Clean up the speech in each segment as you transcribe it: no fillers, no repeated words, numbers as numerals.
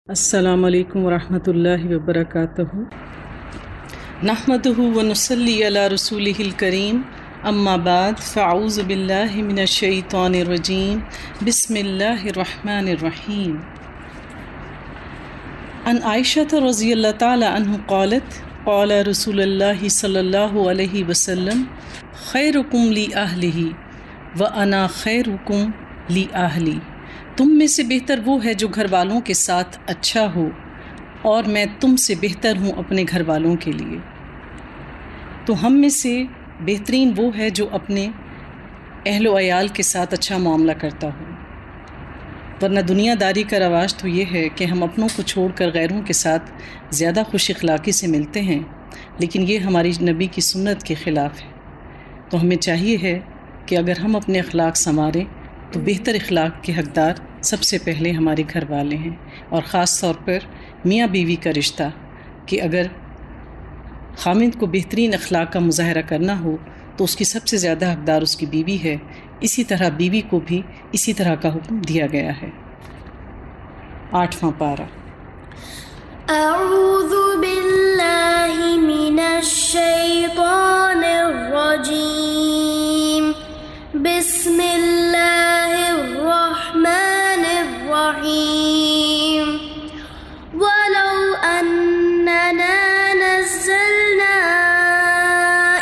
السلام علیکم ورحمۃ اللہ وبرکاتہ۔ نحمدہ ونصلی علی رسولہ الکریم، اما بعد فاعوذ باللہ من الشیطان الرجیم، بسم اللہ الرحمن الرحیم۔ عن عائشہ رضی اللہ تعالی عنہ قالت قال رسول اللہ صلی اللہ علیہ وسلم خیرکم لی اہلہ وانا خیرکم لی اہلی۔ تم میں سے بہتر وہ ہے جو گھر والوں کے ساتھ اچھا ہو، اور میں تم سے بہتر ہوں اپنے گھر والوں کے لیے۔ تو ہم میں سے بہترین وہ ہے جو اپنے اہل و عیال کے ساتھ اچھا معاملہ کرتا ہو، ورنہ دنیا داری کا رواج تو یہ ہے کہ ہم اپنوں کو چھوڑ کر غیروں کے ساتھ زیادہ خوش اخلاقی سے ملتے ہیں، لیکن یہ ہماری نبی کی سنت کے خلاف ہے۔ تو ہمیں چاہیے ہے کہ اگر ہم اپنے اخلاق سنواریں تو بہتر اخلاق کے حقدار سب سے پہلے ہمارے گھر والے ہیں، اور خاص طور پر میاں بیوی کا رشتہ، کہ اگر خاوند کو بہترین اخلاق کا مظاہرہ کرنا ہو تو اس کی سب سے زیادہ حقدار اس کی بیوی ہے، اسی طرح بیوی کو بھی اسی طرح کا حکم دیا گیا ہے۔ 8واں پارہ۔ اعوذ باللہ من الشیطان الرجیم، بسم اللہ الرحمن الرحیم۔ وَلَوْ أَنَّنَا نَزَّلْنَا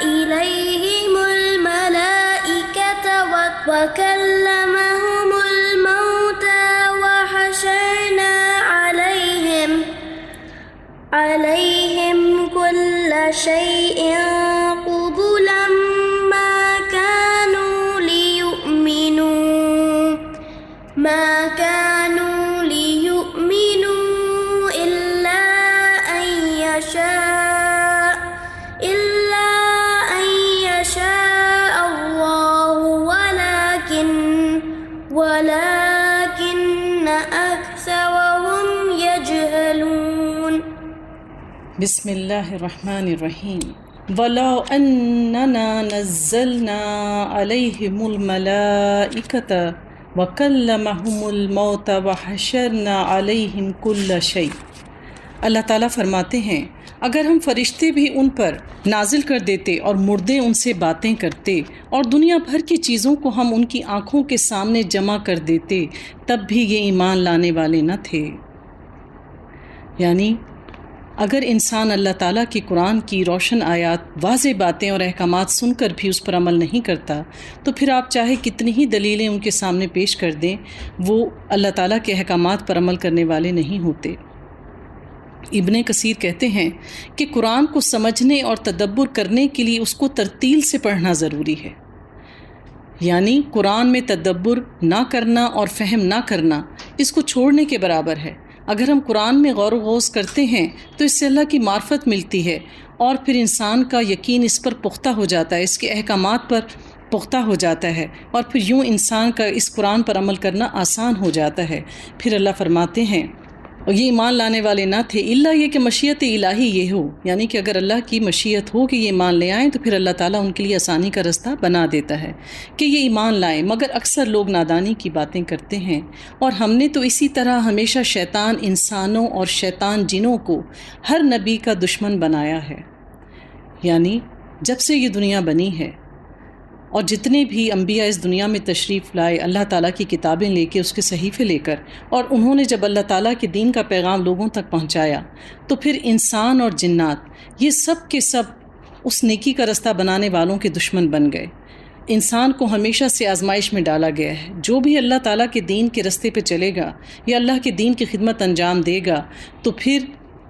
إِلَيْهِمُ الْمَلَائِكَةَ وَكَلَّمَهُمُ الْمَوْتَى وَحَشَرْنَا عَلَيْهِمْ كُلَّ شَيْءٍ قُبُلًا مَا كَانُوا لِيُؤْمِنُوا إِلَّا أَن يَشَاءَ اللَّهُ وَلَكِنَّ أَكْثَرَهُمْ يَجْهَلُونَ۔ بسم اللہ الرحمن الرحیم۔ وَلَوْ أَنَّنَا نَزَّلْنَا عَلَيْهِمُ الْمَلَائِكَةَ وَكَلَّمَهُمُ الْمَوْتَ وَحَشَرْنَا عَلَيْهِمْ كُلَّ شَيْءٍ۔ اللہ تعالیٰ فرماتے ہیں اگر ہم فرشتے بھی ان پر نازل کر دیتے اور مردے ان سے باتیں کرتے اور دنیا بھر کی چیزوں کو ہم ان کی آنکھوں کے سامنے جمع کر دیتے، تب بھی یہ ایمان لانے والے نہ تھے۔ یعنی اگر انسان اللہ تعالیٰ کی قرآن کی روشن آیات، واضح باتیں اور احکامات سن کر بھی اس پر عمل نہیں کرتا، تو پھر آپ چاہے کتنی ہی دلیلیں ان کے سامنے پیش کر دیں، وہ اللہ تعالیٰ کے احکامات پر عمل کرنے والے نہیں ہوتے۔ ابن کثیر کہتے ہیں کہ قرآن کو سمجھنے اور تدبر کرنے کے لیے اس کو ترتیل سے پڑھنا ضروری ہے، یعنی قرآن میں تدبر نہ کرنا اور فہم نہ کرنا اس کو چھوڑنے کے برابر ہے۔ اگر ہم قرآن میں غور و غوض کرتے ہیں تو اس سے اللہ کی معرفت ملتی ہے، اور پھر انسان کا یقین اس پر پختہ ہو جاتا ہے، اس کے احکامات پر پختہ ہو جاتا ہے، اور پھر یوں انسان کا اس قرآن پر عمل کرنا آسان ہو جاتا ہے۔ پھر اللہ فرماتے ہیں اور یہ ایمان لانے والے نہ تھے الا یہ کہ مشیت الہی یہ ہو، یعنی کہ اگر اللہ کی مشیت ہو کہ یہ ایمان لے آئیں تو پھر اللہ تعالیٰ ان کے لیے آسانی کا رستہ بنا دیتا ہے کہ یہ ایمان لائیں، مگر اکثر لوگ نادانی کی باتیں کرتے ہیں۔ اور ہم نے تو اسی طرح ہمیشہ شیطان انسانوں اور شیطان جنوں کو ہر نبی کا دشمن بنایا ہے، یعنی جب سے یہ دنیا بنی ہے، اور جتنے بھی انبیاء اس دنیا میں تشریف لائے اللہ تعالیٰ کی کتابیں لے کے، اس کے صحیفے لے کر، اور انہوں نے جب اللہ تعالیٰ کے دین کا پیغام لوگوں تک پہنچایا، تو پھر انسان اور جنات یہ سب کے سب اس نیکی کا رستہ بنانے والوں کے دشمن بن گئے۔ انسان کو ہمیشہ سے آزمائش میں ڈالا گیا ہے، جو بھی اللہ تعالیٰ کے دین کے رستے پہ چلے گا یا اللہ کے دین کی خدمت انجام دے گا، تو پھر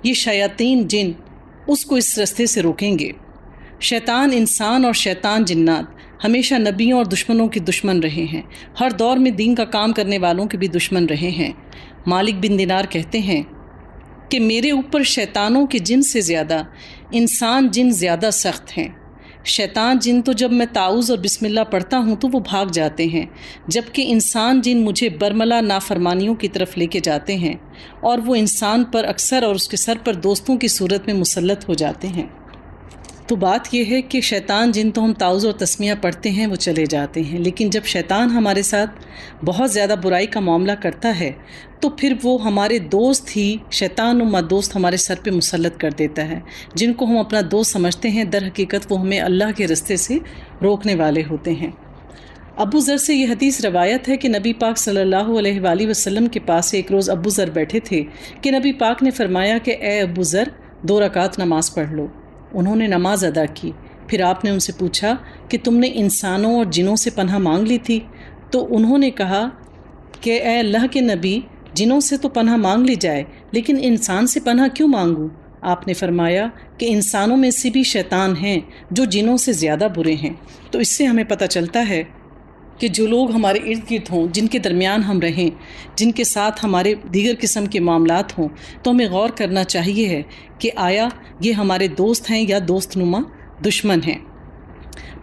یہ شیاطین جن اس کو اس رستے سے روکیں گے۔ شیطان انسان اور شیطان جنات ہمیشہ نبیوں اور دشمنوں کے دشمن رہے ہیں، ہر دور میں دین کا کام کرنے والوں کے بھی دشمن رہے ہیں۔ مالک بن دینار کہتے ہیں کہ میرے اوپر شیطانوں کے جن سے زیادہ انسان جن زیادہ سخت ہیں۔ شیطان جن تو جب میں تعوذ اور بسم اللہ پڑھتا ہوں تو وہ بھاگ جاتے ہیں، جبکہ انسان جن مجھے برملا نافرمانیوں کی طرف لے کے جاتے ہیں، اور وہ انسان پر اکثر اور اس کے سر پر دوستوں کی صورت میں مسلط ہو جاتے ہیں۔ تو بات یہ ہے کہ شیطان جن تو ہم تعوذ اور تسمیہ پڑھتے ہیں وہ چلے جاتے ہیں، لیکن جب شیطان ہمارے ساتھ بہت زیادہ برائی کا معاملہ کرتا ہے تو پھر وہ ہمارے دوست ہی شیطان نما دوست ہمارے سر پہ مسلط کر دیتا ہے، جن کو ہم اپنا دوست سمجھتے ہیں، در حقیقت وہ ہمیں اللہ کے راستے سے روکنے والے ہوتے ہیں۔ ابو ذر سے یہ حدیث روایت ہے کہ نبی پاک صلی اللہ علیہ وآلہ وسلم کے پاس ایک روز ابو ذر بیٹھے تھے کہ نبی پاک نے فرمایا کہ اے ابو ذر 2 رکعت نماز پڑھ لو۔ انہوں نے نماز ادا کی، پھر آپ نے ان سے پوچھا کہ تم نے انسانوں اور جنوں سے پناہ مانگ لی تھی؟ تو انہوں نے کہا کہ اے اللہ کے نبی، جنوں سے تو پناہ مانگ لی جائے، لیکن انسان سے پناہ کیوں مانگوں؟ آپ نے فرمایا کہ انسانوں میں سے بھی شیطان ہیں جو جنوں سے زیادہ برے ہیں۔ تو اس سے ہمیں پتہ چلتا ہے کہ جو لوگ ہمارے ارد گرد ہوں، جن کے درمیان ہم رہیں، جن کے ساتھ ہمارے دیگر قسم کے معاملات ہوں، تو ہمیں غور کرنا چاہیے ہے کہ آیا یہ ہمارے دوست ہیں یا دوست نما دشمن ہیں۔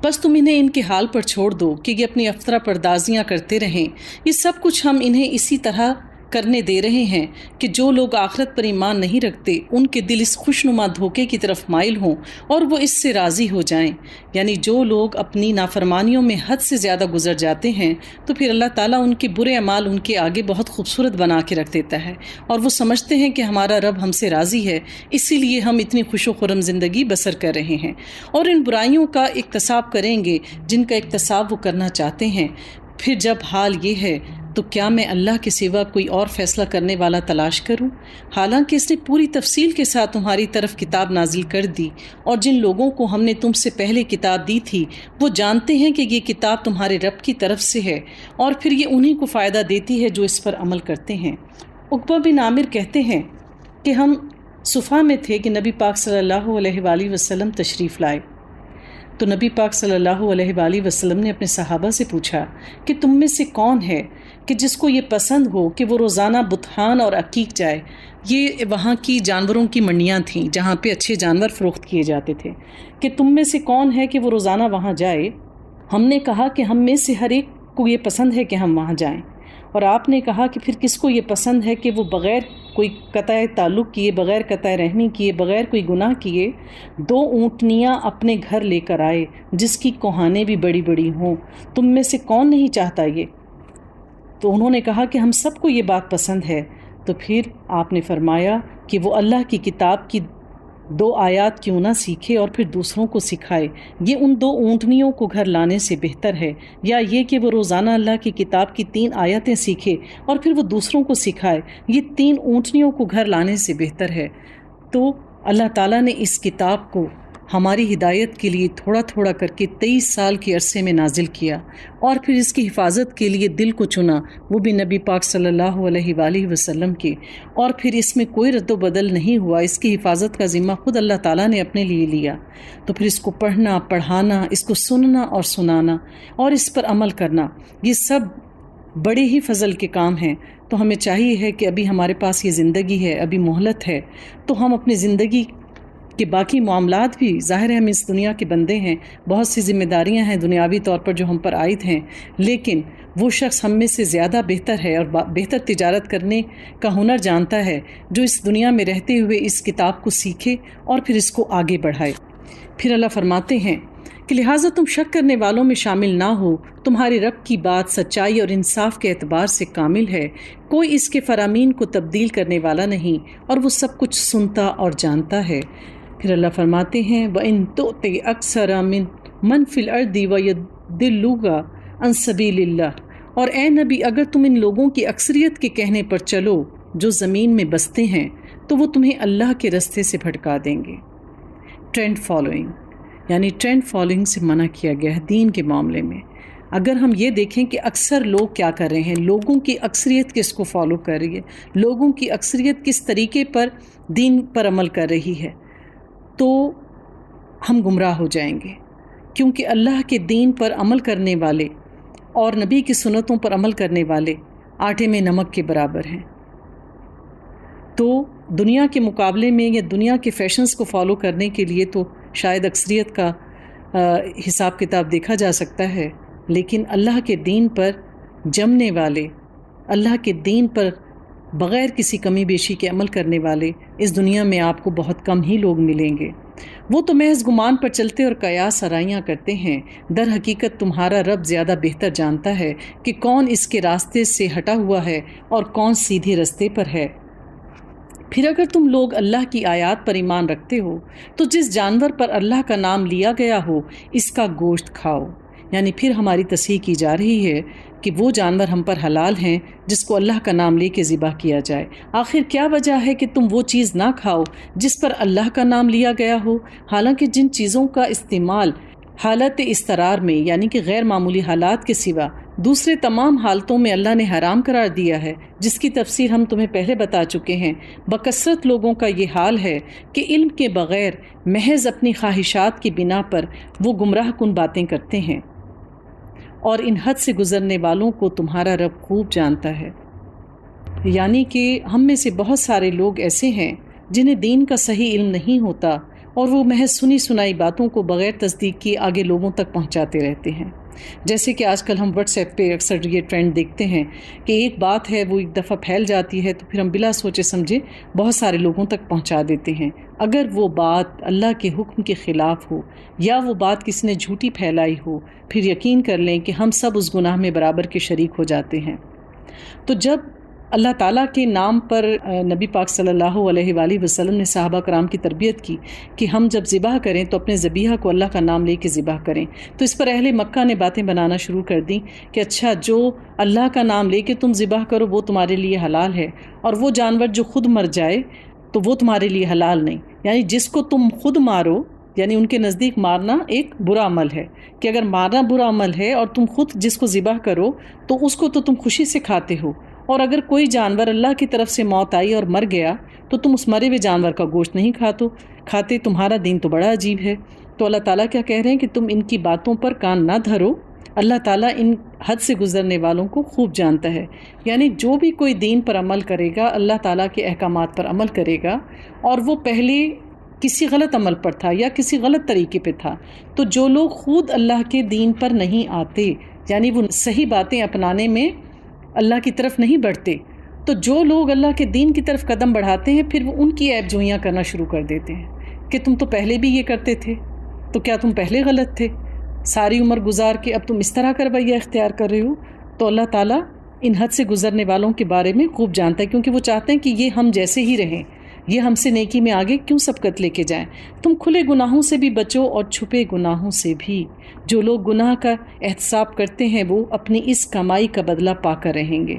بس تم انہیں ان کے حال پر چھوڑ دو کہ یہ اپنی افطرہ پردازیاں کرتے رہیں۔ یہ سب کچھ ہم انہیں اسی طرح کرنے دے رہے ہیں کہ جو لوگ آخرت پر ایمان نہیں رکھتے ان کے دل اس خوشنما دھوکے کی طرف مائل ہوں اور وہ اس سے راضی ہو جائیں۔ یعنی جو لوگ اپنی نافرمانیوں میں حد سے زیادہ گزر جاتے ہیں تو پھر اللہ تعالیٰ ان کے برے اعمال ان کے آگے بہت خوبصورت بنا کے رکھ دیتا ہے، اور وہ سمجھتے ہیں کہ ہمارا رب ہم سے راضی ہے، اسی لیے ہم اتنی خوش و خرم زندگی بسر کر رہے ہیں، اور ان برائیوں کا اکتساب کریں گے جن کا اکتساب وہ کرنا چاہتے ہیں۔ پھر جب حال یہ ہے تو کیا میں اللہ کے سوا کوئی اور فیصلہ کرنے والا تلاش کروں؟ حالانکہ اس نے پوری تفصیل کے ساتھ تمہاری طرف کتاب نازل کر دی، اور جن لوگوں کو ہم نے تم سے پہلے کتاب دی تھی وہ جانتے ہیں کہ یہ کتاب تمہارے رب کی طرف سے ہے، اور پھر یہ انہی کو فائدہ دیتی ہے جو اس پر عمل کرتے ہیں۔ عقبہ بن عامر کہتے ہیں کہ ہم صفا میں تھے کہ نبی پاک صلی اللہ علیہ وآلہ وسلم تشریف لائے، تو نبی پاک صلی اللہ علیہ وآلہ وسلم نے اپنے صحابہ سے پوچھا کہ تم میں سے کون ہے کہ جس کو یہ پسند ہو کہ وہ روزانہ بطحان اور عقیق جائے؟ یہ وہاں کی جانوروں کی منڈیاں تھیں جہاں پہ اچھے جانور فروخت کیے جاتے تھے، کہ تم میں سے کون ہے کہ وہ روزانہ وہاں جائے؟ ہم نے کہا کہ ہم میں سے ہر ایک کو یہ پسند ہے کہ ہم وہاں جائیں۔ اور آپ نے کہا کہ پھر کس کو یہ پسند ہے کہ وہ بغیر کوئی قطع تعلق کیے، بغیر قطع رحمی کیے، بغیر کوئی گناہ کیے 2 اونٹنیاں اپنے گھر لے کر آئے جس کی کوہانیں بھی بڑی بڑی ہوں؟ تم میں سے کون نہیں چاہتا یہ؟ تو انہوں نے کہا کہ ہم سب کو یہ بات پسند ہے۔ تو پھر آپ نے فرمایا کہ وہ اللہ کی کتاب کی 2 آیات کیوں نہ سیکھے اور پھر دوسروں کو سکھائے، یہ ان 2 اونٹنیوں کو گھر لانے سے بہتر ہے، یا یہ کہ وہ روزانہ اللہ کی کتاب کی 3 آیتیں سیکھے اور پھر وہ دوسروں کو سکھائے، یہ 3 اونٹنیوں کو گھر لانے سے بہتر ہے۔ تو اللہ تعالیٰ نے اس کتاب کو ہماری ہدایت کے لیے تھوڑا تھوڑا کر کے 23 سال کے عرصے میں نازل کیا، اور پھر اس کی حفاظت کے لیے دل کو چنا، وہ بھی نبی پاک صلی اللہ علیہ وآلہ وسلم کے، اور پھر اس میں کوئی رد و بدل نہیں ہوا، اس کی حفاظت کا ذمہ خود اللہ تعالیٰ نے اپنے لیے لیا۔ تو پھر اس کو پڑھنا، پڑھانا، اس کو سننا اور سنانا اور اس پر عمل کرنا، یہ سب بڑے ہی فضل کے کام ہیں۔ تو ہمیں چاہیے ہے کہ ابھی ہمارے پاس یہ زندگی ہے، ابھی مہلت ہے، تو ہم اپنی زندگی کہ باقی معاملات بھی، ظاہر ہے ہم اس دنیا کے بندے ہیں، بہت سی ذمہ داریاں ہیں دنیاوی طور پر جو ہم پر عائد ہیں، لیکن وہ شخص ہم میں سے زیادہ بہتر ہے اور بہتر تجارت کرنے کا ہنر جانتا ہے جو اس دنیا میں رہتے ہوئے اس کتاب کو سیکھے اور پھر اس کو آگے بڑھائے۔ پھر اللہ فرماتے ہیں کہ لہٰذا تم شک کرنے والوں میں شامل نہ ہو، تمہارے رب کی بات سچائی اور انصاف کے اعتبار سے کامل ہے، کوئی اس کے فرامین کو تبدیل کرنے والا نہیں، اور وہ سب کچھ سنتا اور جانتا ہے۔ پھر اللہ فرماتے ہیں وَإِن تُؤْتِ أَكْثَرَ مَنْ فِي الْأَرْضِ وَيُضِلُّوكَ عَنْ سَبِيلِ اللَّهِ، اور اے نبی اگر تم ان لوگوں کی اکثریت کے کہنے پر چلو جو زمین میں بستے ہیں تو وہ تمہیں اللہ کے راستے سے بھٹکا دیں گے۔ ٹرینڈ فالوئنگ، یعنی ٹرینڈ فالوئنگ سے منع کیا گیا ہے دین کے معاملے میں۔ اگر ہم یہ دیکھیں کہ اکثر لوگ کیا کر رہے ہیں، لوگوں کی اکثریت کس کو فالو کر رہی ہے، لوگوں کی اکثریت کس طریقے پر دین پر عمل کر رہی ہے، تو ہم گمراہ ہو جائیں گے، کیونکہ اللہ کے دین پر عمل کرنے والے اور نبی کی سنتوں پر عمل کرنے والے آٹے میں نمک کے برابر ہیں۔ تو دنیا کے مقابلے میں یا دنیا کے فیشنز کو فالو کرنے کے لیے تو شاید اکثریت کا حساب کتاب دیکھا جا سکتا ہے، لیکن اللہ کے دین پر جمنے والے، اللہ کے دین پر بغیر کسی کمی بیشی کے عمل کرنے والے اس دنیا میں آپ کو بہت کم ہی لوگ ملیں گے۔ وہ تو محض گمان پر چلتے اور قیاس آرائیاں کرتے ہیں، در حقیقت تمہارا رب زیادہ بہتر جانتا ہے کہ کون اس کے راستے سے ہٹا ہوا ہے اور کون سیدھے راستے پر ہے۔ پھر اگر تم لوگ اللہ کی آیات پر ایمان رکھتے ہو تو جس جانور پر اللہ کا نام لیا گیا ہو اس کا گوشت کھاؤ، یعنی پھر ہماری تصحیح کی جا رہی ہے کہ وہ جانور ہم پر حلال ہیں جس کو اللہ کا نام لے کے ذبح کیا جائے۔ آخر کیا وجہ ہے کہ تم وہ چیز نہ کھاؤ جس پر اللہ کا نام لیا گیا ہو، حالانکہ جن چیزوں کا استعمال حالت اضطرار میں یعنی کہ غیر معمولی حالات کے سوا دوسرے تمام حالتوں میں اللہ نے حرام قرار دیا ہے، جس کی تفسیر ہم تمہیں پہلے بتا چکے ہیں۔ بکثرت لوگوں کا یہ حال ہے کہ علم کے بغیر محض اپنی خواہشات کی بنا پر وہ گمراہ کن باتیں کرتے ہیں، اور ان حد سے گزرنے والوں کو تمہارا رب خوب جانتا ہے۔ یعنی کہ ہم میں سے بہت سارے لوگ ایسے ہیں جنہیں دین کا صحیح علم نہیں ہوتا اور وہ محض سنی سنائی باتوں کو بغیر تصدیق کیے آگے لوگوں تک پہنچاتے رہتے ہیں۔ جیسے کہ آج کل ہم واٹس ایپ پہ اکثر یہ ٹرینڈ دیکھتے ہیں کہ ایک بات ہے وہ ایک دفعہ پھیل جاتی ہے تو پھر ہم بلا سوچے سمجھے بہت سارے لوگوں تک پہنچا دیتے ہیں، اگر وہ بات اللہ کے حکم کے خلاف ہو یا وہ بات کسی نے جھوٹی پھیلائی ہو، پھر یقین کر لیں کہ ہم سب اس گناہ میں برابر کے شریک ہو جاتے ہیں۔ تو جب اللہ تعالیٰ کے نام پر نبی پاک صلی اللہ علیہ وآلہ وسلم نے صحابہ کرام کی تربیت کی کہ ہم جب ذبح کریں تو اپنے ذبیحہ کو اللہ کا نام لے کے ذبح کریں، تو اس پر اہل مکہ نے باتیں بنانا شروع کر دیں کہ اچھا جو اللہ کا نام لے کے تم ذبح کرو وہ تمہارے لیے حلال ہے، اور وہ جانور جو خود مر جائے تو وہ تمہارے لیے حلال نہیں، یعنی جس کو تم خود مارو، یعنی ان کے نزدیک مارنا ایک برا عمل ہے کہ اگر مارنا برا عمل ہے اور تم خود جس کو ذبح کرو تو اس کو تو تم خوشی سے کھاتے ہو، اور اگر کوئی جانور اللہ کی طرف سے موت آئی اور مر گیا تو تم اس مرے ہوئے جانور کا گوشت نہیں کھاتے۔ تمہارا دین تو بڑا عجیب ہے۔ تو اللہ تعالیٰ کیا کہہ رہے ہیں کہ تم ان کی باتوں پر کان نہ دھرو، اللہ تعالیٰ ان حد سے گزرنے والوں کو خوب جانتا ہے۔ یعنی جو بھی کوئی دین پر عمل کرے گا، اللہ تعالیٰ کے احکامات پر عمل کرے گا، اور وہ پہلے کسی غلط عمل پر تھا یا کسی غلط طریقے پہ تھا، تو جو لوگ خود اللہ کے دین پر نہیں آتے، یعنی وہ صحیح باتیں اپنانے میں اللہ کی طرف نہیں بڑھتے، تو جو لوگ اللہ کے دین کی طرف قدم بڑھاتے ہیں پھر وہ ان کی عیب جوئیاں کرنا شروع کر دیتے ہیں کہ تم تو پہلے بھی یہ کرتے تھے، تو کیا تم پہلے غلط تھے؟ ساری عمر گزار کے اب تم اس طرح کا رویہ اختیار کر رہے ہو۔ تو اللہ تعالیٰ ان حد سے گزرنے والوں کے بارے میں خوب جانتا ہے، کیونکہ وہ چاہتے ہیں کہ یہ ہم جیسے ہی رہیں، یہ ہم سے نیکی میں آگے کیوں سبقت لے کے جائیں۔ تم کھلے گناہوں سے بھی بچو اور چھپے گناہوں سے بھی۔ جو لوگ گناہ کا احتساب کرتے ہیں وہ اپنی اس کمائی کا بدلہ پا کر رہیں گے،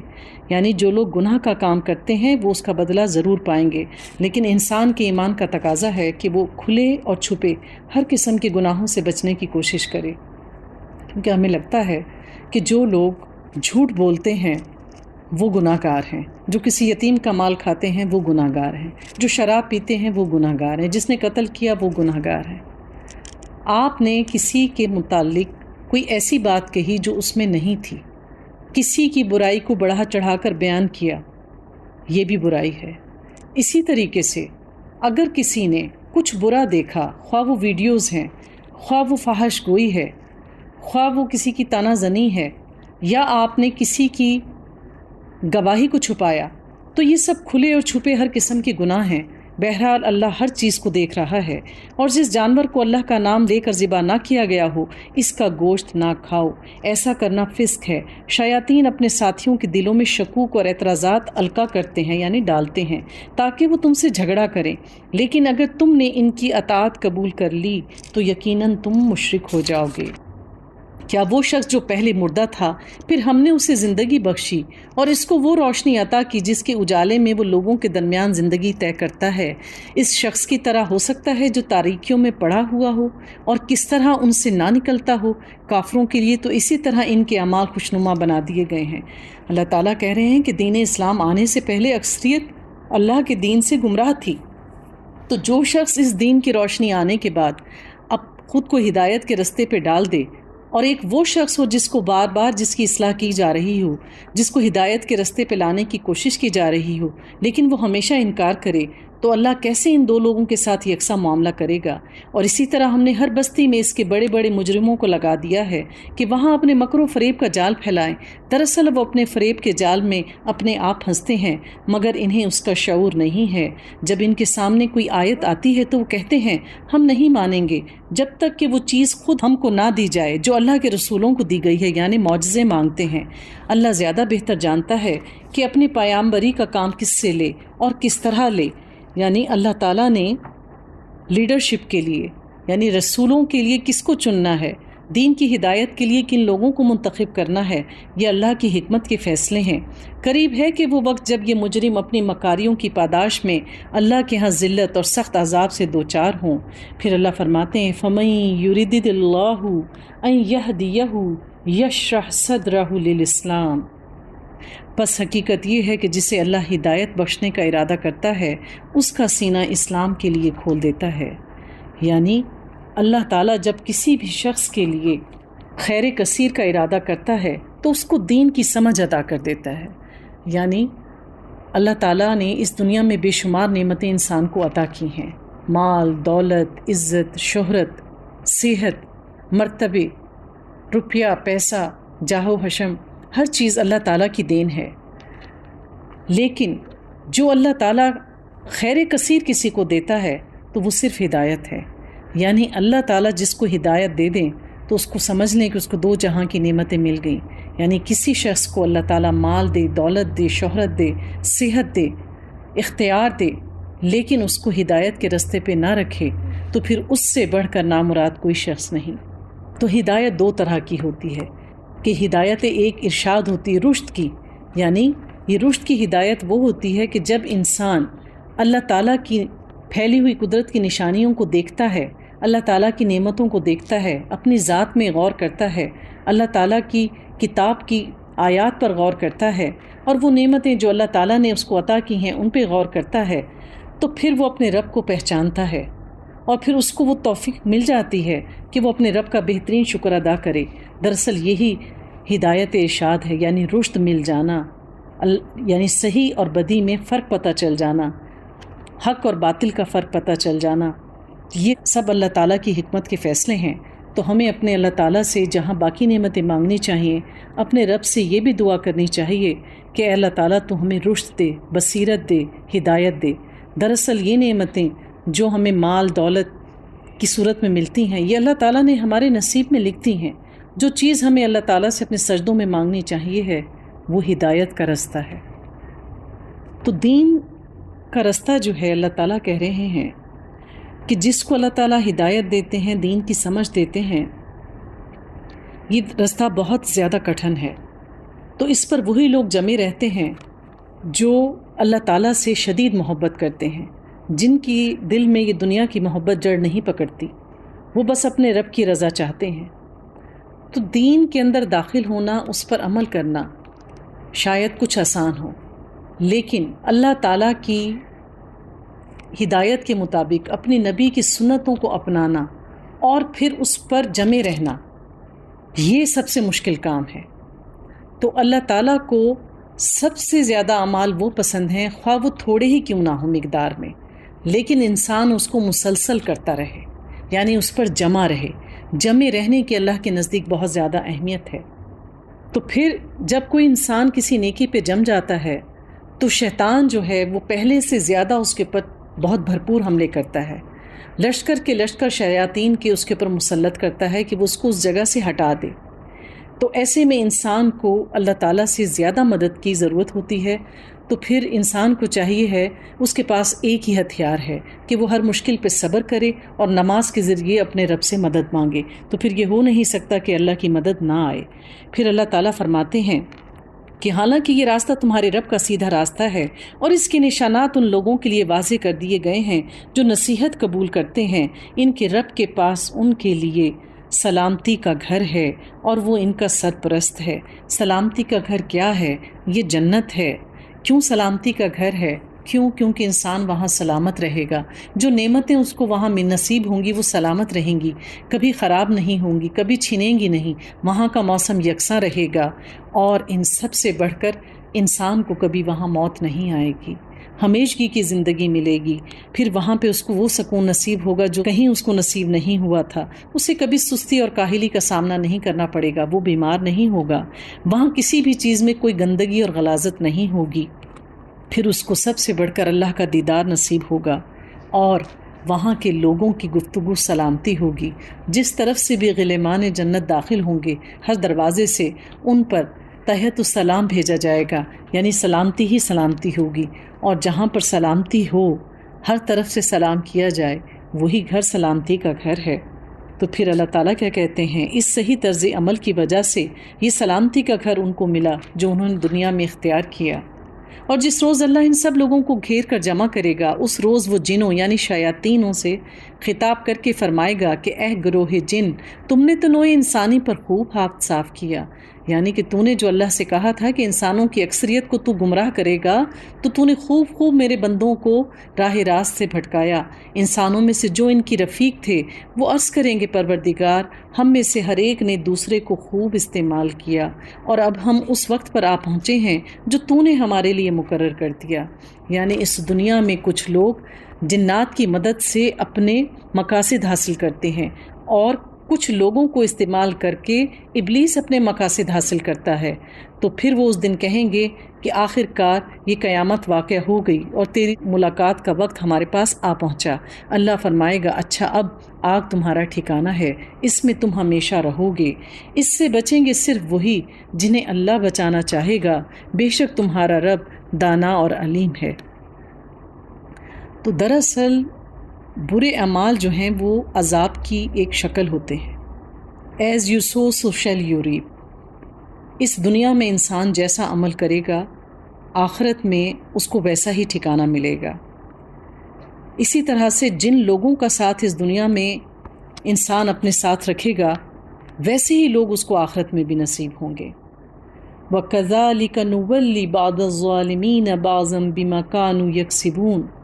یعنی جو لوگ گناہ کا کام کرتے ہیں وہ اس کا بدلہ ضرور پائیں گے، لیکن انسان کے ایمان کا تقاضا ہے کہ وہ کھلے اور چھپے ہر قسم کے گناہوں سے بچنے کی کوشش کرے، کیونکہ ہمیں لگتا ہے کہ جو لوگ جھوٹ بولتے ہیں وہ گناہ گار ہیں، جو کسی یتیم کا مال کھاتے ہیں وہ گناہ گار ہیں، جو شراب پیتے ہیں وہ گناہ گار ہیں، جس نے قتل کیا وہ گناہ گار ہے۔ آپ نے کسی کے متعلق کوئی ایسی بات کہی جو اس میں نہیں تھی، کسی کی برائی کو بڑھا چڑھا کر بیان کیا، یہ بھی برائی ہے۔ اسی طریقے سے اگر کسی نے کچھ برا دیکھا، خواہ وہ ویڈیوز ہیں، خواہ وہ فحش گوئی ہے، خواہ وہ کسی کی طعنہ زنی ہے، یا آپ نے کسی کی گواہی کو چھپایا، تو یہ سب کھلے اور چھپے ہر قسم کے گناہ ہیں۔ بہرحال اللہ ہر چیز کو دیکھ رہا ہے، اور جس جانور کو اللہ کا نام لے کر ذبح نہ کیا گیا ہو اس کا گوشت نہ کھاؤ، ایسا کرنا فسق ہے۔ شیاطین اپنے ساتھیوں کے دلوں میں شکوک اور اعتراضات القا کرتے ہیں، یعنی ڈالتے ہیں، تاکہ وہ تم سے جھگڑا کریں، لیکن اگر تم نے ان کی اطاعت قبول کر لی تو یقیناً تم مشرک ہو جاؤ گے۔ کیا وہ شخص جو پہلے مردہ تھا پھر ہم نے اسے زندگی بخشی اور اس کو وہ روشنی عطا کی جس کے اجالے میں وہ لوگوں کے درمیان زندگی طے کرتا ہے، اس شخص کی طرح ہو سکتا ہے جو تاریکیوں میں پڑا ہوا ہو اور کس طرح ان سے نہ نکلتا ہو؟ کافروں کے لیے تو اسی طرح ان کے اعمال خوشنما بنا دیے گئے ہیں۔ اللہ تعالیٰ کہہ رہے ہیں کہ دین اسلام آنے سے پہلے اکثریت اللہ کے دین سے گمراہ تھی، تو جو شخص اس دین کی روشنی آنے کے بعد اب خود کو ہدایت کے رستے پہ ڈال دے، اور ایک وہ شخص ہو جس کو بار بار جس کی اصلاح کی جا رہی ہو، جس کو ہدایت کے رستے پہ لانے کی کوشش کی جا رہی ہو، لیکن وہ ہمیشہ انکار کرے، تو اللہ کیسے ان دو لوگوں کے ساتھ یکساں معاملہ کرے گا؟ اور اسی طرح ہم نے ہر بستی میں اس کے بڑے بڑے مجرموں کو لگا دیا ہے کہ وہاں اپنے مکر و فریب کا جال پھیلائیں۔ دراصل وہ اپنے فریب کے جال میں اپنے آپ پھنستے ہیں، مگر انہیں اس کا شعور نہیں ہے۔ جب ان کے سامنے کوئی آیت آتی ہے تو وہ کہتے ہیں ہم نہیں مانیں گے جب تک کہ وہ چیز خود ہم کو نہ دی جائے جو اللہ کے رسولوں کو دی گئی ہے، یعنی معجزے مانگتے ہیں۔ اللہ زیادہ بہتر جانتا ہے کہ اپنی پیامبری کا کام کس سے لے اور کس طرح لے، یعنی اللہ تعالیٰ نے لیڈرشپ کے لیے یعنی رسولوں کے لیے کس کو چننا ہے، دین کی ہدایت کے لیے کن لوگوں کو منتخب کرنا ہے، یہ اللہ کی حکمت کے فیصلے ہیں۔ قریب ہے کہ وہ وقت جب یہ مجرم اپنی مکاریوں کی پاداش میں اللہ کے ہاں ذلت اور سخت عذاب سے دوچار ہوں۔ پھر اللہ فرماتے ہیں فَمَن يُرِدِ اللَّهُ أَن يَهْدِيَهُ يَشْرَحْ صَدْرَهُ لِلْإِسْلَامِ۔ بس حقیقت یہ ہے کہ جسے اللہ ہدایت بخشنے کا ارادہ کرتا ہے اس کا سینہ اسلام کے لیے کھول دیتا ہے۔ یعنی اللہ تعالیٰ جب کسی بھی شخص کے لیے خیر کثیر کا ارادہ کرتا ہے تو اس کو دین کی سمجھ عطا کر دیتا ہے۔ یعنی اللہ تعالیٰ نے اس دنیا میں بے شمار نعمتیں انسان کو عطا کی ہیں، مال، دولت، عزت، شہرت، صحت، مرتبے، روپیہ، پیسہ، جاہ و حشم، ہر چیز اللہ تعالیٰ کی دین ہے۔ لیکن جو اللہ تعالیٰ خیر کثیر کسی کو دیتا ہے تو وہ صرف ہدایت ہے۔ یعنی اللہ تعالیٰ جس کو ہدایت دے دیں تو اس کو سمجھ لیں کہ اس کو دو جہاں کی نعمتیں مل گئیں۔ یعنی کسی شخص کو اللہ تعالیٰ مال دے، دولت دے، شہرت دے، صحت دے، اختیار دے، لیکن اس کو ہدایت کے راستے پہ نہ رکھے تو پھر اس سے بڑھ کر نامراد کوئی شخص نہیں۔ تو ہدایت دو طرح کی ہوتی ہے کہ ہدایت ایک ارشاد ہوتی ہے رشد کی، یعنی یہ رشد کی ہدایت وہ ہوتی ہے کہ جب انسان اللہ تعالیٰ کی پھیلی ہوئی قدرت کی نشانیوں کو دیکھتا ہے، اللہ تعالیٰ کی نعمتوں کو دیکھتا ہے، اپنی ذات میں غور کرتا ہے، اللہ تعالیٰ کی کتاب کی آیات پر غور کرتا ہے اور وہ نعمتیں جو اللہ تعالیٰ نے اس کو عطا کی ہیں ان پہ غور کرتا ہے، تو پھر وہ اپنے رب کو پہچانتا ہے اور پھر اس کو وہ توفیق مل جاتی ہے کہ وہ اپنے رب کا بہترین شکر ادا کرے۔ دراصل یہی ہدایت ارشاد ہے، یعنی رشد مل جانا، یعنی صحیح اور بدی میں فرق پتہ چل جانا، حق اور باطل کا فرق پتہ چل جانا۔ یہ سب اللہ تعالیٰ کی حکمت کے فیصلے ہیں۔ تو ہمیں اپنے اللہ تعالیٰ سے جہاں باقی نعمتیں مانگنی چاہیے، اپنے رب سے یہ بھی دعا کرنی چاہیے کہ اے اللہ تعالیٰ تو ہمیں رشد دے، بصیرت دے، ہدایت دے۔ دراصل یہ نعمتیں جو ہمیں مال دولت کی صورت میں ملتی ہیں یہ اللہ تعالیٰ نے ہمارے نصیب میں لکھتی ہیں۔ جو چیز ہمیں اللہ تعالیٰ سے اپنے سجدوں میں مانگنی چاہیے ہے وہ ہدایت کا رستہ ہے۔ تو دین کا رستہ جو ہے اللہ تعالیٰ کہہ رہے ہیں کہ جس کو اللہ تعالیٰ ہدایت دیتے ہیں، دین کی سمجھ دیتے ہیں، یہ رستہ بہت زیادہ کٹھن ہے۔ تو اس پر وہی لوگ جمے رہتے ہیں جو اللہ تعالیٰ سے شدید محبت کرتے ہیں، جن کی دل میں یہ دنیا کی محبت جڑ نہیں پکڑتی، وہ بس اپنے رب کی رضا چاہتے ہیں۔ تو دین کے اندر داخل ہونا، اس پر عمل کرنا شاید کچھ آسان ہو، لیکن اللہ تعالیٰ کی ہدایت کے مطابق اپنی نبی کی سنتوں کو اپنانا اور پھر اس پر جمے رہنا، یہ سب سے مشکل کام ہے۔ تو اللہ تعالیٰ کو سب سے زیادہ اعمال وہ پسند ہیں، خواہ وہ تھوڑے ہی کیوں نہ ہو مقدار میں، لیکن انسان اس کو مسلسل کرتا رہے، یعنی اس پر جمع رہے۔ جمے رہنے کی اللہ کے نزدیک بہت زیادہ اہمیت ہے۔ تو پھر جب کوئی انسان کسی نیکی پہ جم جاتا ہے تو شیطان جو ہے وہ پہلے سے زیادہ اس کے اوپر بہت بھرپور حملے کرتا ہے، لشکر کے لشکر شیاطین کے اس کے اوپر مسلط کرتا ہے کہ وہ اس کو اس جگہ سے ہٹا دے۔ تو ایسے میں انسان کو اللہ تعالیٰ سے زیادہ مدد کی ضرورت ہوتی ہے۔ تو پھر انسان کو چاہیے ہے، اس کے پاس ایک ہی ہتھیار ہے کہ وہ ہر مشکل پہ صبر کرے اور نماز کے ذریعے اپنے رب سے مدد مانگے۔ تو پھر یہ ہو نہیں سکتا کہ اللہ کی مدد نہ آئے۔ پھر اللہ تعالیٰ فرماتے ہیں کہ حالانکہ یہ راستہ تمہارے رب کا سیدھا راستہ ہے اور اس کے نشانات ان لوگوں کے لیے واضح کر دیے گئے ہیں جو نصیحت قبول کرتے ہیں، ان کے رب کے پاس ان کے لیے سلامتی کا گھر ہے اور وہ ان کا سرپرست ہے۔ سلامتی کا گھر کیا ہے؟ یہ جنت ہے۔ کیوں سلامتی کا گھر ہے؟ کیونکہ انسان وہاں سلامت رہے گا، جو نعمتیں اس کو وہاں میں نصیب ہوں گی وہ سلامت رہیں گی، کبھی خراب نہیں ہوں گی، کبھی چھنیں گی نہیں، وہاں کا موسم یکساں رہے گا، اور ان سب سے بڑھ کر انسان کو کبھی وہاں موت نہیں آئے گی۔ ہمیشگی کی زندگی ملے گی، پھر وہاں پہ اس کو وہ سکون نصیب ہوگا جو کہیں اس کو نصیب نہیں ہوا تھا، اسے کبھی سستی اور کاہلی کا سامنا نہیں کرنا پڑے گا، وہ بیمار نہیں ہوگا، وہاں کسی بھی چیز میں کوئی گندگی اور غلاظت نہیں ہوگی، پھر اس کو سب سے بڑھ کر اللہ کا دیدار نصیب ہوگا، اور وہاں کے لوگوں کی گفتگو سلامتی ہوگی، جس طرف سے بھی غلیمان جنت داخل ہوں گے ہر دروازے سے ان پر تحیت السلام بھیجا جائے گا، یعنی سلامتی ہی سلامتی ہوگی، اور جہاں پر سلامتی ہو، ہر طرف سے سلام کیا جائے، وہی گھر سلامتی کا گھر ہے۔ تو پھر اللہ تعالیٰ کیا کہتے ہیں، اس صحیح طرز عمل کی وجہ سے یہ سلامتی کا گھر ان کو ملا جو انہوں نے دنیا میں اختیار کیا، اور جس روز اللہ ان سب لوگوں کو گھیر کر جمع کرے گا، اس روز وہ جنوں یعنی شیاطینوں سے خطاب کر کے فرمائے گا کہ اے گروہ جن، تم نے تو نوع انسانی پر خوب ہاتھ صاف کیا، یعنی کہ تو نے جو اللہ سے کہا تھا کہ انسانوں کی اکثریت کو تو گمراہ کرے گا، تو نے خوب میرے بندوں کو راہ راست سے بھٹکایا۔ انسانوں میں سے جو ان کی رفیق تھے وہ عرض کریں گے پروردگار، ہم میں سے ہر ایک نے دوسرے کو خوب استعمال کیا، اور اب ہم اس وقت پر آ پہنچے ہیں جو تو نے ہمارے لیے مقرر کر دیا۔ یعنی اس دنیا میں کچھ لوگ جنات کی مدد سے اپنے مقاصد حاصل کرتے ہیں، اور کچھ لوگوں کو استعمال کر کے ابلیس اپنے مقاصد حاصل کرتا ہے، تو پھر وہ اس دن کہیں گے کہ آخر کار یہ قیامت واقع ہو گئی اور تیری ملاقات کا وقت ہمارے پاس آ پہنچا۔ اللہ فرمائے گا اچھا اب آگ تمہارا ٹھکانہ ہے، اس میں تم ہمیشہ رہو گے، اس سے بچیں گے صرف وہی جنہیں اللہ بچانا چاہے گا، بے شک تمہارا رب دانا اور علیم ہے۔ تو دراصل برے اعمال جو ہیں وہ عذاب کی ایک شکل ہوتے ہیں۔ As you sow so shall you reap. اس دنیا میں انسان جیسا عمل کرے گا، آخرت میں اس کو ویسا ہی ٹھکانہ ملے گا۔ اسی طرح سے جن لوگوں کا ساتھ اس دنیا میں انسان اپنے ساتھ رکھے گا، ویسے ہی لوگ اس کو آخرت میں بھی نصیب ہوں گے۔ وَكَذَلِكَ نُوَلِّ بَعْضَ الظَّالِمِينَ بَعْضًا بِمَا كَانُوا يَكْسِبُونَ۔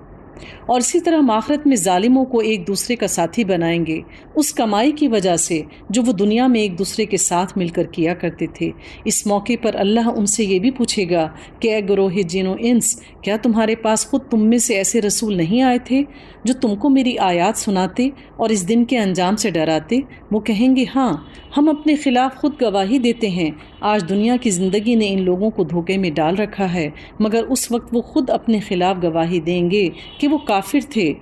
اور اسی طرح ہم آخرت میں ظالموں کو ایک دوسرے کا ساتھی بنائیں گے اس کمائی کی وجہ سے جو وہ دنیا میں ایک دوسرے کے ساتھ مل کر کیا کرتے تھے۔ اس موقع پر اللہ ان سے یہ بھی پوچھے گا کہ اے گروہ جن و انس، کیا تمہارے پاس خود تم میں سے ایسے رسول نہیں آئے تھے جو تم کو میری آیات سناتے اور اس دن کے انجام سے ڈراتے؟ وہ کہیں گے ہاں، ہم اپنے خلاف خود گواہی دیتے ہیں۔ آج دنیا کی زندگی نے ان لوگوں کو دھوکے میں ڈال رکھا ہے، مگر اس وقت وہ خود اپنے خلاف گواہی دیں گے کہ وہ کافر تھے۔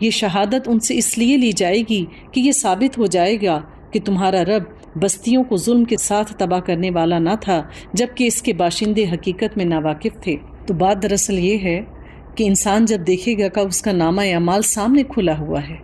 یہ شہادت ان سے اس لیے لی جائے گی کہ یہ ثابت ہو جائے گا کہ تمہارا رب بستیوں کو ظلم کے ساتھ تباہ کرنے والا نہ تھا، جبکہ اس کے باشندے حقیقت میں ناواقف تھے۔ تو بات دراصل یہ ہے کہ انسان جب دیکھے گا کہ اس کا نامہ اعمال سامنے کھلا ہوا ہے،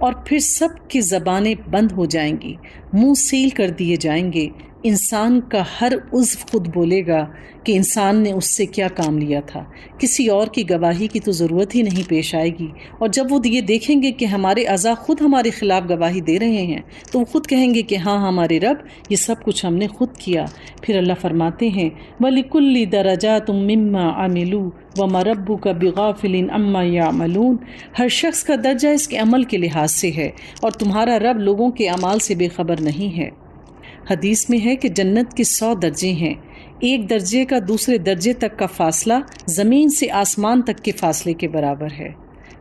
اور پھر سب کی زبانیں بند ہو جائیں گی، منہ سیل کر دیے جائیں گے، انسان کا ہر عضو خود بولے گا کہ انسان نے اس سے کیا کام لیا تھا، کسی اور کی گواہی کی تو ضرورت ہی نہیں پیش آئے گی۔ اور جب وہ یہ دیکھیں گے کہ ہمارے اعضاء خود ہمارے خلاف گواہی دے رہے ہیں، تو وہ خود کہیں گے کہ ہاں ہمارے رب، یہ سب کچھ ہم نے خود کیا۔ پھر اللہ فرماتے ہیں وَلِكُلِّ دَرَجَاتٌ مِّمَّا عَمِلُوا وَمَا رَبُّكَ بِغَافِلٍ عَمَّا يَعْمَلُونَ۔ ہر شخص کا درجہ اس کے عمل کے لحاظ سے ہے، اور تمہارا رب لوگوں کے اعمال سے بے خبر نہیں ہے۔ حدیث میں ہے کہ جنت کے 100 درجے ہیں، ایک درجے کا دوسرے درجے تک کا فاصلہ زمین سے آسمان تک کے فاصلے کے برابر ہے۔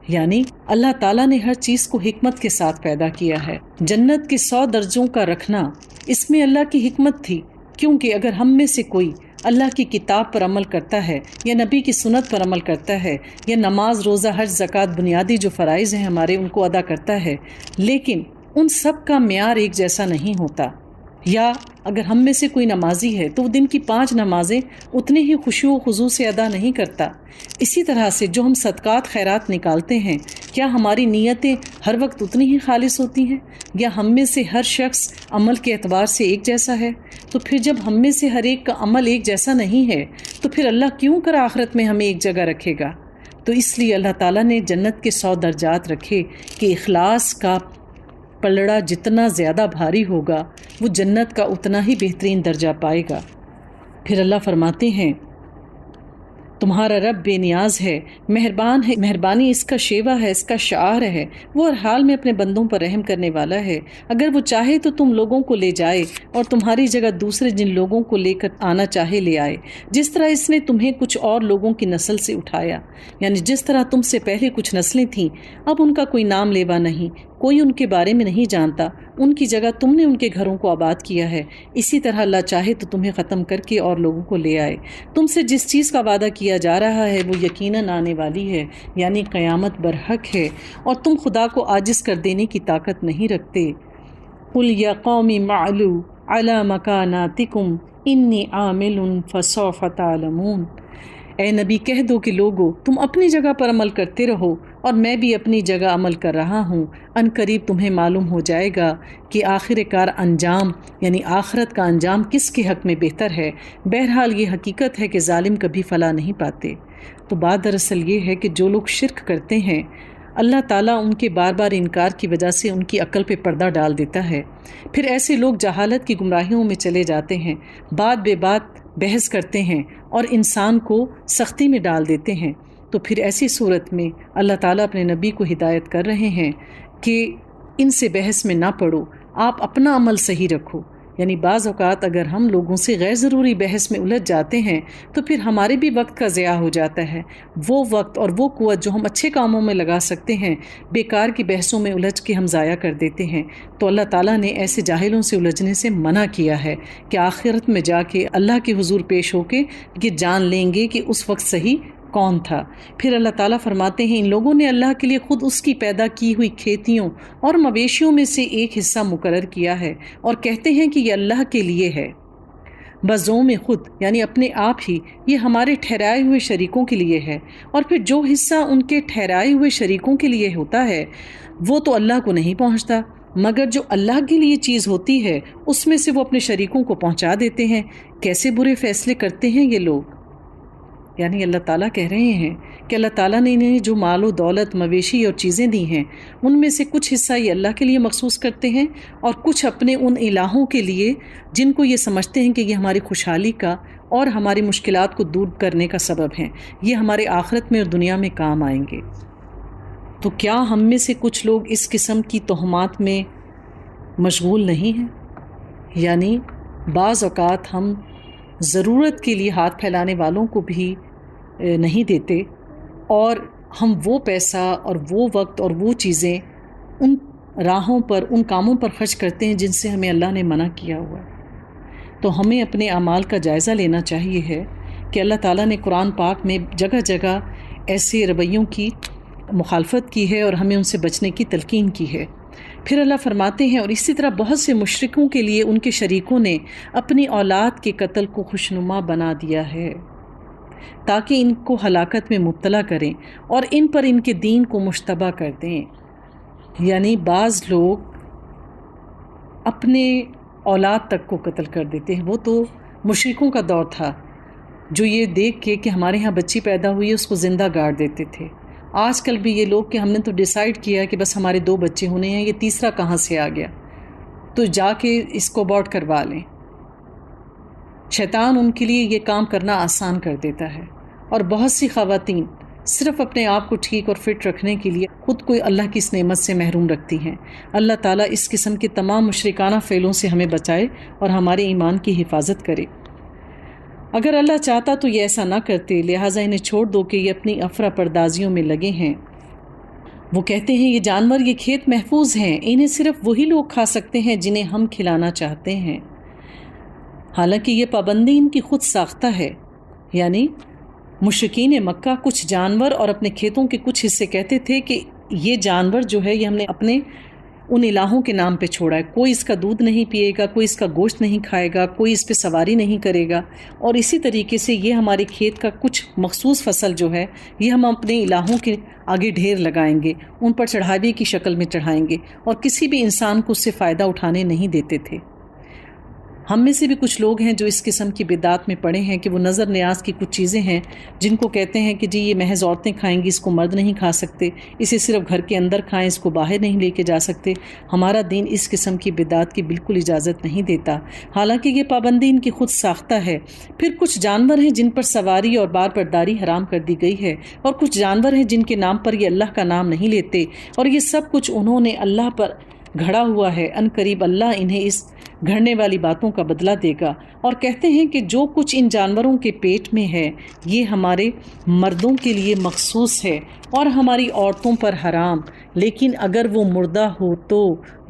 یعنی اللہ تعالیٰ نے ہر چیز کو حکمت کے ساتھ پیدا کیا ہے۔ جنت کے 100 درجوں کا رکھنا، اس میں اللہ کی حکمت تھی، کیونکہ اگر ہم میں سے کوئی اللہ کی کتاب پر عمل کرتا ہے، یا نبی کی سنت پر عمل کرتا ہے، یا نماز، روزہ، حج، زکوٰۃ، بنیادی جو فرائض ہیں ہمارے، ان کو ادا کرتا ہے، لیکن ان سب کا معیار ایک جیسا نہیں ہوتا، یا اگر ہم میں سے کوئی نمازی ہے تو وہ دن کی 5 نمازیں اتنے ہی خشوع و خضوع سے ادا نہیں کرتا۔ اسی طرح سے جو ہم صدقات خیرات نکالتے ہیں، کیا ہماری نیتیں ہر وقت اتنی ہی خالص ہوتی ہیں، یا ہم میں سے ہر شخص عمل کے اعتبار سے ایک جیسا ہے؟ تو پھر جب ہم میں سے ہر ایک کا عمل ایک جیسا نہیں ہے، تو پھر اللہ کیوں کر آخرت میں ہمیں ایک جگہ رکھے گا؟ تو اس لیے اللہ تعالیٰ نے جنت کے 100 درجات رکھے کہ اخلاص کا پلڑا جتنا زیادہ بھاری ہوگا، وہ جنت کا اتنا ہی بہترین درجہ پائے گا۔ پھر اللہ فرماتے ہیں تمہارا رب بے نیاز ہے، مہربان ہے، مہربانی اس کا شیوا ہے، اس کا شعار ہے، وہ ہر حال میں اپنے بندوں پر رحم کرنے والا ہے۔ اگر وہ چاہے تو تم لوگوں کو لے جائے اور تمہاری جگہ دوسرے جن لوگوں کو لے کر آنا چاہے لے آئے، جس طرح اس نے تمہیں کچھ اور لوگوں کی نسل سے اٹھایا، یعنی جس طرح تم سے پہلے کچھ نسلیں تھیں، اب ان کا کوئی نام لیوا نہیں، کوئی ان کے بارے میں نہیں جانتا، ان کی جگہ تم نے ان کے گھروں کو آباد کیا ہے۔ اسی طرح اللہ چاہے تو تمہیں ختم کر کے اور لوگوں کو لے آئے۔ تم سے جس چیز کا وعدہ کیا جا رہا ہے وہ یقیناً آنے والی ہے، یعنی قیامت برحق ہے، اور تم خدا کو عاجز کر دینے کی طاقت نہیں رکھتے۔ قُلْ يَا قَوْمِ اعْمَلُوا عَلَىٰ مَكَانَاتِكُمْ إِنِّي عَامِلٌ فَسَوْفَ تَعْلَمُونَ۔ اے نبی کہہ دو کہ لوگو تم اپنی جگہ پر عمل کرتے رہو اور میں بھی اپنی جگہ عمل کر رہا ہوں، ان قریب تمہیں معلوم ہو جائے گا کہ آخر کار انجام یعنی آخرت کا انجام کس کے حق میں بہتر ہے۔ بہرحال یہ حقیقت ہے کہ ظالم کبھی فلاح نہیں پاتے۔ تو بات دراصل یہ ہے کہ جو لوگ شرک کرتے ہیں، اللہ تعالیٰ ان کے بار بار انکار کی وجہ سے ان کی عقل پہ پردہ ڈال دیتا ہے، پھر ایسے لوگ جہالت کی گمراہیوں میں چلے جاتے ہیں، بات بے بات بحث کرتے ہیں اور انسان کو سختی میں ڈال دیتے ہیں۔ تو پھر ایسی صورت میں اللہ تعالیٰ اپنے نبی کو ہدایت کر رہے ہیں کہ ان سے بحث میں نہ پڑو، آپ اپنا عمل صحیح رکھو۔ یعنی بعض اوقات اگر ہم لوگوں سے غیر ضروری بحث میں الجھ جاتے ہیں تو پھر ہمارے بھی وقت کا ضیاع ہو جاتا ہے، وہ وقت اور وہ قوت جو ہم اچھے کاموں میں لگا سکتے ہیں بیکار کی بحثوں میں الجھ کے ہم ضائع کر دیتے ہیں۔ تو اللہ تعالیٰ نے ایسے جاہلوں سے الجھنے سے منع کیا ہے کہ آخرت میں جا کے اللہ کے حضور پیش ہو کے یہ جان لیں گے کہ اس وقت صحیح کون تھا۔ پھر اللہ تعالیٰ فرماتے ہیں ان لوگوں نے اللہ کے لیے خود اس کی پیدا کی ہوئی کھیتیوں اور مویشیوں میں سے ایک حصہ مقرر کیا ہے اور کہتے ہیں کہ یہ اللہ کے لیے ہے، بزوم خود یعنی اپنے آپ ہی، یہ ہمارے ٹھہرائے ہوئے شریکوں کے لیے ہے، اور پھر جو حصہ ان کے ٹھہرائے ہوئے شریکوں کے لیے ہوتا ہے وہ تو اللہ کو نہیں پہنچتا، مگر جو اللہ کے لیے چیز ہوتی ہے اس میں سے وہ اپنے شریکوں کو پہنچا دیتے ہیں۔ کیسے برے فیصلے کرتے ہیں یہ لوگ۔ یعنی اللہ تعالیٰ کہہ رہے ہیں کہ اللہ تعالیٰ نے انہیں جو مال و دولت، مویشی اور چیزیں دی ہیں ان میں سے کچھ حصہ یہ اللہ کے لیے مخصوص کرتے ہیں اور کچھ اپنے ان الہوں کے لیے جن کو یہ سمجھتے ہیں کہ یہ ہماری خوشحالی کا اور ہماری مشکلات کو دور کرنے کا سبب ہیں، یہ ہمارے آخرت میں اور دنیا میں کام آئیں گے۔ تو کیا ہم میں سے کچھ لوگ اس قسم کی توہمات میں مشغول نہیں ہیں؟ یعنی بعض اوقات ہم ضرورت کے لیے ہاتھ پھیلانے والوں کو بھی نہیں دیتے اور ہم وہ پیسہ اور وہ وقت اور وہ چیزیں ان راہوں پر، ان کاموں پر خرچ کرتے ہیں جن سے ہمیں اللہ نے منع کیا ہوا ہے۔ تو ہمیں اپنے اعمال کا جائزہ لینا چاہیے ہے کہ اللہ تعالیٰ نے قرآن پاک میں جگہ جگہ ایسے رویوں کی مخالفت کی ہے اور ہمیں ان سے بچنے کی تلقین کی ہے۔ پھر اللہ فرماتے ہیں اور اسی طرح بہت سے مشرکوں کے لیے ان کے شریکوں نے اپنی اولاد کے قتل کو خوشنما بنا دیا ہے تاکہ ان کو ہلاکت میں مبتلا کریں اور ان پر ان کے دین کو مشتبہ کر دیں۔ یعنی بعض لوگ اپنے اولاد تک کو قتل کر دیتے ہیں۔ وہ تو مشرکوں کا دور تھا جو یہ دیکھ کے کہ ہمارے ہاں بچی پیدا ہوئی ہے اس کو زندہ گاڑ دیتے تھے۔ آج کل بھی یہ لوگ کہ ہم نے تو ڈیسائیڈ کیا کہ بس ہمارے 2 بچے ہونے ہیں، یہ تیسرا کہاں سے آ گیا، تو جا کے اس کو ابورٹ کروا لیں۔ شیطان ان کے لیے یہ کام کرنا آسان کر دیتا ہے، اور بہت سی خواتین صرف اپنے آپ کو ٹھیک اور فٹ رکھنے کے لیے خود کو اللہ کی اس نعمت سے محروم رکھتی ہیں۔ اللہ تعالیٰ اس قسم کے تمام مشرکانہ فعلوں سے ہمیں بچائے اور ہمارے ایمان کی حفاظت کرے۔ اگر اللہ چاہتا تو یہ ایسا نہ کرتے، لہٰذا انہیں چھوڑ دو کہ یہ اپنی افرا پردازیوں میں لگے ہیں۔ وہ کہتے ہیں یہ جانور، یہ کھیت محفوظ ہیں، انہیں صرف وہی لوگ کھا سکتے ہیں جنہیں ہم کھلانا چاہتے ہیں، حالانکہ یہ پابندی ان کی خود ساختہ ہے۔ یعنی مشرکین مکہ کچھ جانور اور اپنے کھیتوں کے کچھ حصے کہتے تھے کہ یہ جانور جو ہے یہ ہم نے اپنے ان الہوں کے نام پہ چھوڑا ہے، کوئی اس کا دودھ نہیں پیے گا، کوئی اس کا گوشت نہیں کھائے گا، کوئی اس پہ سواری نہیں کرے گا، اور اسی طریقے سے یہ ہمارے کھیت کا کچھ مخصوص فصل جو ہے یہ ہم اپنے الہوں کے آگے ڈھیر لگائیں گے، ان پر چڑھاوے کی شکل میں چڑھائیں گے، اور کسی بھی انسان کو اس سے فائدہ اٹھانے نہیں دیتے تھے۔ ہم میں سے بھی کچھ لوگ ہیں جو اس قسم کی بدعات میں پڑے ہیں کہ وہ نظر نیاز کی کچھ چیزیں ہیں جن کو کہتے ہیں کہ جی یہ محض عورتیں کھائیں گی، اس کو مرد نہیں کھا سکتے، اسے صرف گھر کے اندر کھائیں، اس کو باہر نہیں لے کے جا سکتے۔ ہمارا دین اس قسم کی بدعات کی بالکل اجازت نہیں دیتا، حالانکہ یہ پابندی ان کی خود ساختہ ہے۔ پھر کچھ جانور ہیں جن پر سواری اور بار برداری حرام کر دی گئی ہے، اور کچھ جانور ہیں جن کے نام پر یہ اللہ کا نام نہیں لیتے، اور یہ سب کچھ انہوں نے اللہ پر گھڑا ہوا ہے۔ ان قریب اللہ انہیں اس گھڑنے والی باتوں کا بدلہ دے گا۔ اور کہتے ہیں کہ جو کچھ ان جانوروں کے پیٹ میں ہے یہ ہمارے مردوں کے لیے مخصوص ہے اور ہماری عورتوں پر حرام، لیکن اگر وہ مردہ ہو تو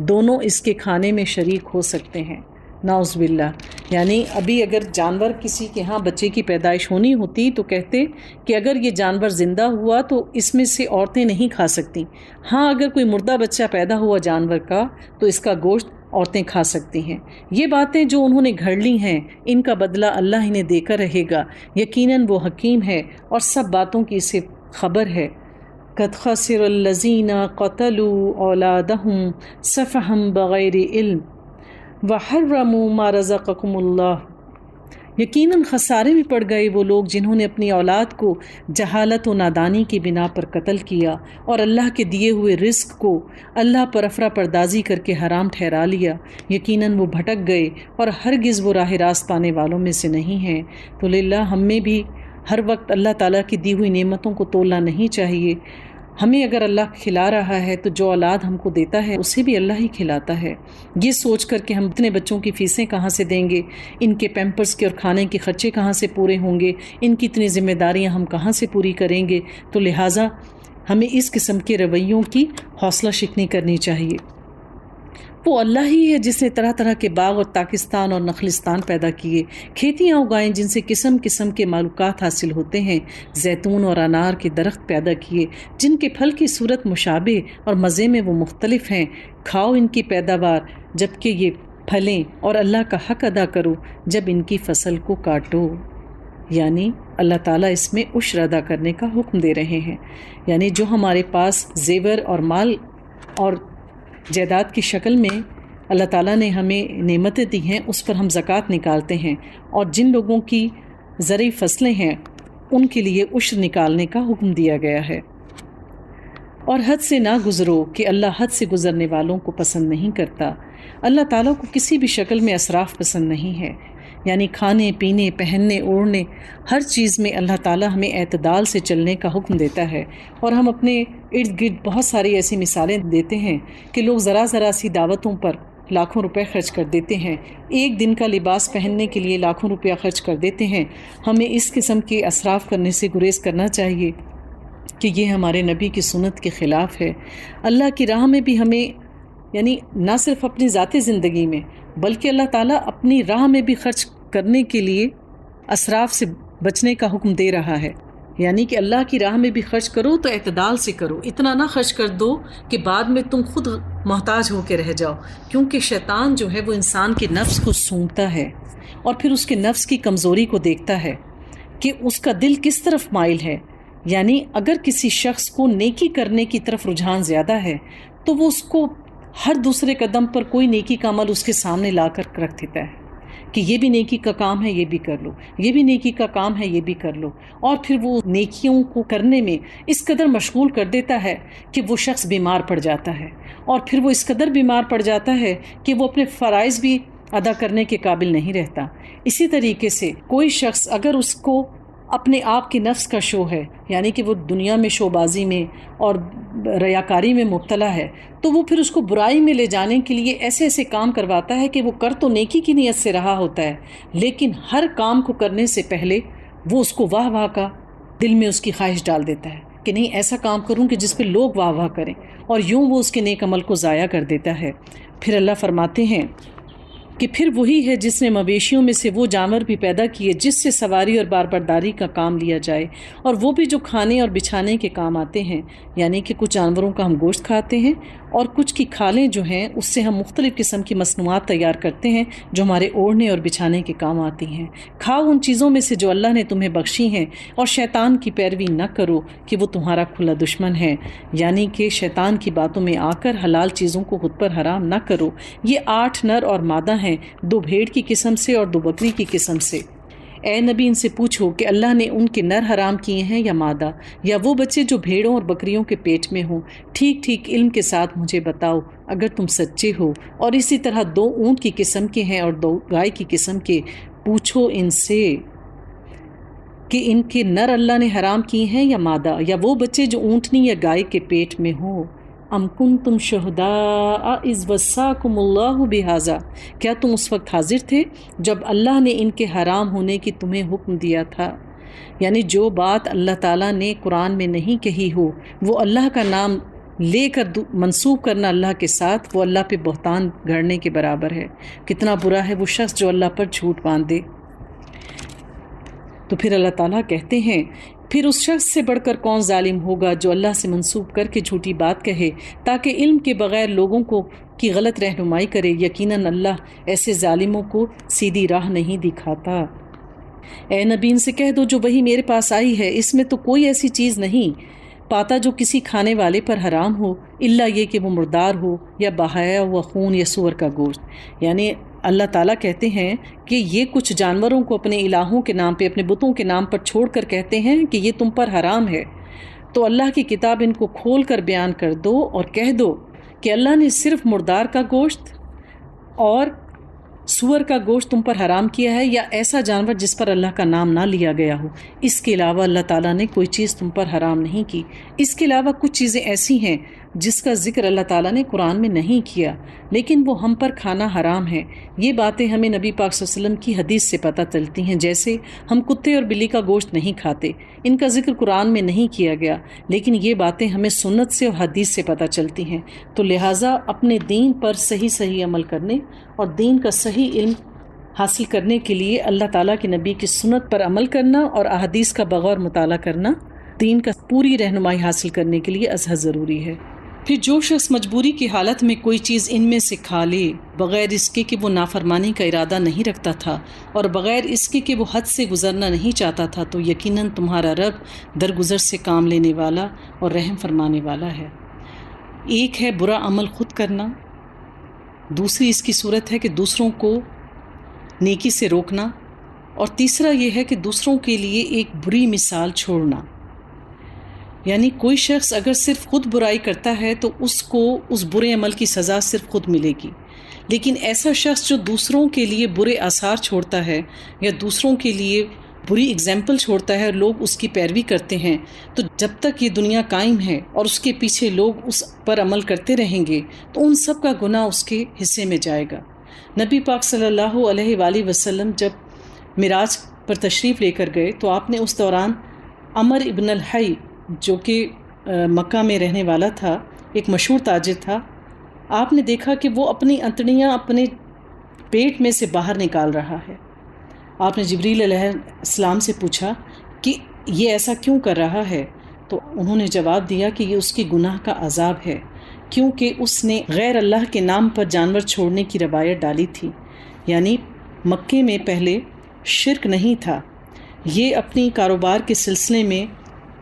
دونوں اس کے کھانے میں شریک ہو سکتے ہیں۔ نعوذ باللہ، یعنی ابھی اگر جانور کسی کے ہاں بچے کی پیدائش ہونی ہوتی تو کہتے کہ اگر یہ جانور زندہ ہوا تو اس میں سے عورتیں نہیں کھا سکتی، ہاں اگر کوئی مردہ بچہ پیدا ہوا جانور کا تو اس کا گوشت عورتیں کھا سکتی ہیں۔ یہ باتیں جو انہوں نے گھڑ لی ہیں ان کا بدلہ اللہ انہیں دے کر رہے گا، یقیناً وہ حکیم ہے اور سب باتوں کی اسے خبر ہے۔ قد خسر الذین قتلوا اولادہم سفہا بغیر علم وحرموا ما رزقکم اللہ، یقیناً خسارے میں پڑ گئے وہ لوگ جنہوں نے اپنی اولاد کو جہالت و نادانی کی بنا پر قتل کیا اور اللہ کے دیے ہوئے رزق کو اللہ پر افرا پردازی کر کے حرام ٹھہرا لیا، یقیناً وہ بھٹک گئے اور ہرگز وہ راہ راست پانے والوں میں سے نہیں ہیں۔ تو للہ ہم میں بھی ہر وقت اللہ تعالیٰ کی دی ہوئی نعمتوں کو تولنا نہیں چاہیے۔ ہمیں اگر اللہ کھلا رہا ہے تو جو اولاد ہم کو دیتا ہے اسے بھی اللہ ہی کھلاتا ہے۔ یہ سوچ کر کہ ہم اتنے بچوں کی فیسیں کہاں سے دیں گے، ان کے پیمپرز کے اور کھانے کے خرچے کہاں سے پورے ہوں گے، ان کی اتنی ذمہ داریاں ہم کہاں سے پوری کریں گے، تو لہٰذا ہمیں اس قسم کے رویوں کی حوصلہ شکنی کرنی چاہیے۔ وہ اللہ ہی ہے جس نے طرح طرح کے باغ اور تاکستان اور نخلستان پیدا کیے، کھیتیاں اگائیں جن سے قسم قسم کے معلوقات حاصل ہوتے ہیں، زیتون اور انار کے درخت پیدا کیے جن کے پھل کی صورت مشابہ اور مزے میں وہ مختلف ہیں، کھاؤ ان کی پیداوار جب کہ یہ پھلیں، اور اللہ کا حق ادا کرو جب ان کی فصل کو کاٹو۔ یعنی اللہ تعالیٰ اس میں عشر ادا کرنے کا حکم دے رہے ہیں، یعنی جو ہمارے پاس زیور اور مال اور جائیداد کی شکل میں اللہ تعالیٰ نے ہمیں نعمتیں دی ہیں اس پر ہم زکوٰۃ نکالتے ہیں، اور جن لوگوں کی زرعی فصلیں ہیں ان کے لیے عشر نکالنے کا حکم دیا گیا ہے۔ اور حد سے نہ گزرو کہ اللہ حد سے گزرنے والوں کو پسند نہیں کرتا۔ اللہ تعالیٰ کو کسی بھی شکل میں اسراف پسند نہیں ہے، یعنی کھانے پینے پہننے اوڑھنے ہر چیز میں اللہ تعالیٰ ہمیں اعتدال سے چلنے کا حکم دیتا ہے۔ اور ہم اپنے ارد گرد بہت ساری ایسی مثالیں دیتے ہیں کہ لوگ ذرا ذرا سی دعوتوں پر لاکھوں روپے خرچ کر دیتے ہیں، ایک دن کا لباس پہننے کے لیے لاکھوں روپیہ خرچ کر دیتے ہیں۔ ہمیں اس قسم کے اسراف کرنے سے گریز کرنا چاہیے کہ یہ ہمارے نبی کی سنت کے خلاف ہے۔ اللہ کی راہ میں بھی ہمیں یعنی نہ صرف اپنی ذاتی زندگی میں بلکہ اللہ تعالیٰ اپنی راہ میں بھی خرچ کرنے کے لیے اسراف سے بچنے کا حکم دے رہا ہے، یعنی کہ اللہ کی راہ میں بھی خرچ کرو تو اعتدال سے کرو، اتنا نہ خرچ کر دو کہ بعد میں تم خود محتاج ہو کے رہ جاؤ، کیونکہ شیطان جو ہے وہ انسان کے نفس کو سونگھتا ہے اور پھر اس کے نفس کی کمزوری کو دیکھتا ہے کہ اس کا دل کس طرف مائل ہے۔ یعنی اگر کسی شخص کو نیکی کرنے کی طرف رجحان زیادہ ہے تو وہ اس کو ہر دوسرے قدم پر کوئی نیکی کا عمل اس کے سامنے لا کر رکھ دیتا ہے کہ یہ بھی نیکی کا کام ہے، یہ بھی کر لو، یہ بھی نیکی کا کام ہے، یہ بھی کر لو، اور پھر وہ نیکیوں کو کرنے میں اس قدر مشغول کر دیتا ہے کہ وہ شخص بیمار پڑ جاتا ہے، اور پھر وہ اس قدر بیمار پڑ جاتا ہے کہ وہ اپنے فرائض بھی ادا کرنے کے قابل نہیں رہتا۔ اسی طریقے سے کوئی شخص اگر اس کو اپنے آپ کے نفس کا شو ہے، یعنی کہ وہ دنیا میں شو بازی میں اور ریاکاری میں مبتلا ہے، تو وہ پھر اس کو برائی میں لے جانے کے لیے ایسے ایسے کام کرواتا ہے کہ وہ کر تو نیکی کی نیت سے رہا ہوتا ہے، لیکن ہر کام کو کرنے سے پہلے وہ اس کو واہ واہ کا دل میں اس کی خواہش ڈال دیتا ہے کہ نہیں ایسا کام کروں کہ جس پہ لوگ واہ واہ کریں، اور یوں وہ اس کے نیک عمل کو ضائع کر دیتا ہے۔ پھر اللہ فرماتے ہیں کہ پھر وہی ہے جس نے مویشیوں میں سے وہ جانور بھی پیدا کیے جس سے سواری اور بار برداری کا کام لیا جائے، اور وہ بھی جو کھانے اور بچھانے کے کام آتے ہیں، یعنی کہ کچھ جانوروں کا ہم گوشت کھاتے ہیں اور کچھ کی کھالیں جو ہیں اس سے ہم مختلف قسم کی مصنوعات تیار کرتے ہیں جو ہمارے اوڑھنے اور بچھانے کے کام آتی ہیں۔ کھاؤ ان چیزوں میں سے جو اللہ نے تمہیں بخشی ہیں، اور شیطان کی پیروی نہ کرو کہ وہ تمہارا کھلا دشمن ہے، یعنی کہ شیطان کی باتوں میں آ کر حلال چیزوں کو خود پر حرام نہ کرو۔ یہ 8 نر اور مادہ ہیں 2 بھیڑ کی قسم سے اور 2 بکری کی قسم سے۔ اے نبی ان سے پوچھو کہ اللہ نے ان کے نر حرام کیے ہیں یا مادہ، یا وہ بچے جو بھیڑوں اور بکریوں کے پیٹ میں ہوں؟ ٹھیک ٹھیک علم کے ساتھ مجھے بتاؤ اگر تم سچے ہو۔ اور اسی طرح 2 اونٹ کی قسم کے ہیں اور 2 گائے کی قسم کے، پوچھو ان سے کہ ان کے نر اللہ نے حرام کیے ہیں یا مادہ، یا وہ بچے جو اونٹنی یا گائے کے پیٹ میں ہوں۔ ام کنتم شہداء اذ وصاکم اللہ بہذا، کیا تم اس وقت حاضر تھے جب اللہ نے ان کے حرام ہونے کی تمہیں حکم دیا تھا؟ یعنی جو بات اللہ تعالیٰ نے قرآن میں نہیں کہی ہو، وہ اللہ کا نام لے کر منسوب کرنا اللہ کے ساتھ، وہ اللہ پہ بہتان گھڑنے کے برابر ہے۔ کتنا برا ہے وہ شخص جو اللہ پر جھوٹ باندھ دے۔ تو پھر اللہ تعالیٰ کہتے ہیں پھر اس شخص سے بڑھ کر کون ظالم ہوگا جو اللہ سے منسوب کر کے جھوٹی بات کہے تاکہ علم کے بغیر لوگوں کو کی غلط رہنمائی کرے۔ یقیناً اللہ ایسے ظالموں کو سیدھی راہ نہیں دکھاتا۔ اے نبی ان سے کہہ دو جو وہی میرے پاس آئی ہے اس میں تو کوئی ایسی چیز نہیں پاتا جو کسی کھانے والے پر حرام ہو، الا یہ کہ وہ مردار ہو یا بہایا ہوا خون یا سور کا گوشت۔ یعنی اللہ تعالیٰ کہتے ہیں کہ یہ کچھ جانوروں کو اپنے الہوں کے نام پہ، اپنے بتوں کے نام پر چھوڑ کر کہتے ہیں کہ یہ تم پر حرام ہے، تو اللہ کی کتاب ان کو کھول کر بیان کر دو اور کہہ دو کہ اللہ نے صرف مردار کا گوشت اور سور کا گوشت تم پر حرام کیا ہے، یا ایسا جانور جس پر اللہ کا نام نہ لیا گیا ہو۔ اس کے علاوہ اللہ تعالیٰ نے کوئی چیز تم پر حرام نہیں کی۔ اس کے علاوہ کچھ چیزیں ایسی ہیں جس کا ذکر اللہ تعالیٰ نے قرآن میں نہیں کیا لیکن وہ ہم پر کھانا حرام ہے۔ یہ باتیں ہمیں نبی پاک صلی اللہ علیہ وسلم کی حدیث سے پتہ چلتی ہیں، جیسے ہم کتے اور بلی کا گوشت نہیں کھاتے، ان کا ذکر قرآن میں نہیں کیا گیا لیکن یہ باتیں ہمیں سنت سے اور حدیث سے پتہ چلتی ہیں۔ تو لہٰذا اپنے دین پر صحیح عمل کرنے اور دین کا صحیح علم حاصل کرنے کے لیے اللہ تعالیٰ کے نبی کی سنت پر عمل کرنا اور احادیث کا بغور مطالعہ کرنا دین کا پوری رہنمائی حاصل کرنے کے لیے ازحد ضروری ہے۔ پھر جو شخص مجبوری کی حالت میں کوئی چیز ان میں سے کھا لے بغیر اس کے کہ وہ نافرمانی کا ارادہ نہیں رکھتا تھا اور بغیر اس کے کہ وہ حد سے گزرنا نہیں چاہتا تھا، تو یقیناً تمہارا رب درگزر سے کام لینے والا اور رحم فرمانے والا ہے۔ ایک ہے برا عمل خود کرنا، دوسری اس کی صورت ہے کہ دوسروں کو نیکی سے روکنا، اور تیسرا یہ ہے کہ دوسروں کے لیے ایک بری مثال چھوڑنا۔ یعنی کوئی شخص اگر صرف خود برائی کرتا ہے تو اس کو اس برے عمل کی سزا صرف خود ملے گی، لیکن ایسا شخص جو دوسروں کے لیے برے آثار چھوڑتا ہے یا دوسروں کے لیے بری اگزامپل چھوڑتا ہے اور لوگ اس کی پیروی کرتے ہیں، تو جب تک یہ دنیا قائم ہے اور اس کے پیچھے لوگ اس پر عمل کرتے رہیں گے تو ان سب کا گناہ اس کے حصے میں جائے گا۔ نبی پاک صلی اللہ علیہ وآلہ وسلم جب معراج پر تشریف لے کر گئے تو آپ نے اس دوران عمر ابن الحی جو کہ مکہ میں رہنے والا تھا، ایک مشہور تاجر تھا، آپ نے دیکھا کہ وہ اپنی انتڑیاں اپنے پیٹ میں سے باہر نکال رہا ہے۔ آپ نے جبریل علیہ السلام سے پوچھا کہ یہ ایسا کیوں کر رہا ہے؟ تو انہوں نے جواب دیا کہ یہ اس کی گناہ کا عذاب ہے، کیونکہ اس نے غیر اللہ کے نام پر جانور چھوڑنے کی روایت ڈالی تھی۔ یعنی مکے میں پہلے شرک نہیں تھا، یہ اپنی کاروبار کے سلسلے میں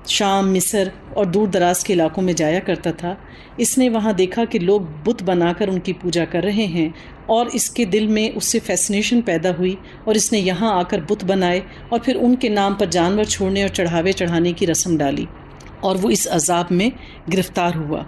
شام، مصر اور دور دراز کے علاقوں میں جایا کرتا تھا۔ اس نے وہاں دیکھا کہ لوگ بت بنا کر ان کی پوجا کر رہے ہیں اور اس کے دل میں اس سے فیسنیشن پیدا ہوئی اور اس نے یہاں آ کر بت بنائے اور پھر ان کے نام پر جانور چھوڑنے اور چڑھاوے چڑھانے کی رسم ڈالی، اور وہ اس عذاب میں گرفتار ہوا۔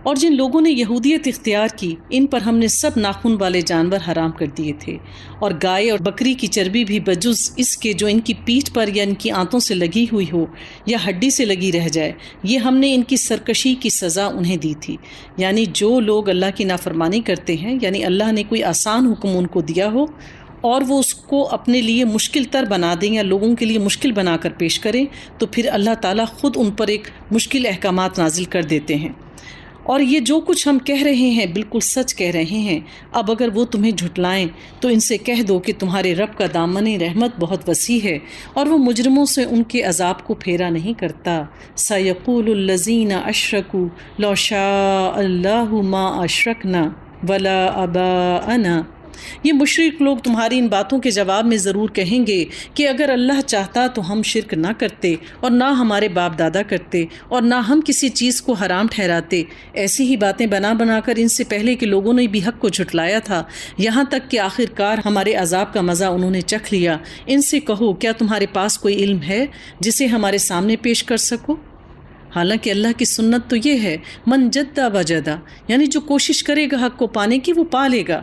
اور جن لوگوں نے یہودیت اختیار کی ان پر ہم نے سب ناخن والے جانور حرام کر دیے تھے، اور گائے اور بکری کی چربی بھی بجز اس کے جو ان کی پیٹھ پر یا ان کی آنتوں سے لگی ہوئی ہو یا ہڈی سے لگی رہ جائے، یہ ہم نے ان کی سرکشی کی سزا انہیں دی تھی۔ یعنی جو لوگ اللہ کی نافرمانی کرتے ہیں، یعنی اللہ نے کوئی آسان حکم ان کو دیا ہو اور وہ اس کو اپنے لیے مشکل تر بنا دیں یا لوگوں کے لیے مشکل بنا کر پیش کریں، تو پھر اللہ تعالیٰ خود ان پر ایک مشکل احکامات نازل کر دیتے ہیں۔ اور یہ جو کچھ ہم کہہ رہے ہیں بالکل سچ کہہ رہے ہیں۔ اب اگر وہ تمہیں جھٹلائیں تو ان سے کہہ دو کہ تمہارے رب کا دامن رحمت بہت وسیع ہے اور وہ مجرموں سے ان کے عذاب کو پھیرا نہیں کرتا۔ سَيَقُولُ الَّذِينَ أَشْرَكُوا لَوْ شَاءَ اللَّهُ مَا أَشْرَكْنَا وَلَا آبَاؤُنَا یہ مشرک لوگ تمہاری ان باتوں کے جواب میں ضرور کہیں گے کہ اگر اللہ چاہتا تو ہم شرک نہ کرتے اور نہ ہمارے باپ دادا کرتے اور نہ ہم کسی چیز کو حرام ٹھہراتے۔ ایسی ہی باتیں بنا بنا کر ان سے پہلے کے لوگوں نے بھی حق کو جھٹلایا تھا، یہاں تک کہ آخرکار ہمارے عذاب کا مزہ انہوں نے چکھ لیا۔ ان سے کہو کیا تمہارے پاس کوئی علم ہے جسے ہمارے سامنے پیش کر سکو؟ حالانکہ اللہ کی سنت تو یہ ہے من جدہ وجدہ، یعنی جو کوشش کرے گا حق کو پانے کی وہ پا لے گا،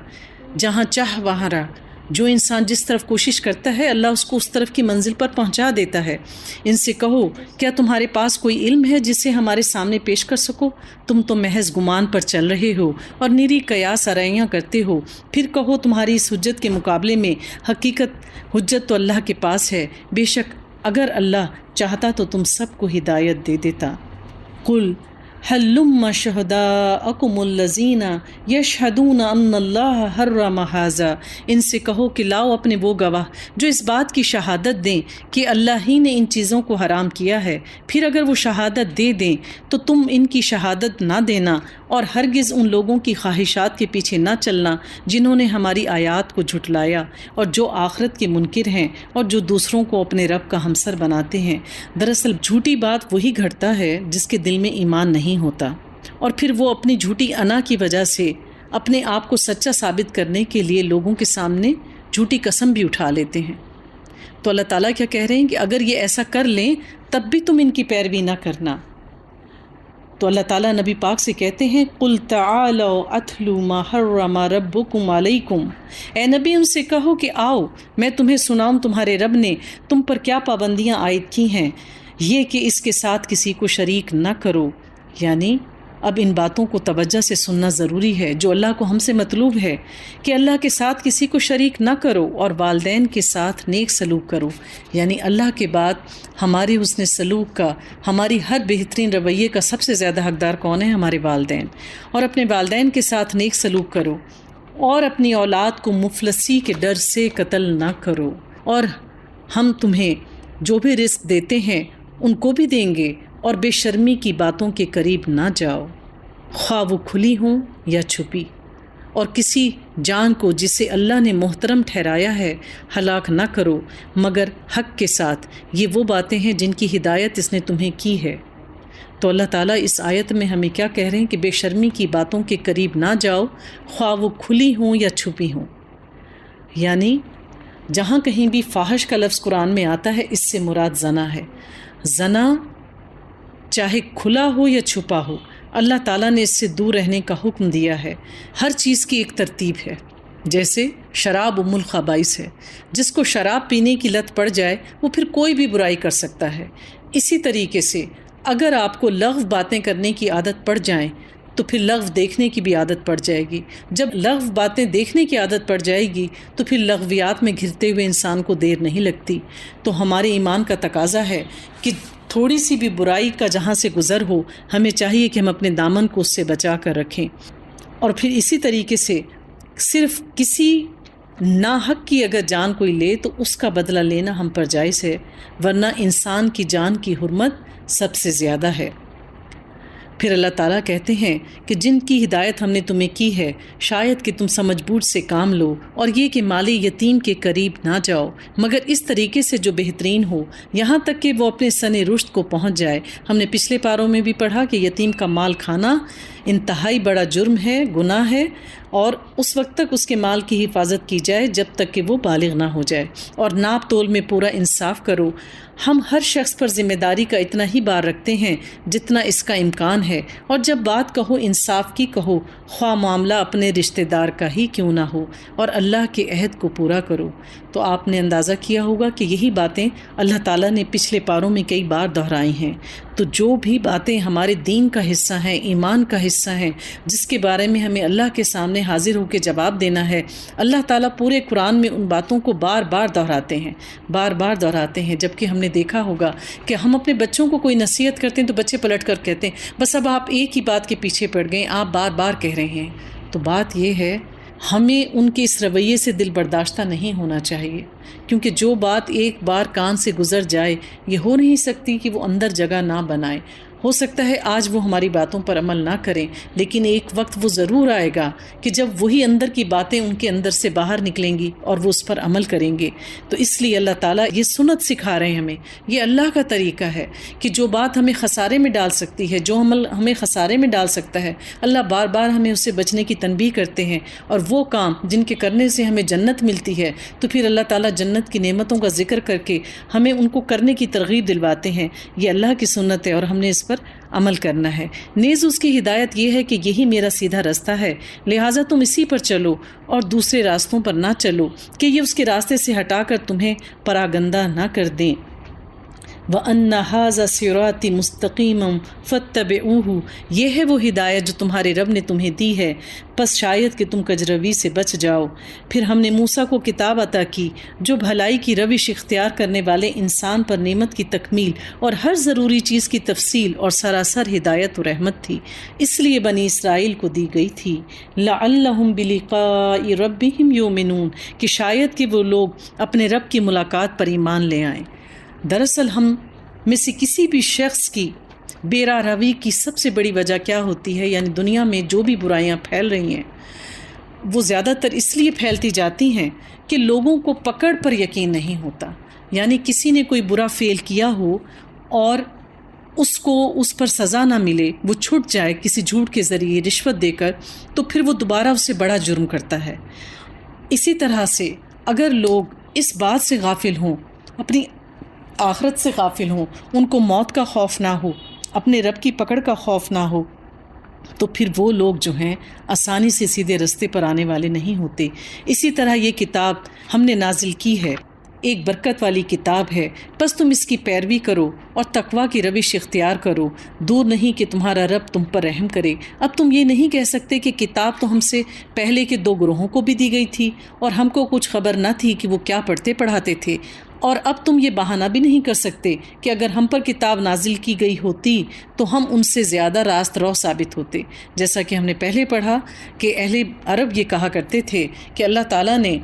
جہاں چاہ وہاں راہ۔ جو انسان جس طرف کوشش کرتا ہے اللہ اس کو اس طرف کی منزل پر پہنچا دیتا ہے۔ ان سے کہو کیا تمہارے پاس کوئی علم ہے جسے ہمارے سامنے پیش کر سکو؟ تم تو محض گمان پر چل رہے ہو اور نری قیاس آرائیاں کرتے ہو۔ پھر کہو تمہاری اس حجت کے مقابلے میں حقیقت حجت تو اللہ کے پاس ہے، بے شک اگر اللہ چاہتا تو تم سب کو ہدایت دے دیتا۔ قل هلم شہداءکم الذین یشہدون ان اللہ حرم ھذا، ان سے کہو کہ لاؤ اپنے وہ گواہ جو اس بات کی شہادت دیں کہ اللہ ہی نے ان چیزوں کو حرام کیا ہے۔ پھر اگر وہ شہادت دے دیں تو تم ان کی شہادت نہ دینا اور ہرگز ان لوگوں کی خواہشات کے پیچھے نہ چلنا جنہوں نے ہماری آیات کو جھٹلایا اور جو آخرت کے منکر ہیں اور جو دوسروں کو اپنے رب کا ہمسر بناتے ہیں۔ دراصل جھوٹی بات وہی گھڑتا ہے جس کے دل میں ایمان نہیں ہوتا، اور پھر وہ اپنی جھوٹی انا کی وجہ سے اپنے آپ کو سچا ثابت کرنے کے لیے لوگوں کے سامنے جھوٹی قسم بھی اٹھا لیتے ہیں۔ تو اللہ تعالیٰ کیا کہہ رہے ہیں کہ اگر یہ ایسا کر لیں تب بھی تم ان کی پیروی نہ کرنا۔ تو اللہ تعالیٰ نبی پاک سے کہتے ہیں قُلْ تَعَالَوْا أَتْلُوا مَا حَرَّمَ رَبُّكُمْ عَلَيْكُمْ، اے نبی ان سے کہو کہ آؤ میں تمہیں سناؤں تمہارے رب نے تم پر کیا پابندیاں عائد کی ہیں، یہ کہ اس کے ساتھ کسی کو شریک نہ کرو۔ یعنی اب ان باتوں کو توجہ سے سننا ضروری ہے جو اللہ کو ہم سے مطلوب ہے کہ اللہ کے ساتھ کسی کو شریک نہ کرو اور والدین کے ساتھ نیک سلوک کرو۔ یعنی اللہ کے بعد ہمارے حسن سلوک کا، ہماری ہر بہترین رویے کا سب سے زیادہ حقدار کون ہے؟ ہمارے والدین۔ اور اپنے والدین کے ساتھ نیک سلوک کرو اور اپنی اولاد کو مفلسی کے ڈر سے قتل نہ کرو، اور ہم تمہیں جو بھی رزق دیتے ہیں ان کو بھی دیں گے، اور بے شرمی کی باتوں کے قریب نہ جاؤ، خواہ وہ کھلی ہوں یا چھپی، اور کسی جان کو جسے اللہ نے محترم ٹھہرایا ہے ہلاک نہ کرو مگر حق کے ساتھ۔ یہ وہ باتیں ہیں جن کی ہدایت اس نے تمہیں کی ہے۔ تو اللہ تعالیٰ اس آیت میں ہمیں کیا کہہ رہے ہیں کہ بے شرمی کی باتوں کے قریب نہ جاؤ، خواہ وہ کھلی ہوں یا چھپی ہوں۔ یعنی جہاں کہیں بھی فاحش کا لفظ قرآن میں آتا ہے اس سے مراد زنا ہے۔ زنا چاہے کھلا ہو یا چھپا ہو، اللہ تعالیٰ نے اس سے دور رہنے کا حکم دیا ہے۔ ہر چیز کی ایک ترتیب ہے، جیسے شراب ام الخبائث ہے، جس کو شراب پینے کی لت پڑ جائے وہ پھر کوئی بھی برائی کر سکتا ہے۔ اسی طریقے سے اگر آپ کو لغو باتیں کرنے کی عادت پڑ جائیں تو پھر لغو دیکھنے کی بھی عادت پڑ جائے گی۔ جب لغو باتیں دیکھنے کی عادت پڑ جائے گی تو پھر لغویات میں گھرتے ہوئے انسان کو دیر نہیں لگتی۔ تو ہمارے ایمان کا تقاضا ہے کہ تھوڑی سی بھی برائی کا جہاں سے گزر ہو ہمیں چاہیے کہ ہم اپنے دامن کو اس سے بچا کر رکھیں، اور پھر اسی طریقے سے صرف کسی ناحق کی اگر جان کوئی لے تو اس کا بدلہ لینا ہم پر جائز ہے، ورنہ انسان کی جان کی حرمت سب سے زیادہ ہے۔ پھر اللہ تعالیٰ کہتے ہیں کہ جن کی ہدایت ہم نے تمہیں کی ہے شاید کہ تم سمجھ بوجھ سے کام لو، اور یہ کہ مال یتیم کے قریب نہ جاؤ مگر اس طریقے سے جو بہترین ہو، یہاں تک کہ وہ اپنے سن رشد کو پہنچ جائے۔ ہم نے پچھلے پاروں میں بھی پڑھا کہ یتیم کا مال کھانا انتہائی بڑا جرم ہے، گناہ ہے، اور اس وقت تک اس کے مال کی حفاظت کی جائے جب تک کہ وہ بالغ نہ ہو جائے، اور ناپ تول میں پورا انصاف کرو۔ ہم ہر شخص پر ذمہ داری کا اتنا ہی بار رکھتے ہیں جتنا اس کا امکان ہے، اور جب بات کہو انصاف کی کہو، خواہ معاملہ اپنے رشتہ دار کا ہی کیوں نہ ہو، اور اللہ کے عہد کو پورا کرو۔ تو آپ نے اندازہ کیا ہوگا کہ یہی باتیں اللہ تعالیٰ نے پچھلے پاروں میں کئی بار دہرائی ہیں۔ تو جو بھی باتیں ہمارے دین کا حصہ ہیں، ایمان کا حصہ ہیں، جس کے بارے میں ہمیں اللہ کے سامنے حاضر ہو کے جواب دینا ہے، اللہ تعالیٰ پورے قرآن میں ان باتوں کو بار بار دہراتے ہیں، جبکہ ہم نے دیکھا ہوگا کہ ہم اپنے بچوں کو کوئی نصیحت کرتے ہیں تو بچے پلٹ کر کہتے ہیں بس اب آپ ایک ہی بات کے پیچھے پڑ گئے، آپ بار بار کہہ رہے ہیں۔ تو بات یہ ہے ہمیں ان کے اس رویے سے دل برداشتہ نہیں ہونا چاہیے، کیونکہ جو بات ایک بار کان سے گزر جائے یہ ہو نہیں سکتی کہ وہ اندر جگہ نہ بنائے۔ ہو سکتا ہے آج وہ ہماری باتوں پر عمل نہ کریں، لیکن ایک وقت وہ ضرور آئے گا کہ جب وہی اندر کی باتیں ان کے اندر سے باہر نکلیں گی اور وہ اس پر عمل کریں گے۔ تو اس لیے اللہ تعالیٰ یہ سنت سکھا رہے ہیں ہمیں، یہ اللہ کا طریقہ ہے کہ جو بات ہمیں خسارے میں ڈال سکتی ہے، جو عمل ہمیں خسارے میں ڈال سکتا ہے، اللہ بار بار ہمیں اس سے بچنے کی تنبیہ کرتے ہیں، اور وہ کام جن کے کرنے سے ہمیں جنت ملتی ہے تو پھر اللہ تعالیٰ جنت کی نعمتوں کا ذکر کر کے ہمیں ان کو کرنے کی ترغیب دلواتے ہیں۔ یہ اللہ کی سنت ہے اور ہم نے اس پر عمل کرنا ہے۔ نیز اس کی ہدایت یہ ہے کہ یہی میرا سیدھا راستہ ہے، لہٰذا تم اسی پر چلو اور دوسرے راستوں پر نہ چلو کہ یہ اس کے راستے سے ہٹا کر تمہیں پراگندہ نہ کر دیں۔ وَأَنَّ هَذَا صِرَاطِ مُسْتَقِيمًا فَاتَّبِعُوهُ، یہ ہے وہ ہدایت جو تمہارے رب نے تمہیں دی ہے، پس شاید کہ تم کجروی سے بچ جاؤ۔ پھر ہم نے موسیٰ کو کتاب عطا کی جو بھلائی کی روش اختیار کرنے والے انسان پر نعمت کی تکمیل اور ہر ضروری چیز کی تفصیل اور سراسر ہدایت و رحمت تھی، اس لیے بنی اسرائیل کو دی گئی تھی۔ لَعَلَّهُمْ بِلِقَاءِ رَبِّهِمْ يُؤْمِنُونَ، کہ شاید کہ وہ لوگ اپنے رب کی ملاقات پر ایمان لے آئیں۔ دراصل ہم میں سے کسی بھی شخص کی بے راہ روی کی سب سے بڑی وجہ کیا ہوتی ہے، یعنی دنیا میں جو بھی برائیاں پھیل رہی ہیں وہ زیادہ تر اس لیے پھیلتی جاتی ہیں کہ لوگوں کو پکڑ پر یقین نہیں ہوتا، یعنی کسی نے کوئی برا فعل کیا ہو اور اس کو اس پر سزا نہ ملے، وہ چھٹ جائے کسی جھوٹ کے ذریعے رشوت دے کر، تو پھر وہ دوبارہ اس سے بڑا جرم کرتا ہے۔ اسی طرح سے اگر لوگ اس بات سے غافل ہوں، اپنی آخرت سے غافل ہوں، ان کو موت کا خوف نہ ہو، اپنے رب کی پکڑ کا خوف نہ ہو، تو پھر وہ لوگ جو ہیں آسانی سے سیدھے رستے پر آنے والے نہیں ہوتے۔ اسی طرح یہ کتاب ہم نے نازل کی ہے، ایک برکت والی کتاب ہے، بس تم اس کی پیروی کرو اور تقویٰ کی روش اختیار کرو، دور نہیں کہ تمہارا رب تم پر رحم کرے۔ اب تم یہ نہیں کہہ سکتے کہ کتاب تو ہم سے پہلے کے 2 گروہوں کو بھی دی گئی تھی اور ہم کو کچھ خبر نہ تھی کہ وہ کیا پڑھتے پڑھاتے تھے، اور اب تم یہ بہانہ بھی نہیں کر سکتے کہ اگر ہم پر کتاب نازل کی گئی ہوتی تو ہم ان سے زیادہ راست رو ثابت ہوتے۔ جیسا کہ ہم نے پہلے پڑھا کہ اہل عرب یہ کہا کرتے تھے کہ اللہ تعالیٰ نے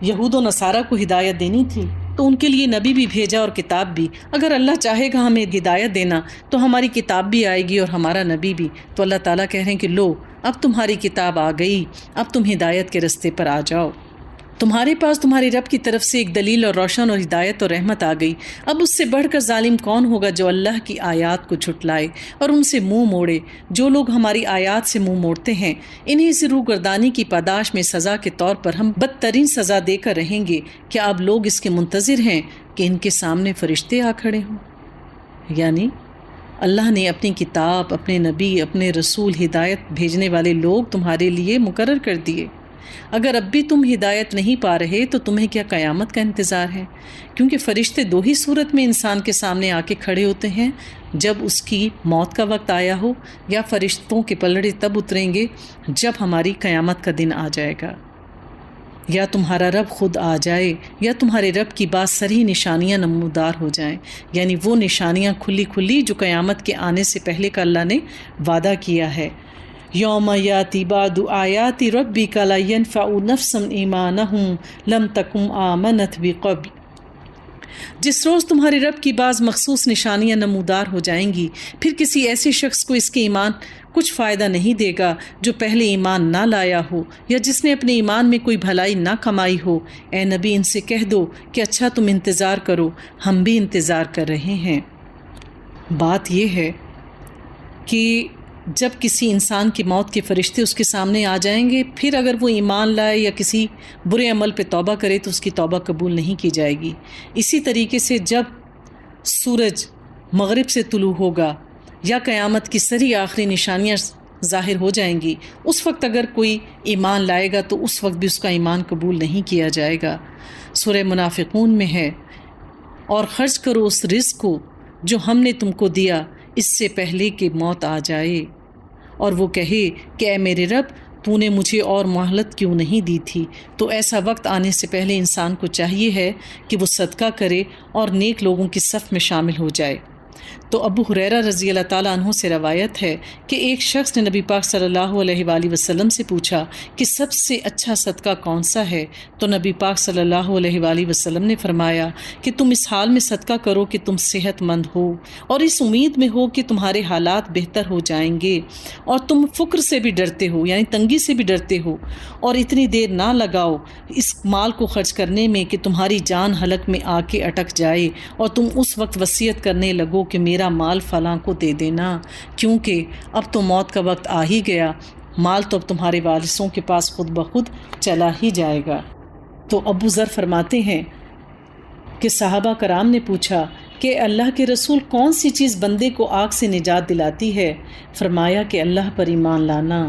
یہود و نصارہ کو ہدایت دینی تھی تو ان کے لیے نبی بھی بھیجا اور کتاب بھی۔ اگر اللہ چاہے گا ہمیں ہدایت دینا تو ہماری کتاب بھی آئے گی اور ہمارا نبی بھی۔ تو اللہ تعالیٰ کہہ رہے ہیں کہ لو اب تمہاری کتاب آ گئی، اب تم ہدایت کے رستے پر آ جاؤ، تمہارے پاس تمہارے رب کی طرف سے ایک دلیل اور روشن اور ہدایت اور رحمت آ گئی۔ اب اس سے بڑھ کر ظالم کون ہوگا جو اللہ کی آیات کو جھٹلائے اور ان سے منہ موڑے؟ جو لوگ ہماری آیات سے منہ موڑتے ہیں انہیں اس روگردانی کی پاداش میں سزا کے طور پر ہم بدترین سزا دے کر رہیں گے۔ کیا اب لوگ اس کے منتظر ہیں کہ ان کے سامنے فرشتے آ کھڑے ہوں؟ یعنی اللہ نے اپنی کتاب، اپنے نبی، اپنے رسول، ہدایت بھیجنے والے لوگ تمہارے لیے مقرر کر دیے۔ اگر اب بھی تم ہدایت نہیں پا رہے تو تمہیں کیا قیامت کا انتظار ہے؟ کیونکہ فرشتے 2 ہی صورت میں انسان کے سامنے آ کے کھڑے ہوتے ہیں، جب اس کی موت کا وقت آیا ہو، یا فرشتوں کے پلڑے تب اتریں گے جب ہماری قیامت کا دن آ جائے گا، یا تمہارا رب خود آ جائے، یا تمہارے رب کی بات صریح نشانیاں نمودار ہو جائیں، یعنی وہ نشانیاں کھلی کھلی جو قیامت کے آنے سے پہلے کا اللہ نے وعدہ کیا ہے۔ یوم یاتی بعد آیات ربک لا ینفع نفسا ایمانہم لم تکن آمنت بقبل، جس روز تمہارے رب کی بعض مخصوص نشانیاں نمودار ہو جائیں گی، پھر کسی ایسے شخص کو اس کے ایمان کچھ فائدہ نہیں دے گا جو پہلے ایمان نہ لایا ہو یا جس نے اپنے ایمان میں کوئی بھلائی نہ کمائی ہو۔ اے نبی ان سے کہہ دو کہ اچھا تم انتظار کرو، ہم بھی انتظار کر رہے ہیں۔ بات یہ ہے کہ جب کسی انسان کی موت کے فرشتے اس کے سامنے آ جائیں گے، پھر اگر وہ ایمان لائے یا کسی برے عمل پہ توبہ کرے تو اس کی توبہ قبول نہیں کی جائے گی۔ اسی طریقے سے جب سورج مغرب سے طلوع ہوگا یا قیامت کی سری آخری نشانیاں ظاہر ہو جائیں گی، اس وقت اگر کوئی ایمان لائے گا تو اس وقت بھی اس کا ایمان قبول نہیں کیا جائے گا۔ سورہ منافقون میں ہے، اور خرچ کرو اس رزق کو جو ہم نے تم کو دیا اس سے پہلے کہ موت آ جائے، اور وہ کہے کہ اے میرے رب تو نے مجھے اور مہلت کیوں نہیں دی تھی۔ تو ایسا وقت آنے سے پہلے انسان کو چاہیے ہے کہ وہ صدقہ کرے اور نیک لوگوں کی صف میں شامل ہو جائے۔ تو ابو ہریرہ رضی اللہ تعالیٰ عنہ سے روایت ہے کہ ایک شخص نے نبی پاک صلی اللہ علیہ وآلہ وسلم سے پوچھا کہ سب سے اچھا صدقہ کون سا ہے؟ تو نبی پاک صلی اللہ علیہ وآلہ وسلم نے فرمایا کہ تم اس حال میں صدقہ کرو کہ تم صحت مند ہو اور اس امید میں ہو کہ تمہارے حالات بہتر ہو جائیں گے، اور تم فقر سے بھی ڈرتے ہو یعنی تنگی سے بھی ڈرتے ہو، اور اتنی دیر نہ لگاؤ اس مال کو خرچ کرنے میں کہ تمہاری جان حلق میں آ کے اٹک جائے اور تم اس وقت وصیت کرنے لگو کہ میرا مال فلاں کو دے دینا، کیونکہ اب تو موت کا وقت آ ہی گیا، مال تو اب تمہارے وارثوں کے پاس خود بخود چلا ہی جائے گا۔ تو ابو ذر فرماتے ہیں کہ صحابہ کرام نے پوچھا کہ اللہ کے رسول کون سی چیز بندے کو آگ سے نجات دلاتی ہے؟ فرمایا کہ اللہ پر ایمان لانا۔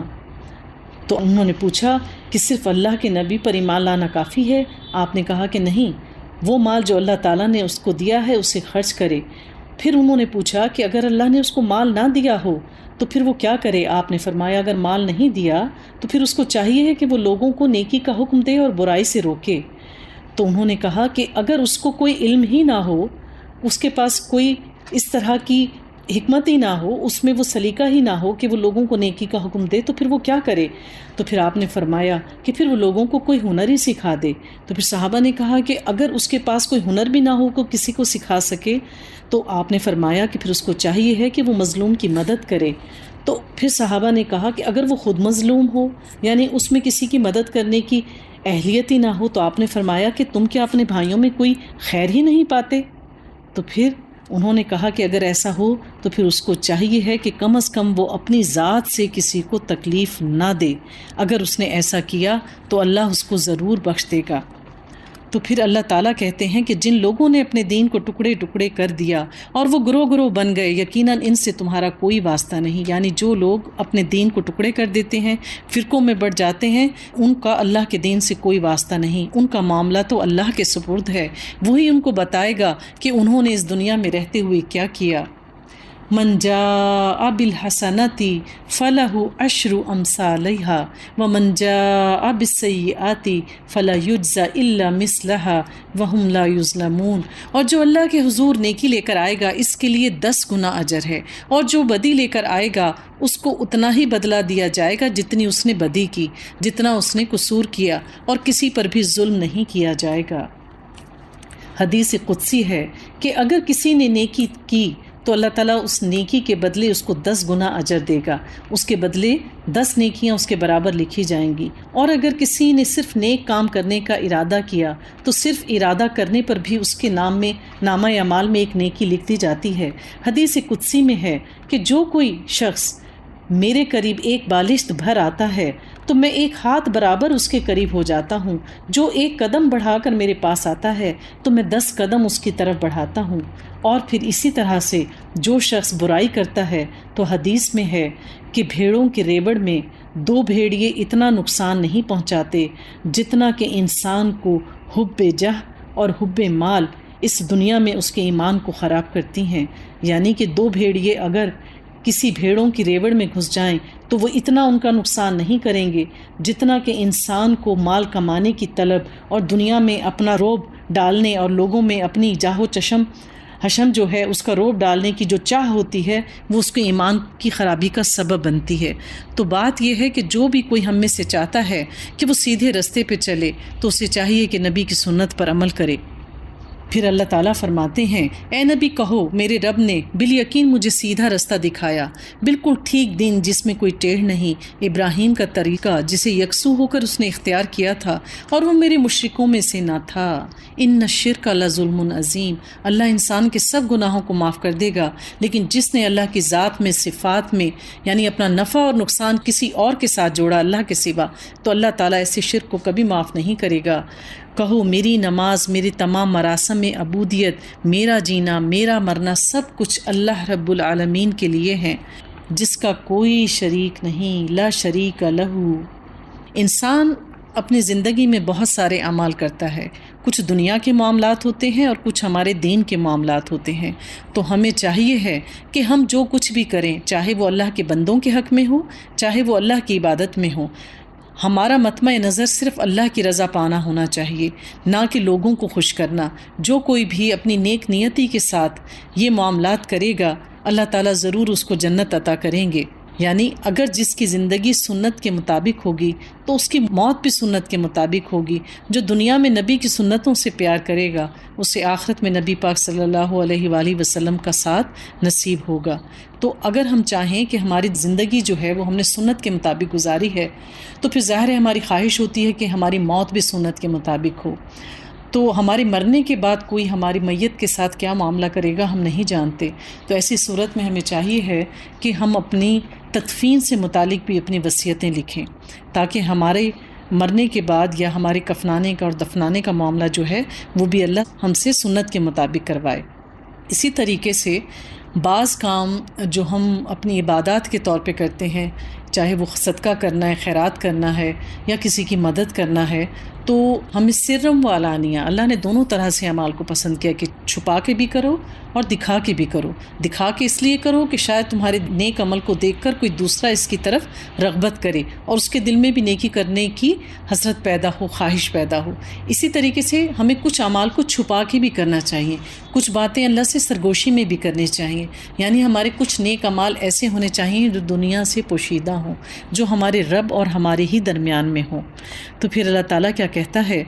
تو انہوں نے پوچھا کہ صرف اللہ کے نبی پر ایمان لانا کافی ہے؟ آپ نے کہا کہ نہیں، وہ مال جو اللہ تعالیٰ نے اس کو دیا ہے اسے خرچ کرے۔ پھر انہوں نے پوچھا کہ اگر اللہ نے اس کو مال نہ دیا ہو تو پھر وہ کیا کرے؟ آپ نے فرمایا اگر مال نہیں دیا تو پھر اس کو چاہیے ہے کہ وہ لوگوں کو نیکی کا حکم دے اور برائی سے روکے۔ تو انہوں نے کہا کہ اگر اس کو کوئی علم ہی نہ ہو، اس کے پاس کوئی اس طرح کی حکمت ہی نہ ہو، اس میں وہ سلیقہ ہی نہ ہو کہ وہ لوگوں کو نیکی کا حکم دے، تو پھر وہ کیا کرے؟ تو پھر آپ نے فرمایا کہ پھر وہ لوگوں کو کوئی ہنر ہی سکھا دے۔ تو پھر صحابہ نے کہا کہ اگر اس کے پاس کوئی ہنر بھی نہ ہو کو کسی کو سکھا سکے، تو آپ نے فرمایا کہ پھر اس کو چاہیے ہے کہ وہ مظلوم کی مدد کرے۔ تو پھر صحابہ نے کہا کہ اگر وہ خود مظلوم ہو یعنی اس میں کسی کی مدد کرنے کی اہلیت ہی نہ ہو، تو آپ نے فرمایا کہ تم کیا اپنے بھائیوں میں کوئی خیر ہی نہیں پاتے؟ تو پھر انہوں نے کہا کہ اگر ایسا ہو تو پھر اس کو چاہیے ہے کہ کم از کم وہ اپنی ذات سے کسی کو تکلیف نہ دے، اگر اس نے ایسا کیا تو اللہ اس کو ضرور بخش دے گا۔ تو پھر اللہ تعالیٰ کہتے ہیں کہ جن لوگوں نے اپنے دین کو ٹکڑے ٹکڑے کر دیا اور وہ گروہ گروہ بن گئے، یقیناً ان سے تمہارا کوئی واسطہ نہیں، یعنی جو لوگ اپنے دین کو ٹکڑے کر دیتے ہیں، فرقوں میں بٹ جاتے ہیں، ان کا اللہ کے دین سے کوئی واسطہ نہیں، ان کا معاملہ تو اللہ کے سپرد ہے، وہی ان کو بتائے گا کہ انہوں نے اس دنیا میں رہتے ہوئے کیا کیا۔ من جاء بالحسنۃ فلہ عشر امثالها ومن جاء بالسیئات فلا یجزی الا مثلها وهم لا یظلمون، اور جو اللہ کے حضور نیکی لے کر آئے گا اس کے لیے 10 گنا اجر ہے، اور جو بدی لے کر آئے گا اس کو اتنا ہی بدلہ دیا جائے گا جتنی اس نے بدی کی، جتنا اس نے قصور کیا، اور کسی پر بھی ظلم نہیں کیا جائے گا۔ حدیث قدسی ہے کہ اگر کسی نے نیکی کی تو اللہ تعالیٰ اس نیکی کے بدلے اس کو 10 گنا اجر دے گا، اس کے بدلے 10 نیکیاں اس کے برابر لکھی جائیں گی، اور اگر کسی نے صرف نیک کام کرنے کا ارادہ کیا تو صرف ارادہ کرنے پر بھی اس کے نام میں نامہ اعمال میں ایک نیکی لکھ دی جاتی ہے۔ حدیث قدسی میں ہے کہ جو کوئی شخص میرے قریب ایک بالشت بھر آتا ہے تو میں ایک ہاتھ برابر اس کے قریب ہو جاتا ہوں، جو ایک قدم بڑھا کر میرے پاس آتا ہے تو میں 10 قدم اس کی طرف بڑھاتا ہوں، اور پھر اسی طرح سے جو شخص برائی کرتا ہے تو حدیث میں ہے کہ بھیڑوں کے ریوڑ میں 2 بھیڑیے اتنا نقصان نہیں پہنچاتے جتنا کہ انسان کو حب جہ اور حب مال اس دنیا میں اس کے ایمان کو خراب کرتی ہیں، یعنی کہ 2 بھیڑیے اگر کسی بھیڑوں کی ریوڑ میں گھس جائیں تو وہ اتنا ان کا نقصان نہیں کریں گے جتنا کہ انسان کو مال کمانے کی طلب اور دنیا میں اپنا روب ڈالنے اور لوگوں میں اپنی جاہ و حشم جو ہے اس کا روب ڈالنے کی جو چاہ ہوتی ہے وہ اس کے ایمان کی خرابی کا سبب بنتی ہے۔ تو بات یہ ہے کہ جو بھی کوئی ہم میں سے چاہتا ہے کہ وہ سیدھے رستے پہ چلے تو اسے چاہیے کہ نبی کی سنت پر عمل کرے۔ پھر اللہ تعالیٰ فرماتے ہیں اے نبی کہو میرے رب نے بالیقین مجھے سیدھا رستہ دکھایا، بالکل ٹھیک دین جس میں کوئی ٹیڑھ نہیں، ابراہیم کا طریقہ جسے یکسو ہو کر اس نے اختیار کیا تھا اور وہ میرے مشرکوں میں سے نہ تھا۔ ان الشرک لظلم عظیم، اللہ انسان کے سب گناہوں کو معاف کر دے گا، لیکن جس نے اللہ کی ذات میں صفات میں یعنی اپنا نفع اور نقصان کسی اور کے ساتھ جوڑا اللہ کے سوا، تو اللہ تعالیٰ ایسے شرک کو کبھی معاف نہیں کرے گا۔ کہو میری نماز، میری تمام مراسم عبودیت، میرا جینا، میرا مرنا سب کچھ اللہ رب العالمین کے لیے ہیں، جس کا کوئی شریک نہیں، لا شریک لہو۔ انسان اپنی زندگی میں بہت سارے اعمال کرتا ہے، کچھ دنیا کے معاملات ہوتے ہیں اور کچھ ہمارے دین کے معاملات ہوتے ہیں، تو ہمیں چاہیے ہے کہ ہم جو کچھ بھی کریں چاہے وہ اللہ کے بندوں کے حق میں ہو چاہے وہ اللہ کی عبادت میں ہو، ہمارا مطمع نظر صرف اللہ کی رضا پانا ہونا چاہیے، نہ کہ لوگوں کو خوش کرنا۔ جو کوئی بھی اپنی نیک نیتی کے ساتھ یہ معاملات کرے گا، اللہ تعالیٰ ضرور اس کو جنت عطا کریں گے۔ یعنی اگر جس کی زندگی سنت کے مطابق ہوگی تو اس کی موت بھی سنت کے مطابق ہوگی۔ جو دنیا میں نبی کی سنتوں سے پیار کرے گا، اسے آخرت میں نبی پاک صلی اللہ علیہ وآلہ وسلم کا ساتھ نصیب ہوگا۔ تو اگر ہم چاہیں کہ ہماری زندگی جو ہے وہ ہم نے سنت کے مطابق گزاری ہے، تو پھر ظاہر ہے ہماری خواہش ہوتی ہے کہ ہماری موت بھی سنت کے مطابق ہو۔ تو ہمارے مرنے کے بعد کوئی ہماری میت کے ساتھ کیا معاملہ کرے گا ہم نہیں جانتے۔ تو ایسی صورت میں ہمیں چاہیے ہے کہ ہم اپنی تدفین سے متعلق بھی اپنی وصیتیں لکھیں، تاکہ ہمارے مرنے کے بعد یا ہمارے کفنانے کا اور دفنانے کا معاملہ جو ہے وہ بھی اللہ ہم سے سنت کے مطابق کروائے۔ اسی طریقے سے بعض کام جو ہم اپنی عبادات کے طور پہ کرتے ہیں، چاہے وہ صدقہ کرنا ہے، خیرات کرنا ہے یا کسی کی مدد کرنا ہے، تو ہمیں سرم و علانیہ، اللہ نے دونوں طرح سے اعمال کو پسند کیا کہ چھپا کے بھی کرو اور دکھا کے بھی کرو۔ دکھا کے اس لیے کرو کہ شاید تمہارے نیک عمل کو دیکھ کر کوئی دوسرا اس کی طرف رغبت کرے اور اس کے دل میں بھی نیکی کرنے کی حسرت پیدا ہو، خواہش پیدا ہو۔ اسی طریقے سے ہمیں کچھ اعمال کو چھپا کے بھی کرنا چاہیے، کچھ باتیں اللہ سے سرگوشی میں بھی کرنی چاہیے۔ یعنی ہمارے کچھ نیک اعمال ایسے ہونے چاہیے جو دنیا سے پوشیدہ ہوں، جو ہمارے رب اور ہمارے ہی درمیان میں ہوں۔ تو پھر اللہ تعالیٰ کیا کہتا ہے؟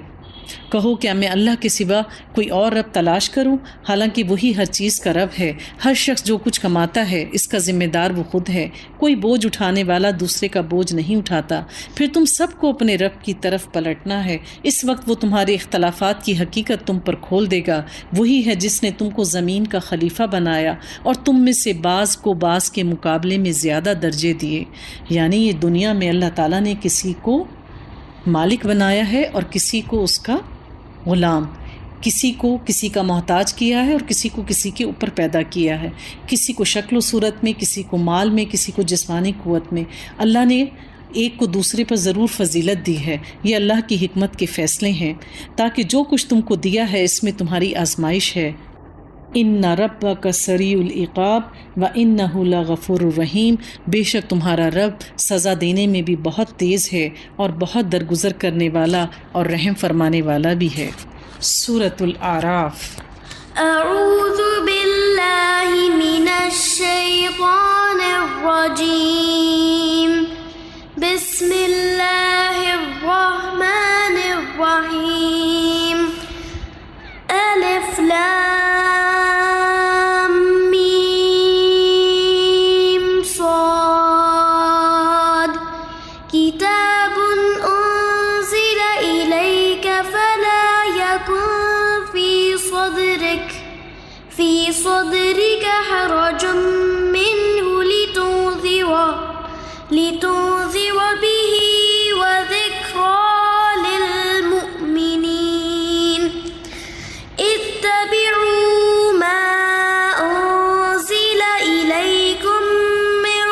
کہو کیا میں اللہ کے سوا کوئی اور رب تلاش کروں؟ حالانکہ وہی ہر چیز کا رب ہے۔ ہر شخص جو کچھ کماتا ہے اس کا ذمہ دار وہ خود ہے۔ کوئی بوجھ اٹھانے والا دوسرے کا بوجھ نہیں اٹھاتا۔ پھر تم سب کو اپنے رب کی طرف پلٹنا ہے۔ اس وقت وہ تمہارے اختلافات کی حقیقت تم پر کھول دے گا۔ وہی ہے جس نے تم کو زمین کا خلیفہ بنایا اور تم میں سے بعض کو بعض کے مقابلے میں زیادہ درجے دیے۔ یعنی یہ دنیا میں اللہ تعالیٰ نے کسی کو مالک بنایا ہے اور کسی کو اس کا غلام، کسی کو کسی کا محتاج کیا ہے اور کسی کو کسی کے اوپر پیدا کیا ہے، کسی کو شکل و صورت میں، کسی کو مال میں، کسی کو جسمانی قوت میں۔ اللہ نے ایک کو دوسرے پر ضرور فضیلت دی ہے۔ یہ اللہ کی حکمت کے فیصلے ہیں، تاکہ جو کچھ تم کو دیا ہے اس میں تمہاری آزمائش ہے۔ ان ربک سریع العقاب وانہ لغفور الرحیم، بے شک تمہارا رب سزا دینے میں بھی بہت تیز ہے اور بہت درگزر کرنے والا اور رحم فرمانے والا بھی ہے۔ سورۃ الاعراف۔ اعوذ باللہ من الشیطان الرجیم، بسم اللہ الرحمن الرحیم۔ الف لام كتاب أنزل إليك فلا يكن في صدرك حرج منه لتنذر به وذكرى للمؤمنين اتبعوا ما أنزل إليكم من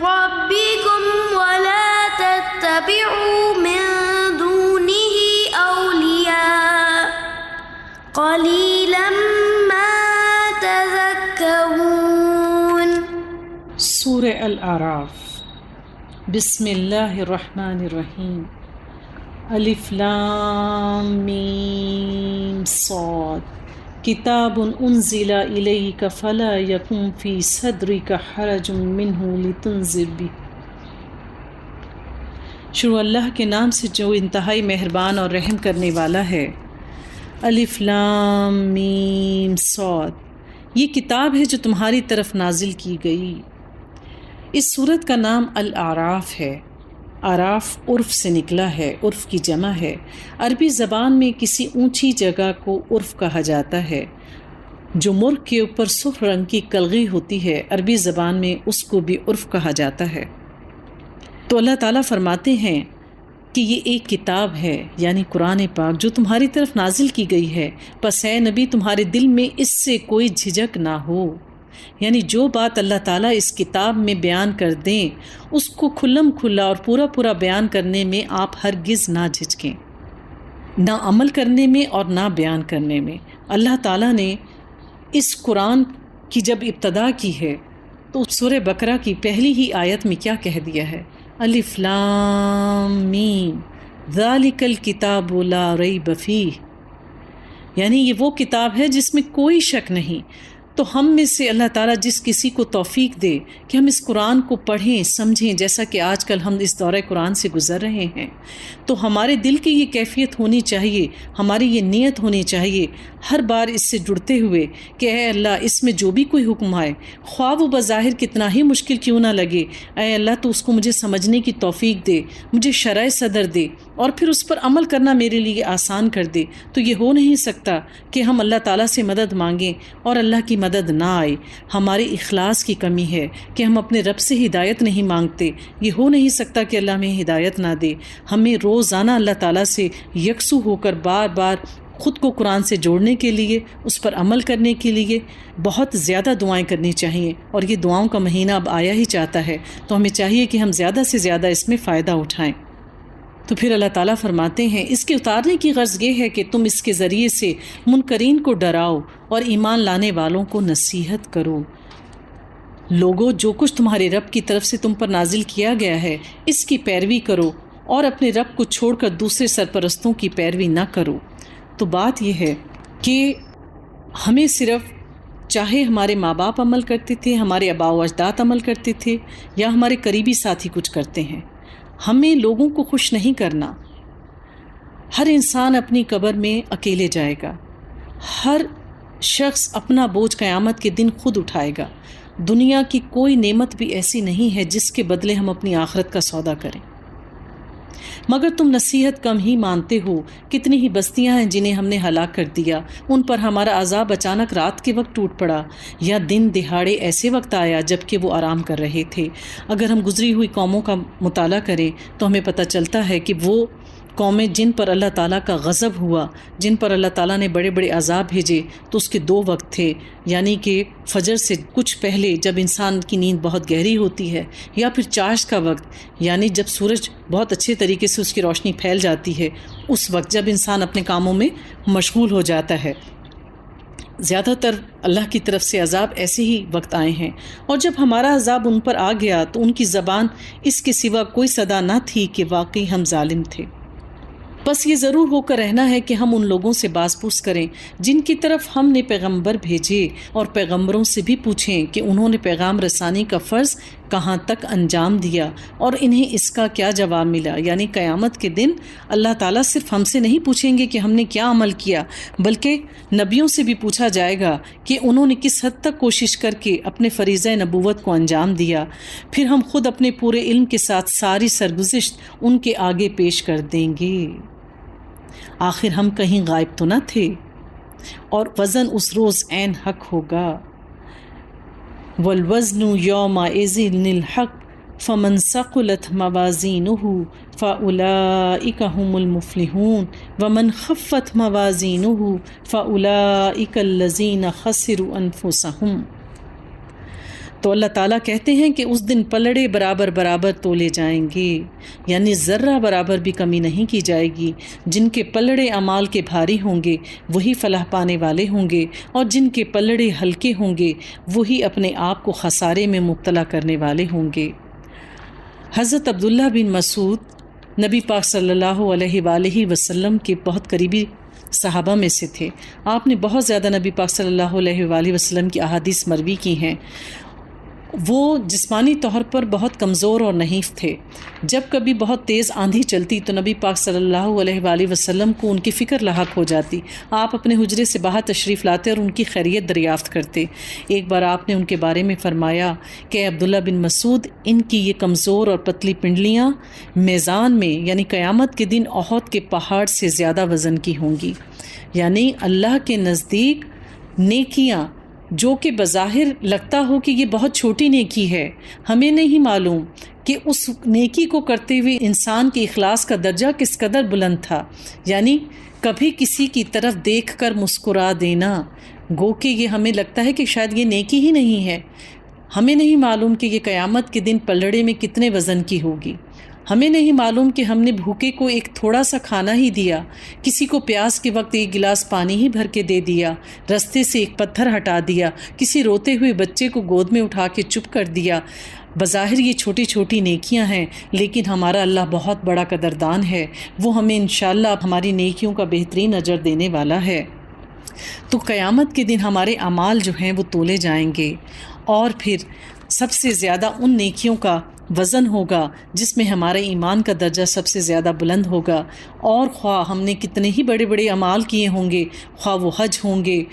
ربكم ولا تتبعوا من دونه أولياء قليلا ما تذكرون۔ سورہ الاعراف۔ بسم اللہ الرحمن الرحیم۔ الف لام میم صاد، کتاب انزل الیک فلا یکن فی صدرک حرج منہ لتنذر بہ۔ شروع اللہ کے نام سے جو انتہائی مہربان اور رحم کرنے والا ہے۔ الف لام میم صاد، یہ کتاب ہے جو تمہاری طرف نازل کی گئی۔ اس سورت کا نام الاعراف ہے۔ اعراف عرف سے نکلا ہے، عرف کی جمع ہے۔ عربی زبان میں کسی اونچی جگہ کو عرف کہا جاتا ہے۔ جو مرغ کے اوپر سرخ رنگ کی کلغی ہوتی ہے، عربی زبان میں اس کو بھی عرف کہا جاتا ہے۔ تو اللہ تعالیٰ فرماتے ہیں کہ یہ ایک کتاب ہے، یعنی قرآن پاک، جو تمہاری طرف نازل کی گئی ہے، پس اے نبی تمہارے دل میں اس سے کوئی جھجک نہ ہو۔ یعنی جو بات اللہ تعالیٰ اس کتاب میں بیان کر دیں اس کو کھلم کھلا اور پورا بیان کرنے میں آپ ہرگز نہ جھجکیں، نہ عمل کرنے میں اور نہ بیان کرنے میں۔ اللہ تعالیٰ نے اس قرآن کی جب ابتدا کی ہے تو سورہ بقرہ کی پہلی ہی آیت میں کیا کہہ دیا ہے؟ الف لام میم ذالک الکتاب لا ریب فیہ، یعنی یہ وہ کتاب ہے جس میں کوئی شک نہیں۔ تو ہم میں سے اللہ تعالیٰ جس کسی کو توفیق دے کہ ہم اس قرآن کو پڑھیں سمجھیں، جیسا کہ آج کل ہم اس دورہ قرآن سے گزر رہے ہیں، تو ہمارے دل کی یہ کیفیت ہونی چاہیے، ہماری یہ نیت ہونی چاہیے ہر بار اس سے جڑتے ہوئے کہ اے اللہ اس میں جو بھی کوئی حکم آئے، خواہ وہ بظاہر کتنا ہی مشکل کیوں نہ لگے، اے اللہ تو اس کو مجھے سمجھنے کی توفیق دے، مجھے شرح صدر دے، اور پھر اس پر عمل کرنا میرے لیے آسان کر دے۔ تو یہ ہو نہیں سکتا کہ ہم اللہ تعالیٰ سے مدد مانگیں اور اللہ کی مدد نہ آئے۔ ہمارے اخلاص کی کمی ہے کہ ہم اپنے رب سے ہدایت نہیں مانگتے۔ یہ ہو نہیں سکتا کہ اللہ ہمیں ہدایت نہ دے۔ ہمیں روزانہ اللہ تعالیٰ سے یکسو ہو کر بار بار خود کو قرآن سے جوڑنے کے لیے، اس پر عمل کرنے کے لیے بہت زیادہ دعائیں کرنی چاہیے، اور یہ دعاؤں کا مہینہ اب آیا ہی چاہتا ہے، تو ہمیں چاہیے کہ ہم زیادہ سے زیادہ اس میں فائدہ اٹھائیں۔ تو پھر اللہ تعالیٰ فرماتے ہیں اس کے اتارنے کی غرض یہ ہے کہ تم اس کے ذریعے سے منکرین کو ڈراؤ اور ایمان لانے والوں کو نصیحت کرو۔ لوگو جو کچھ تمہارے رب کی طرف سے تم پر نازل کیا گیا ہے اس کی پیروی کرو، اور اپنے رب کو چھوڑ کر دوسرے سرپرستوں کی پیروی نہ کرو۔ تو بات یہ ہے کہ ہمیں صرف چاہے ہمارے ماں باپ عمل کرتے تھے، ہمارے آباء و اجداد عمل کرتے تھے، یا ہمارے قریبی ساتھی کچھ کرتے ہیں، ہمیں لوگوں کو خوش نہیں کرنا۔ ہر انسان اپنی قبر میں اکیلے جائے گا، ہر شخص اپنا بوجھ قیامت کے دن خود اٹھائے گا۔ دنیا کی کوئی نعمت بھی ایسی نہیں ہے جس کے بدلے ہم اپنی آخرت کا سودا کریں، مگر تم نصیحت کم ہی مانتے ہو۔ کتنی ہی بستیاں ہیں جنہیں ہم نے ہلاک کر دیا، ان پر ہمارا عذاب اچانک رات کے وقت ٹوٹ پڑا، یا دن دہاڑے ایسے وقت آیا جب کہ وہ آرام کر رہے تھے۔ اگر ہم گزری ہوئی قوموں کا مطالعہ کریں تو ہمیں پتہ چلتا ہے کہ وہ قومیں جن پر اللہ تعالیٰ کا غضب ہوا، جن پر اللہ تعالیٰ نے بڑے بڑے عذاب بھیجے، تو اس کے 2 وقت تھے، یعنی کہ فجر سے کچھ پہلے جب انسان کی نیند بہت گہری ہوتی ہے، یا پھر چاش کا وقت، یعنی جب سورج بہت اچھے طریقے سے اس کی روشنی پھیل جاتی ہے، اس وقت جب انسان اپنے کاموں میں مشغول ہو جاتا ہے۔ زیادہ تر اللہ کی طرف سے عذاب ایسے ہی وقت آئے ہیں، اور جب ہمارا عذاب ان پر آ گیا تو ان کی زبان اس کے سوا کوئی صدا نہ تھی کہ واقعی ہم ظالم تھے۔ بس یہ ضرور ہو کر رہنا ہے کہ ہم ان لوگوں سے باز پوچھ کریں جن کی طرف ہم نے پیغمبر بھیجے، اور پیغمبروں سے بھی پوچھیں کہ انہوں نے پیغام رسانی کا فرض کہاں تک انجام دیا اور انہیں اس کا کیا جواب ملا۔ یعنی قیامت کے دن اللہ تعالیٰ صرف ہم سے نہیں پوچھیں گے کہ ہم نے کیا عمل کیا، بلکہ نبیوں سے بھی پوچھا جائے گا کہ انہوں نے کس حد تک کوشش کر کے اپنے فریضہ نبوت کو انجام دیا۔ پھر ہم خود اپنے پورے علم کے ساتھ ساری سرگزشت ان کے آگے پیش کر دیں گے۔ آخر ہم کہیں غائب تو نہ تھے، اور وزن اس روز عین حق ہوگا۔ والوزن یومئذ الحق فمن ثقلت موازینہ فاولئک هم المفلحون ومن خفت موازینہ فاولئک الذین خسروا انفسهم۔ تو اللہ تعالیٰ کہتے ہیں کہ اس دن پلڑے برابر برابر تولے جائیں گے، یعنی ذرہ برابر بھی کمی نہیں کی جائے گی۔ جن کے پلڑے اعمال کے بھاری ہوں گے وہی فلاح پانے والے ہوں گے، اور جن کے پلڑے ہلکے ہوں گے وہی اپنے آپ کو خسارے میں مبتلا کرنے والے ہوں گے۔ حضرت عبداللہ بن مسعود نبی پاک صلی اللہ علیہ وآلہ وسلم کے بہت قریبی صحابہ میں سے تھے۔ آپ نے بہت زیادہ نبی پاک صلی اللہ علیہ وآلہ وسلم کی احادیث مروی کی ہیں۔ وہ جسمانی طور پر بہت کمزور اور نحیف تھے۔ جب کبھی بہت تیز آندھی چلتی تو نبی پاک صلی اللہ علیہ وآلہ وسلم کو ان کی فکر لاحق ہو جاتی۔ آپ اپنے حجرے سے باہر تشریف لاتے اور ان کی خیریت دریافت کرتے۔ ایک بار آپ نے ان کے بارے میں فرمایا کہ عبداللہ بن مسعود، ان کی یہ کمزور اور پتلی پنڈلیاں میزان میں یعنی قیامت کے دن احد کے پہاڑ سے زیادہ وزن کی ہوں گی۔ یعنی اللہ کے نزدیک نیکیاں جو کہ بظاہر لگتا ہو کہ یہ بہت چھوٹی نیکی ہے، ہمیں نہیں معلوم کہ اس نیکی کو کرتے ہوئے انسان کے اخلاص کا درجہ کس قدر بلند تھا۔ یعنی کبھی کسی کی طرف دیکھ کر مسکرا دینا، گو کہ یہ ہمیں لگتا ہے کہ شاید یہ نیکی ہی نہیں ہے، ہمیں نہیں معلوم کہ یہ قیامت کے دن پلڑے میں کتنے وزن کی ہوگی۔ ہمیں نہیں معلوم کہ ہم نے بھوکے کو ایک تھوڑا سا کھانا ہی دیا، کسی کو پیاس کے وقت ایک گلاس پانی ہی بھر کے دے دیا، رستے سے ایک پتھر ہٹا دیا، کسی روتے ہوئے بچے کو گود میں اٹھا کے چپ کر دیا۔ بظاہر یہ چھوٹی چھوٹی نیکیاں ہیں، لیکن ہمارا اللہ بہت بڑا قدردان ہے، وہ ہمیں انشاءاللہ ہماری نیکیوں کا بہترین اجر دینے والا ہے۔ تو قیامت کے دن ہمارے اعمال جو ہیں وہ تولے جائیں گے، اور پھر سب سے زیادہ ان نیکیوں کا وزن ہوگا جس میں ہمارے ایمان کا درجہ سب سے زیادہ بلند ہوگا، اور خواہ ہم نے کتنے ہی بڑے بڑے اعمال کیے ہوں گے، خواہ وہ حج ہوں گے،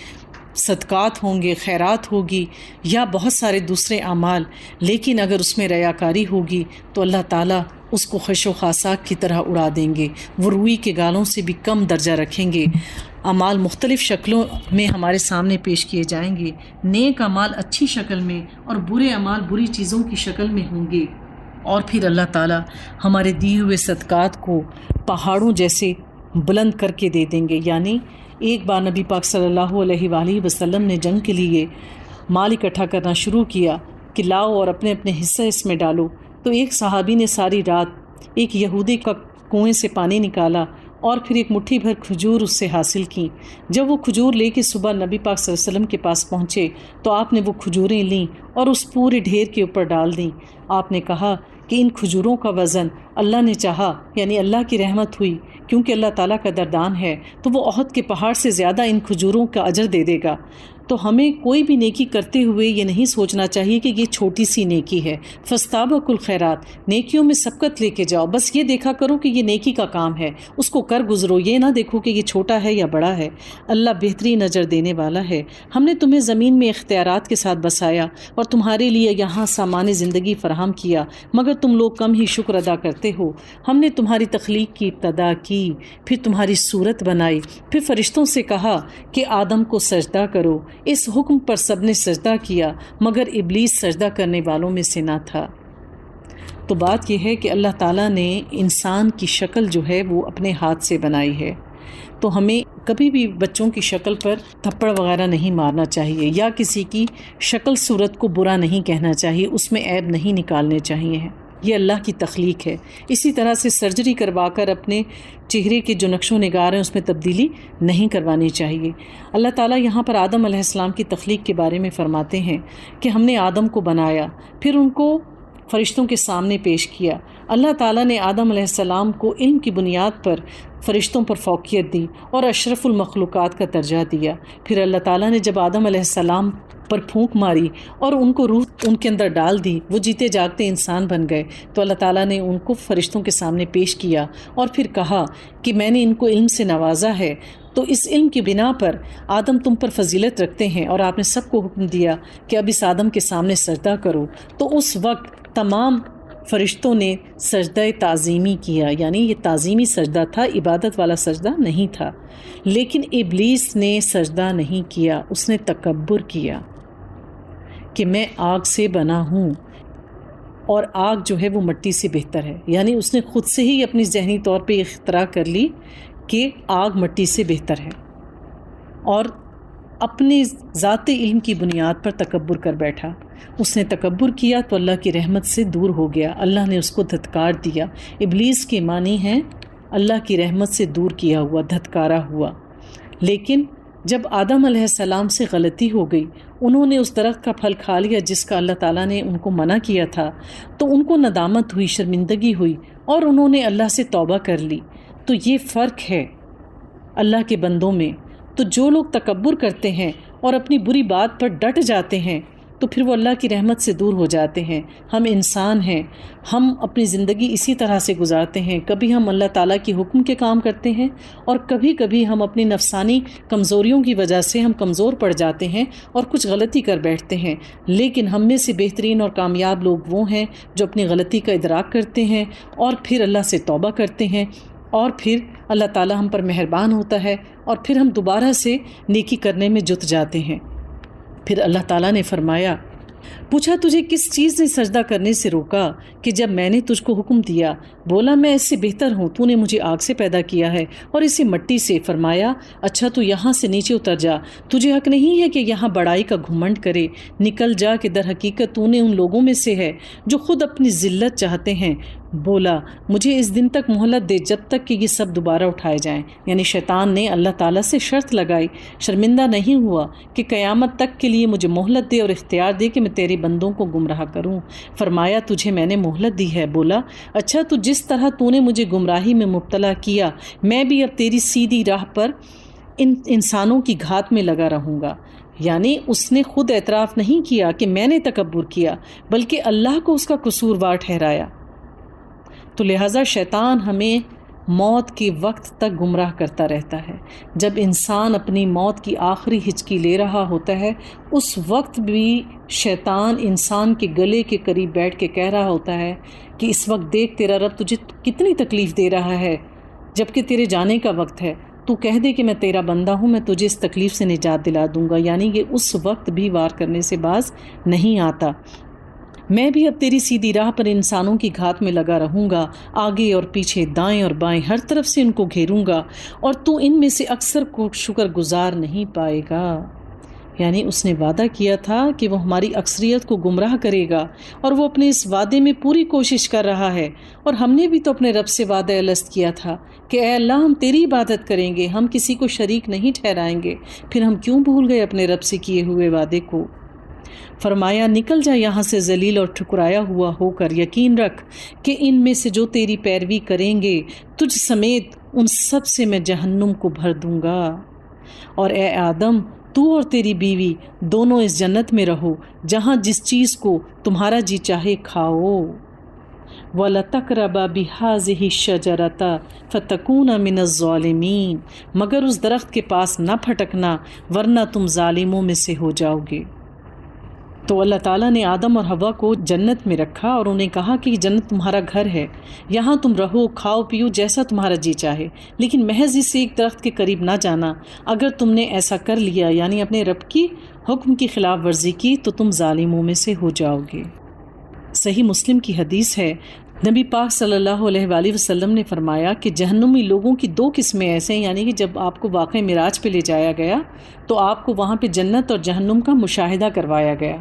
صدقات ہوں گے، خیرات ہوگی، یا بہت سارے دوسرے اعمال، لیکن اگر اس میں ریاکاری ہوگی تو اللہ تعالیٰ اس کو خش و خاصاک کی طرح اڑا دیں گے، وہ روئی کے گالوں سے بھی کم درجہ رکھیں گے۔ اعمال مختلف شکلوں میں ہمارے سامنے پیش کیے جائیں گے، نیک اعمال اچھی شکل میں اور برے اعمال بری چیزوں کی شکل میں ہوں گے، اور پھر اللہ تعالیٰ ہمارے دیے ہوئے صدقات کو پہاڑوں جیسے بلند کر کے دے دیں گے۔ یعنی ایک بار نبی پاک صلی اللہ علیہ وآلہ وسلم نے جنگ کے لیے مال اکٹھا کرنا شروع کیا کہ لاؤ اور اپنے اپنے حصہ اس میں ڈالو، تو ایک صحابی نے ساری رات ایک یہودی کا کنویں سے پانی نکالا اور پھر ایک مٹھی بھر کھجور اس سے حاصل کی۔ جب وہ کھجور لے کے صبح نبی پاک صلی اللہ علیہ وسلم کے پاس پہنچے تو آپ نے وہ کھجوریں لیں اور اس پورے ڈھیر کے اوپر ڈال دیں۔ آپ نے کہا کہ ان کھجوروں کا وزن اللہ نے چاہا، یعنی اللہ کی رحمت ہوئی، کیونکہ اللہ تعالیٰ کا قدردان ہے، تو وہ احد کے پہاڑ سے زیادہ ان کھجوروں کا اجر دے دے گا۔ تو ہمیں کوئی بھی نیکی کرتے ہوئے یہ نہیں سوچنا چاہیے کہ یہ چھوٹی سی نیکی ہے۔ فاستبقوا الخیرات، نیکیوں میں سبقت لے کے جاؤ، بس یہ دیکھا کرو کہ یہ نیکی کا کام ہے، اس کو کر گزرو، یہ نہ دیکھو کہ یہ چھوٹا ہے یا بڑا ہے۔ اللہ بہترین اجر دینے والا ہے۔ ہم نے تمہیں زمین میں اختیارات کے ساتھ بسایا اور تمہارے لیے یہاں سامان زندگی فراہم کیا، مگر تم لوگ کم ہی شکر ادا کرتے ہو۔ ہم نے تمہاری تخلیق کی ابتدا کی، پھر تمہاری صورت بنائی، پھر فرشتوں سے کہا کہ آدم کو سجدہ کرو۔ اس حکم پر سب نے سجدہ کیا مگر ابلیس سجدہ کرنے والوں میں سے نہ تھا۔ تو بات یہ ہے کہ اللہ تعالیٰ نے انسان کی شکل جو ہے وہ اپنے ہاتھ سے بنائی ہے، تو ہمیں کبھی بھی بچوں کی شکل پر تھپڑ وغیرہ نہیں مارنا چاہیے، یا کسی کی شکل صورت کو برا نہیں کہنا چاہیے، اس میں عیب نہیں نکالنے چاہیے، یہ اللہ کی تخلیق ہے۔ اسی طرح سے سرجری کروا کر اپنے چہرے کے جو نقش و نگار ہیں اس میں تبدیلی نہیں کروانی چاہیے۔ اللہ تعالیٰ یہاں پر آدم علیہ السلام کی تخلیق کے بارے میں فرماتے ہیں کہ ہم نے آدم کو بنایا، پھر ان کو فرشتوں کے سامنے پیش کیا۔ اللہ تعالیٰ نے آدم علیہ السلام کو علم کی بنیاد پر فرشتوں پر فوقیت دی اور اشرف المخلوقات کا درجہ دیا۔ پھر اللہ تعالیٰ نے جب آدم علیہ السلام پر پھونک ماری اور ان کو روح ان کے اندر ڈال دی، وہ جیتے جاگتے انسان بن گئے، تو اللہ تعالیٰ نے ان کو فرشتوں کے سامنے پیش کیا اور پھر کہا کہ میں نے ان کو علم سے نوازا ہے، تو اس علم کی بنا پر آدم تم پر فضیلت رکھتے ہیں، اور آپ نے سب کو حکم دیا کہ اب اس آدم کے سامنے سجدہ کرو۔ تو اس وقت تمام فرشتوں نے سجدہ تعظیمی کیا، یعنی یہ تعظیمی سجدہ تھا، عبادت والا سجدہ نہیں تھا۔ لیکن ابلیس نے سجدہ نہیں کیا، اس نے تکبر کیا کہ میں آگ سے بنا ہوں، اور آگ جو ہے وہ مٹی سے بہتر ہے، یعنی اس نے خود سے ہی اپنی ذہنی طور پہ اختراع کر لی کہ آگ مٹی سے بہتر ہے، اور اپنے ذات علم کی بنیاد پر تکبر کر بیٹھا۔ اس نے تکبر کیا تو اللہ کی رحمت سے دور ہو گیا، اللہ نے اس کو دھتکار دیا۔ ابلیس کے معنی ہیں اللہ کی رحمت سے دور کیا ہوا، دھتکارا ہوا۔ لیکن جب آدم علیہ السلام سے غلطی ہو گئی، انہوں نے اس درخت کا پھل کھا لیا جس کا اللہ تعالیٰ نے ان کو منع کیا تھا، تو ان کو ندامت ہوئی، شرمندگی ہوئی، اور انہوں نے اللہ سے توبہ کر لی۔ تو یہ فرق ہے اللہ کے بندوں میں۔ تو جو لوگ تکبر کرتے ہیں اور اپنی بری بات پر ڈٹ جاتے ہیں تو پھر وہ اللہ کی رحمت سے دور ہو جاتے ہیں۔ ہم انسان ہیں، ہم اپنی زندگی اسی طرح سے گزارتے ہیں، کبھی ہم اللہ تعالیٰ کی حکم کے کام کرتے ہیں، اور کبھی کبھی ہم اپنی نفسانی کمزوریوں کی وجہ سے ہم کمزور پڑ جاتے ہیں اور کچھ غلطی کر بیٹھتے ہیں۔ لیکن ہم میں سے بہترین اور کامیاب لوگ وہ ہیں جو اپنی غلطی کا ادراک کرتے ہیں اور پھر اللہ سے توبہ کرتے ہیں، اور پھر اللہ تعالیٰ ہم پر مہربان ہوتا ہے، اور پھر ہم دوبارہ سے نیکی کرنے میں جت جاتے ہیں۔ پھر اللہ تعالیٰ نے فرمایا، پوچھا تجھے کس چیز نے سجدہ کرنے سے روکا کہ جب میں نے تجھ کو حکم دیا؟ بولا میں اس سے بہتر ہوں، تو نے مجھے آگ سے پیدا کیا ہے اور اسے مٹی سے۔ فرمایا اچھا تو یہاں سے نیچے اتر جا، تجھے حق نہیں ہے کہ یہاں بڑائی کا گھمنڈ کرے، نکل جا کہ در حقیقت تو نے ان لوگوں میں سے ہے جو خود اپنی ذلت چاہتے ہیں، بولا مجھے اس دن تک مہلت دے جب تک کہ یہ سب دوبارہ اٹھائے جائیں. یعنی شیطان نے اللہ تعالیٰ سے شرط لگائی، شرمندہ نہیں ہوا کہ قیامت تک کے لیے مجھے مہلت دے اور اختیار دے کہ میں تیرے بندوں کو گمراہ کروں. فرمایا تجھے میں نے مہلت دی ہے. بولا اچھا تو جس طرح تو نے مجھے گمراہی میں مبتلا کیا میں بھی اب تیری سیدھی راہ پر ان انسانوں کی گھات میں لگا رہوں گا. یعنی اس نے خود اعتراف نہیں کیا کہ میں نے تکبر کیا، بلکہ اللہ کو اس کا قصوروار ٹھہرایا. تو لہٰذا شیطان ہمیں موت کے وقت تک گمراہ کرتا رہتا ہے. جب انسان اپنی موت کی آخری ہچکی لے رہا ہوتا ہے اس وقت بھی شیطان انسان کے گلے کے قریب بیٹھ کے کہہ رہا ہوتا ہے کہ اس وقت دیکھ تیرا رب تجھے کتنی تکلیف دے رہا ہے جب کہ تیرے جانے کا وقت ہے، تو کہہ دے کہ میں تیرا بندہ ہوں، میں تجھے اس تکلیف سے نجات دلا دوں گا. یعنی یہ اس وقت بھی وار کرنے سے باز نہیں آتا. میں بھی اب تیری سیدھی راہ پر انسانوں کی گھات میں لگا رہوں گا، آگے اور پیچھے دائیں اور بائیں ہر طرف سے ان کو گھیروں گا، اور تو ان میں سے اکثر کو شکر گزار نہیں پائے گا. یعنی اس نے وعدہ کیا تھا کہ وہ ہماری اکثریت کو گمراہ کرے گا، اور وہ اپنے اس وعدے میں پوری کوشش کر رہا ہے. اور ہم نے بھی تو اپنے رب سے وعدہ الست کیا تھا کہ اے اللہ ہم تیری عبادت کریں گے، ہم کسی کو شریک نہیں ٹھہرائیں گے. پھر ہم کیوں بھول گئے اپنے رب سے کیے ہوئے وعدے کو؟ فرمایا نکل جا یہاں سے ذلیل اور ٹھکرایا ہوا ہو کر، یقین رکھ کہ ان میں سے جو تیری پیروی کریں گے تجھ سمیت ان سب سے میں جہنم کو بھر دوں گا. اور اے آدم تو اور تیری بیوی دونوں اس جنت میں رہو جہاں جس چیز کو تمہارا جی چاہے کھاؤ. وَلَتَقْرَبَا بِهَٰذِهِ الشَّجَرَةَ فَتَكُونَ مِنَ الظَّالِمِينَ، مگر اس درخت کے پاس نہ پھٹکنا ورنہ تم ظالموں میں سے ہو جاؤ گے. تو اللہ تعالیٰ نے آدم اور حوا کو جنت میں رکھا اور انہیں کہا کہ یہ جنت تمہارا گھر ہے، یہاں تم رہو کھاؤ پیو جیسا تمہارا جی چاہے، لیکن محض اس ایک درخت کے قریب نہ جانا. اگر تم نے ایسا کر لیا یعنی اپنے رب کی حکم کی خلاف ورزی کی تو تم ظالموں میں سے ہو جاؤ گے. صحیح مسلم کی حدیث ہے، نبی پاک صلی اللہ علیہ وآلہ وسلم نے فرمایا کہ جہنمی لوگوں کی دو قسمیں ایسے ہیں. یعنی کہ جب آپ کو واقعہ معراج پہ لے جایا گیا تو آپ کو وہاں پہ جنت اور جہنم کا مشاہدہ کروایا گیا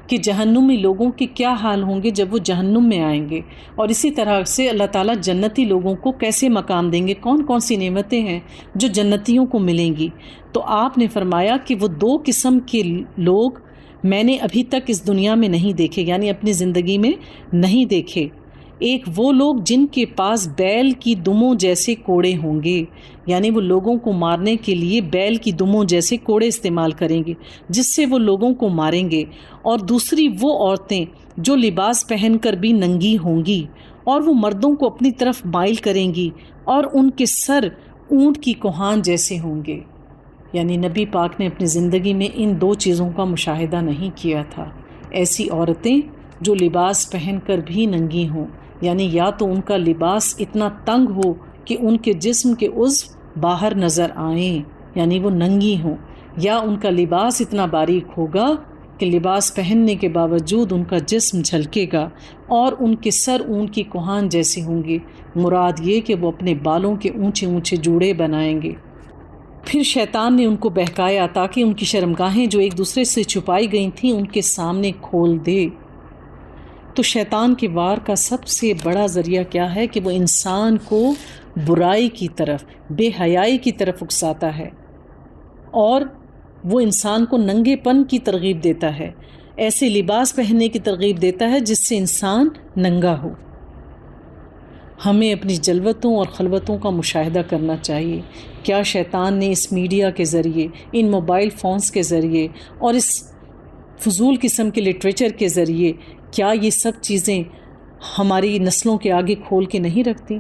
کہ جہنمی لوگوں کے کیا حال ہوں گے جب وہ جہنم میں آئیں گے، اور اسی طرح سے اللہ تعالیٰ جنتی لوگوں کو کیسے مقام دیں گے، کون کون سی نعمتیں ہیں جو جنتیوں کو ملیں گی. تو آپ نے فرمایا کہ وہ دو قسم کے لوگ میں نے ابھی تک اس دنیا میں نہیں دیکھے، یعنی اپنی زندگی میں نہیں دیکھے. ایک وہ لوگ جن کے پاس بیل کی دموں جیسے کوڑے ہوں گے، یعنی وہ لوگوں کو مارنے کے لیے بیل کی دموں جیسے کوڑے استعمال کریں گے جس سے وہ لوگوں کو ماریں گے. اور دوسری وہ عورتیں جو لباس پہن کر بھی ننگی ہوں گی اور وہ مردوں کو اپنی طرف مائل کریں گی اور ان کے سر اونٹ کی کوہان جیسے ہوں گے. یعنی نبی پاک نے اپنی زندگی میں ان دو چیزوں کا مشاہدہ نہیں کیا تھا. ایسی عورتیں جو لباس پہن کر بھی ننگی ہوں، یعنی یا تو ان کا لباس اتنا تنگ ہو کہ ان کے جسم کے عضو باہر نظر آئیں یعنی وہ ننگی ہوں، یا ان کا لباس اتنا باریک ہوگا کہ لباس پہننے کے باوجود ان کا جسم جھلکے گا، اور ان کے سر اونٹ کی کوہان جیسے ہوں گے. مراد یہ کہ وہ اپنے بالوں کے اونچے اونچے جوڑے بنائیں گے. پھر شیطان نے ان کو بہکایا تاکہ ان کی شرمگاہیں جو ایک دوسرے سے چھپائی گئی تھیں ان کے سامنے کھول دے. تو شیطان کے وار کا سب سے بڑا ذریعہ کیا ہے کہ وہ انسان کو برائی کی طرف، بے حیائی کی طرف اکساتا ہے، اور وہ انسان کو ننگے پن کی ترغیب دیتا ہے، ایسے لباس پہننے کی ترغیب دیتا ہے جس سے انسان ننگا ہو. ہمیں اپنی جلوتوں اور خلوتوں کا مشاہدہ کرنا چاہیے. کیا شیطان نے اس میڈیا کے ذریعے، ان موبائل فونز کے ذریعے اور اس فضول قسم کے لٹریچر کے ذریعے، کیا یہ سب چیزیں ہماری نسلوں کے آگے کھول کے نہیں رکھتی؟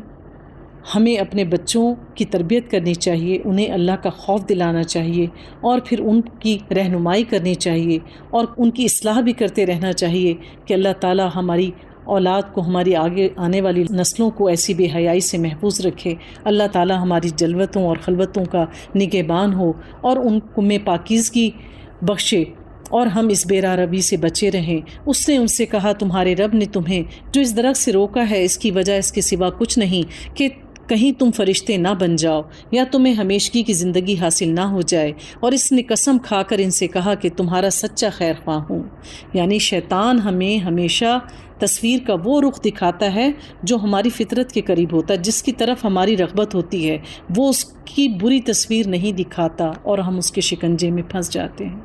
ہمیں اپنے بچوں کی تربیت کرنی چاہیے، انہیں اللہ کا خوف دلانا چاہیے، اور پھر ان کی رہنمائی کرنی چاہیے اور ان کی اصلاح بھی کرتے رہنا چاہیے کہ اللہ تعالیٰ ہماری اولاد کو، ہماری آگے آنے والی نسلوں کو ایسی بے حیائی سے محفوظ رکھے. اللہ تعالیٰ ہماری جلوتوں اور خلوتوں کا نگہبان ہو اور ان کو میں پاکیزگی بخشے اور ہم اس بے راہ روی سے بچے رہیں. اس نے ان سے کہا تمہارے رب نے تمہیں جو اس درخت سے روکا ہے اس کی وجہ اس کے سوا کچھ نہیں کہ کہیں تم فرشتے نہ بن جاؤ یا تمہیں ہمیشگی کی زندگی حاصل نہ ہو جائے۔ اور اس نے قسم کھا کر ان سے کہا کہ تمہارا سچا خیر خواہ ہوں۔ یعنی شیطان ہمیں ہمیشہ تصویر کا وہ رخ دکھاتا ہے جو ہماری فطرت کے قریب ہوتا ہے، جس کی طرف ہماری رغبت ہوتی ہے، وہ اس کی بری تصویر نہیں دکھاتا اور ہم اس کے شکنجے میں پھنس جاتے ہیں۔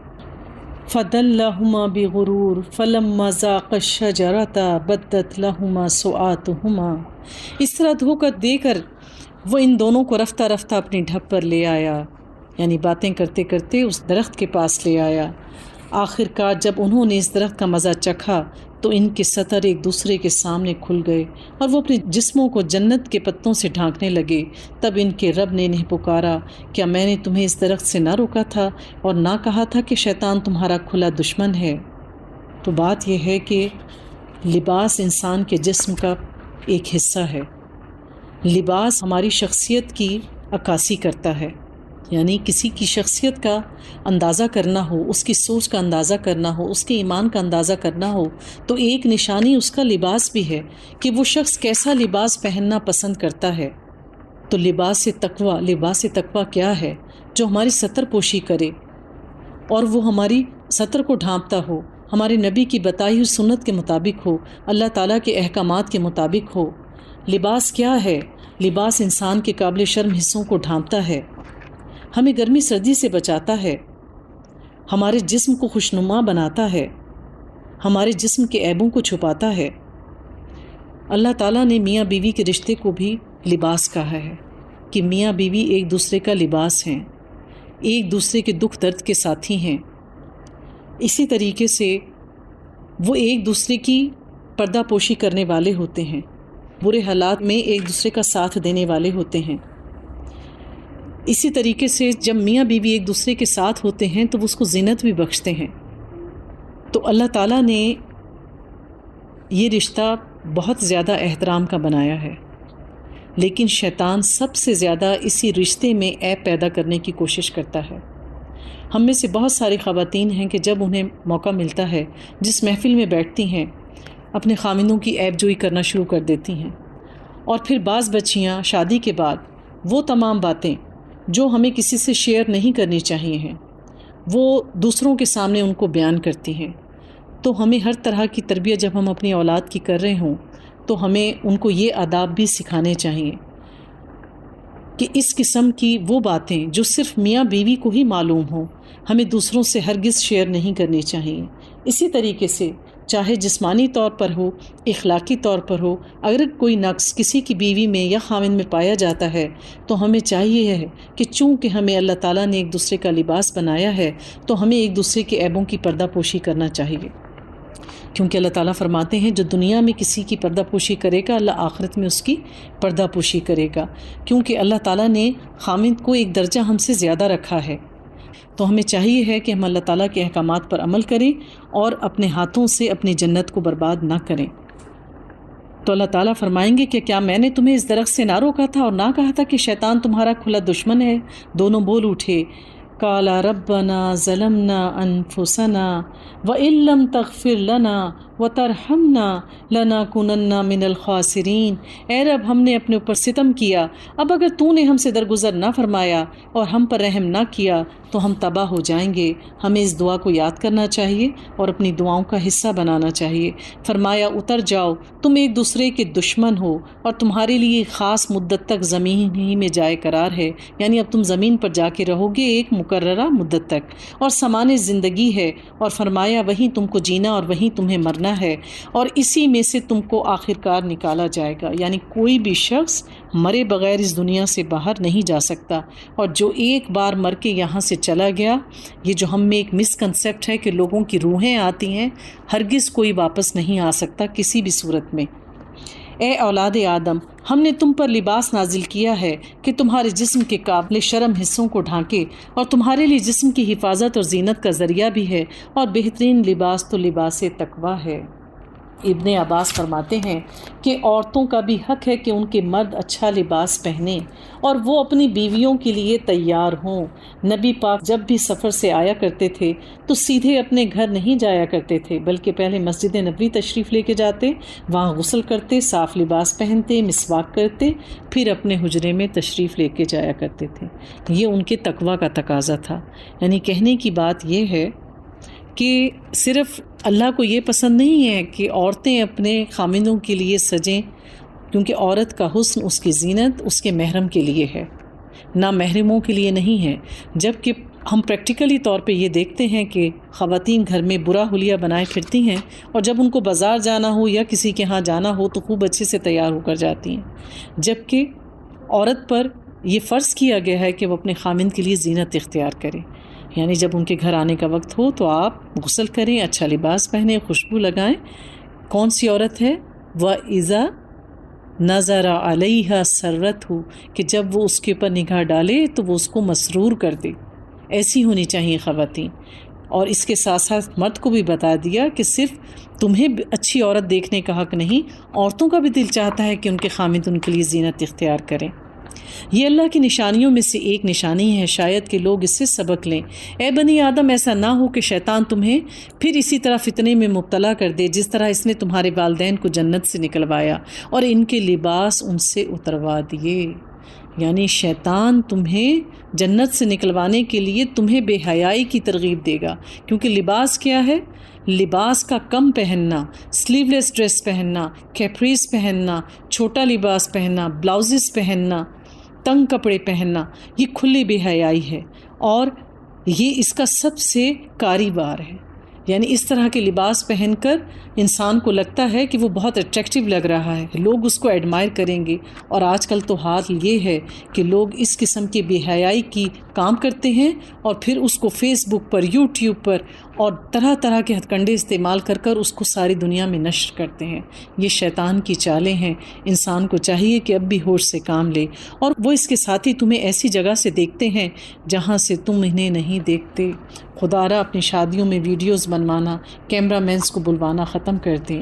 فَدَلَّهُمَا بِغُرُورٍ فَلَمَّا ذَاقَا الشَّجَرَةَ بَدَّتْ لَهُمَا سُوآتُهُمَا۔ اس طرح دھوکہ دے کر وہ ان دونوں کو رفتہ رفتہ اپنی ڈھب پر لے آیا، یعنی باتیں کرتے کرتے اس درخت کے پاس لے آیا۔ آخر کار جب انہوں نے اس درخت کا مزہ چکھا تو ان کے سطر ایک دوسرے کے سامنے کھل گئے اور وہ اپنے جسموں کو جنت کے پتوں سے ڈھانکنے لگے۔ تب ان کے رب نے انہیں پکارا، کیا میں نے تمہیں اس درخت سے نہ روکا تھا اور نہ کہا تھا کہ شیطان تمہارا کھلا دشمن ہے؟ تو بات یہ ہے کہ لباس انسان کے جسم کا ایک حصہ ہے۔ لباس ہماری شخصیت کی عکاسی کرتا ہے، یعنی کسی کی شخصیت کا اندازہ کرنا ہو، اس کی سوچ کا اندازہ کرنا ہو، اس کے ایمان کا اندازہ کرنا ہو تو ایک نشانی اس کا لباس بھی ہے کہ وہ شخص کیسا لباس پہننا پسند کرتا ہے۔ تو لباس تقویٰ کیا ہے؟ جو ہماری ستر پوشی کرے اور وہ ہماری ستر کو ڈھانپتا ہو، ہمارے نبی کی بتائی ہوئی سنت کے مطابق ہو، اللہ تعالیٰ کے احکامات کے مطابق ہو۔ لباس کیا ہے؟ لباس انسان کے قابل شرم حصوں کو ڈھانپتا ہے، ہمیں گرمی سردی سے بچاتا ہے، ہمارے جسم کو خوشنما بناتا ہے، ہمارے جسم کے عیبوں کو چھپاتا ہے۔ اللہ تعالیٰ نے میاں بیوی کے رشتے کو بھی لباس کہا ہے کہ میاں بیوی ایک دوسرے کا لباس ہیں، ایک دوسرے کے دکھ درد کے ساتھی ہیں۔ اسی طریقے سے وہ ایک دوسرے کی پردہ پوشی کرنے والے ہوتے ہیں، برے حالات میں ایک دوسرے کا ساتھ دینے والے ہوتے ہیں۔ اسی طریقے سے جب میاں بیوی ایک دوسرے کے ساتھ ہوتے ہیں تو وہ اس کو زینت بھی بخشتے ہیں۔ تو اللہ تعالیٰ نے یہ رشتہ بہت زیادہ احترام کا بنایا ہے، لیکن شیطان سب سے زیادہ اسی رشتے میں عیب پیدا کرنے کی کوشش کرتا ہے۔ ہم میں سے بہت ساری خواتین ہیں کہ جب انہیں موقع ملتا ہے، جس محفل میں بیٹھتی ہیں، اپنے خاوندوں کی عیب جوئی کرنا شروع کر دیتی ہیں، اور پھر بعض بچیاں شادی کے بعد وہ تمام باتیں جو ہمیں کسی سے شیئر نہیں کرنی چاہیے ہیں وہ دوسروں کے سامنے ان کو بیان کرتی ہیں۔ تو ہمیں ہر طرح کی تربیت جب ہم اپنی اولاد کی کر رہے ہوں تو ہمیں ان کو یہ آداب بھی سکھانے چاہیے کہ اس قسم کی وہ باتیں جو صرف میاں بیوی کو ہی معلوم ہوں ہمیں دوسروں سے ہرگز شیئر نہیں کرنی چاہیے۔ اسی طریقے سے چاہے جسمانی طور پر ہو، اخلاقی طور پر ہو، اگر کوئی نقص کسی کی بیوی میں یا خاوند میں پایا جاتا ہے تو ہمیں چاہیے ہے کہ چونکہ ہمیں اللہ تعالیٰ نے ایک دوسرے کا لباس بنایا ہے تو ہمیں ایک دوسرے کے عیبوں کی پردہ پوشی کرنا چاہیے، کیونکہ اللہ تعالیٰ فرماتے ہیں جو دنیا میں کسی کی پردہ پوشی کرے گا اللہ آخرت میں اس کی پردہ پوشی کرے گا، کیونکہ اللہ تعالیٰ نے خاوند کو ایک درجہ ہم سے زیادہ رکھا ہے۔ تو ہمیں چاہیے ہے کہ ہم اللہ تعالیٰ کے احکامات پر عمل کریں اور اپنے ہاتھوں سے اپنی جنت کو برباد نہ کریں۔ تو اللہ تعالیٰ فرمائیں گے کہ کیا میں نے تمہیں اس درخت سے نہ روکا تھا اور نہ کہا تھا کہ شیطان تمہارا کھلا دشمن ہے؟ دونوں بول اٹھے، قَالَ رَبَّنَا ظَلَمْنَا أَنفُسَنَا وَإِن لَّمْ تَغْفِرْ لَنَا وَتَرْحَمْنَا لَنَكُونَنَّ مِنَ الْخَاسِرِينَ۔ اے رب، ہم نے اپنے اوپر ستم کیا، اب اگر تو نے ہم سے درگزر نہ فرمایا اور ہم پر رحم نہ کیا تو ہم تباہ ہو جائیں گے۔ ہمیں اس دعا کو یاد کرنا چاہیے اور اپنی دعاؤں کا حصہ بنانا چاہیے۔ فرمایا اتر جاؤ، تم ایک دوسرے کے دشمن ہو اور تمہارے لیے خاص مدت تک زمین ہی میں جائے قرار ہے، یعنی اب تم زمین پر جا کے رہو گے ایک مقررہ مدت تک، اور سامان زندگی ہے، اور فرمایا وہیں تم کو جینا اور وہیں تمہیں مرنا ہے، اور اسی میں سے تم کو آخر کار نکالا جائے گا، یعنی کوئی بھی شخص مرے بغیر اس دنیا سے باہر نہیں جا سکتا، اور جو ایک بار مر کے یہاں سے چلا گیا، یہ جو ہم میں ایک مسکنسیپٹ ہے کہ لوگوں کی روحیں آتی ہیں، ہرگز کوئی واپس نہیں آ سکتا کسی بھی صورت میں۔ اے اولاد آدم، ہم نے تم پر لباس نازل کیا ہے کہ تمہارے جسم کے قابل شرم حصوں کو ڈھانکے، اور تمہارے لیے جسم کی حفاظت اور زینت کا ذریعہ بھی ہے، اور بہترین لباس تو لباس تقویٰ ہے۔ ابن عباس فرماتے ہیں کہ عورتوں کا بھی حق ہے کہ ان کے مرد اچھا لباس پہنیں اور وہ اپنی بیویوں کے لیے تیار ہوں۔ نبی پاک جب بھی سفر سے آیا کرتے تھے تو سیدھے اپنے گھر نہیں جایا کرتے تھے، بلکہ پہلے مسجد نبوی تشریف لے کے جاتے، وہاں غسل کرتے، صاف لباس پہنتے، مسواک کرتے، پھر اپنے حجرے میں تشریف لے کے جایا کرتے تھے۔ یہ ان کے تقویٰ کا تقاضا تھا۔ یعنی کہنے کی بات یہ ہے کہ صرف اللہ کو یہ پسند نہیں ہے کہ عورتیں اپنے خامندوں کے لیے سجیں، کیونکہ عورت کا حسن، اس کی زینت اس کے محرم کے لیے ہے، نہ محرموں کے لیے نہیں ہے۔ جبکہ ہم پریکٹیکلی طور پہ یہ دیکھتے ہیں کہ خواتین گھر میں برا حلیہ بنائے پھرتی ہیں، اور جب ان کو بازار جانا ہو یا کسی کے ہاں جانا ہو تو خوب اچھے سے تیار ہو کر جاتی ہیں، جبکہ عورت پر یہ فرض کیا گیا ہے کہ وہ اپنے خامند کے لیے زینت اختیار کرے۔ یعنی جب ان کے گھر آنے کا وقت ہو تو آپ غسل کریں، اچھا لباس پہنیں، خوشبو لگائیں۔ کون سی عورت ہے؟ وَإِذَا نَظَرَ عَلَيْهَا سَرَّتْهُ، کہ جب وہ اس کے اوپر نگاہ ڈالے تو وہ اس کو مسرور کر دے۔ ایسی ہونی چاہیے خواتین۔ اور اس کے ساتھ ساتھ مرد کو بھی بتا دیا کہ صرف تمہیں اچھی عورت دیکھنے کا حق نہیں، عورتوں کا بھی دل چاہتا ہے کہ ان کے خامند ان کے لیے زینت اختیار کریں۔ یہ اللہ کی نشانیوں میں سے ایک نشانی ہے، شاید کہ لوگ اس سے سبق لیں۔ اے بنی آدم، ایسا نہ ہو کہ شیطان تمہیں پھر اسی طرح فتنے میں مبتلا کر دے جس طرح اس نے تمہارے والدین کو جنت سے نکلوایا اور ان کے لباس ان سے اتروا دیے۔ یعنی شیطان تمہیں جنت سے نکلوانے کے لیے تمہیں بے حیائی کی ترغیب دے گا، کیونکہ لباس کیا ہے؟ لباس کا کم پہننا، سلیو لیس ڈریس پہننا، کیپریز پہننا، چھوٹا لباس پہننا، بلاؤزز پہننا، تنگ کپڑے پہننا، یہ کھلی بے حیائی ہے، اور یہ اس کا سب سے کاروبار ہے۔ یعنی اس طرح کے لباس پہن کر انسان کو لگتا ہے کہ وہ بہت اٹریکٹیو لگ رہا ہے، لوگ اس کو ایڈمائر کریں گے۔ اور آج کل تو حال یہ ہے کہ لوگ اس قسم کے بے حیائی کی کام کرتے ہیں اور پھر اس کو فیس بک پر، یوٹیوب پر اور طرح طرح کے ہتھ کنڈے استعمال کر کر اس کو ساری دنیا میں نشر کرتے ہیں۔ یہ شیطان کی چالیں ہیں۔ انسان کو چاہیے کہ اب بھی ہوش سے کام لے، اور وہ اس کے ساتھ ہی تمہیں ایسی جگہ سے دیکھتے ہیں جہاں سے تم انہیں نہیں دیکھتے۔ خدا را اپنی شادیوں میں ویڈیوز بنوانا، کیمرہ مینز کو بلوانا ختم کر دیں۔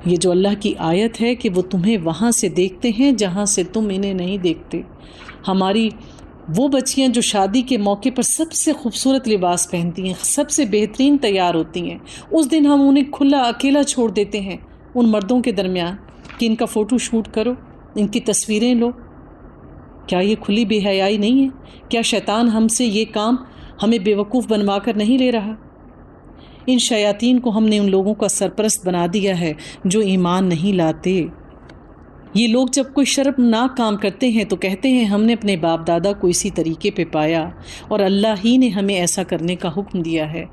یہ جو اللہ کی آیت ہے کہ وہ تمہیں وہاں سے دیکھتے ہیں جہاں سے تم انہیں نہیں دیکھتے۔ ہماری وہ بچیاں جو شادی کے موقع پر سب سے خوبصورت لباس پہنتی ہیں، سب سے بہترین تیار ہوتی ہیں، اس دن ہم انہیں کھلا اکیلا چھوڑ دیتے ہیں ان مردوں کے درمیان کہ ان کا فوٹو شوٹ کرو، ان کی تصویریں لو۔ کیا یہ کھلی بے حیائی نہیں ہے؟ کیا شیطان ہم سے یہ کام ہمیں بیوقوف بنوا کر نہیں لے رہا؟ ان شیاطین کو ہم نے ان لوگوں کا سرپرست بنا دیا ہے جو ایمان نہیں لاتے۔ یہ لوگ جب کوئی شرمناک کام کرتے ہیں تو کہتے ہیں ہم نے اپنے باپ دادا کو اسی طریقے پہ پایا اور اللہ ہی نے ہمیں ایسا کرنے کا حکم دیا ہے۔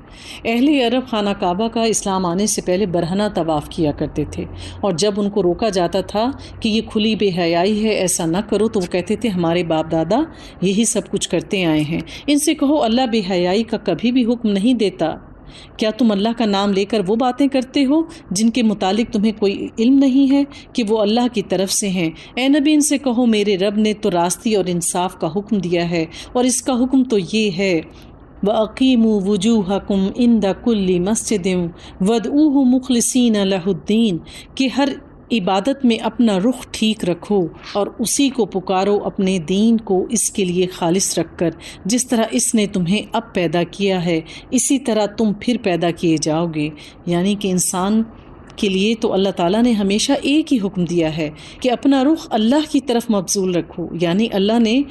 اہل عرب خانہ کعبہ کا اسلام آنے سے پہلے برہنہ طواف کیا کرتے تھے، اور جب ان کو روکا جاتا تھا کہ یہ کھلی بے حیائی ہے، ایسا نہ کرو، تو وہ کہتے تھے ہمارے باپ دادا یہی سب کچھ کرتے آئے ہیں۔ ان سے کہو اللہ بے حیائی کا کبھی بھی حکم نہیں دیتا۔ کیا تم اللہ کا نام لے کر وہ باتیں کرتے ہو جن کے متعلق تمہیں کوئی علم نہیں ہے کہ وہ اللہ کی طرف سے ہیں؟ اے نبی، ان سے کہو میرے رب نے تو راستی اور انصاف کا حکم دیا ہے، اور اس کا حکم تو یہ ہے وَأَقِيمُوا وُجُوهَكُمْ عِنْدَ كُلِّ مَسْجِدٍ وَادْعُوهُ مُخْلِصِينَ لَهُ الدِّينَ، کہ ہر عبادت میں اپنا رخ ٹھیک رکھو اور اسی کو پکارو اپنے دین کو اس کے لیے خالص رکھ کر، جس طرح اس نے تمہیں اب پیدا کیا ہے اسی طرح تم پھر پیدا کیے جاؤ گے۔ یعنی کہ انسان کے لیے تو اللہ تعالیٰ نے ہمیشہ ایک ہی حکم دیا ہے کہ اپنا رخ اللہ کی طرف مبذول رکھو۔ یعنی اللہ نے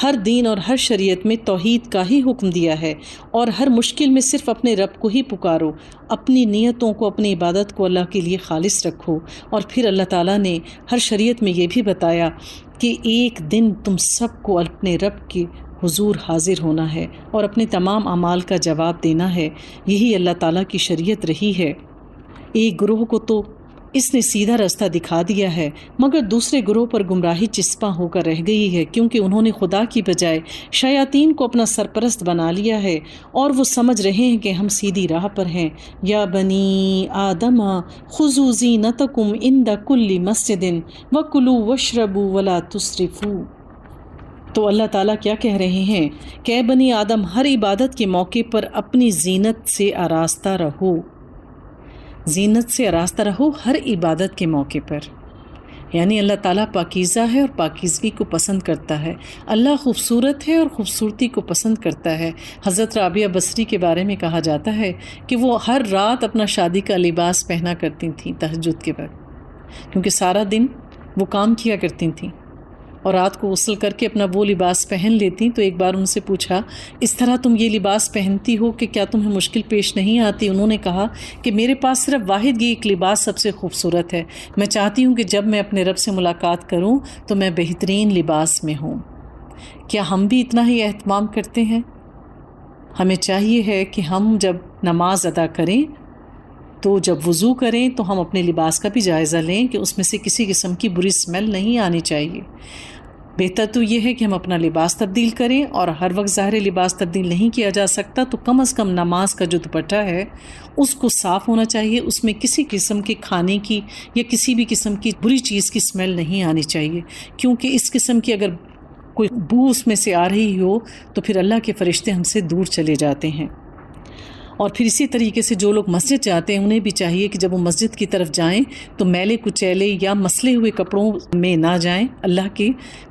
ہر دین اور ہر شریعت میں توحید کا ہی حکم دیا ہے، اور ہر مشکل میں صرف اپنے رب کو ہی پکارو، اپنی نیتوں کو، اپنی عبادت کو اللہ کے لیے خالص رکھو۔ اور پھر اللہ تعالیٰ نے ہر شریعت میں یہ بھی بتایا کہ ایک دن تم سب کو اپنے رب کے حضور حاضر ہونا ہے اور اپنے تمام اعمال کا جواب دینا ہے۔ یہی اللہ تعالیٰ کی شریعت رہی ہے۔ ایک گروہ کو تو اس نے سیدھا راستہ دکھا دیا ہے، مگر دوسرے گروہ پر گمراہی چسپاں ہو کر رہ گئی ہے، کیونکہ انہوں نے خدا کی بجائے شیاطین کو اپنا سرپرست بنا لیا ہے، اور وہ سمجھ رہے ہیں کہ ہم سیدھی راہ پر ہیں۔ یا بنی آدم خذوا زینتکم عند کل مسجد وکلوا واشربوا ولا تسرفوا۔ تو اللہ تعالیٰ کیا کہہ رہے ہیں کہ اے بنی آدم، ہر عبادت کے موقع پر اپنی زینت سے آراستہ رہو، زینت سے آراستہ رہو ہر عبادت کے موقع پر، یعنی اللہ تعالیٰ پاکیزہ ہے اور پاکیزگی کو پسند کرتا ہے، اللہ خوبصورت ہے اور خوبصورتی کو پسند کرتا ہے۔ حضرت رابعہ بصری کے بارے میں کہا جاتا ہے کہ وہ ہر رات اپنا شادی کا لباس پہنا کرتی تھیں تہجد کے وقت، کیونکہ سارا دن وہ کام کیا کرتی تھیں اور رات کو غسل کر کے اپنا وہ لباس پہن لیتی۔ تو ایک بار ان سے پوچھا، اس طرح تم یہ لباس پہنتی ہو کہ کیا تمہیں مشکل پیش نہیں آتی؟ انہوں نے کہا کہ میرے پاس صرف واحد یہ ایک لباس سب سے خوبصورت ہے، میں چاہتی ہوں کہ جب میں اپنے رب سے ملاقات کروں تو میں بہترین لباس میں ہوں۔ کیا ہم بھی اتنا ہی اہتمام کرتے ہیں؟ ہمیں چاہیے ہے کہ ہم جب نماز ادا کریں تو جب وضو کریں تو ہم اپنے لباس کا بھی جائزہ لیں کہ اس میں سے کسی قسم کی بری اسمیل نہیں آنی چاہیے۔ بہتر تو یہ ہے کہ ہم اپنا لباس تبدیل کریں، اور ہر وقت ظاہر لباس تبدیل نہیں کیا جا سکتا تو کم از کم نماز کا جو دوپٹہ ہے اس کو صاف ہونا چاہیے، اس میں کسی قسم کے کھانے کی یا کسی بھی قسم کی بری چیز کی اسمیل نہیں آنی چاہیے، کیونکہ اس قسم کی اگر کوئی بو اس میں سے آ رہی ہو تو پھر اللہ کے فرشتے ہم سے دور چلے جاتے ہیں۔ اور پھر اسی طریقے سے جو لوگ مسجد جاتے ہیں انہیں بھی چاہیے کہ جب وہ مسجد کی طرف جائیں تو میلے کچیلے یا مسلے ہوئے کپڑوں میں نہ جائیں، اللہ کے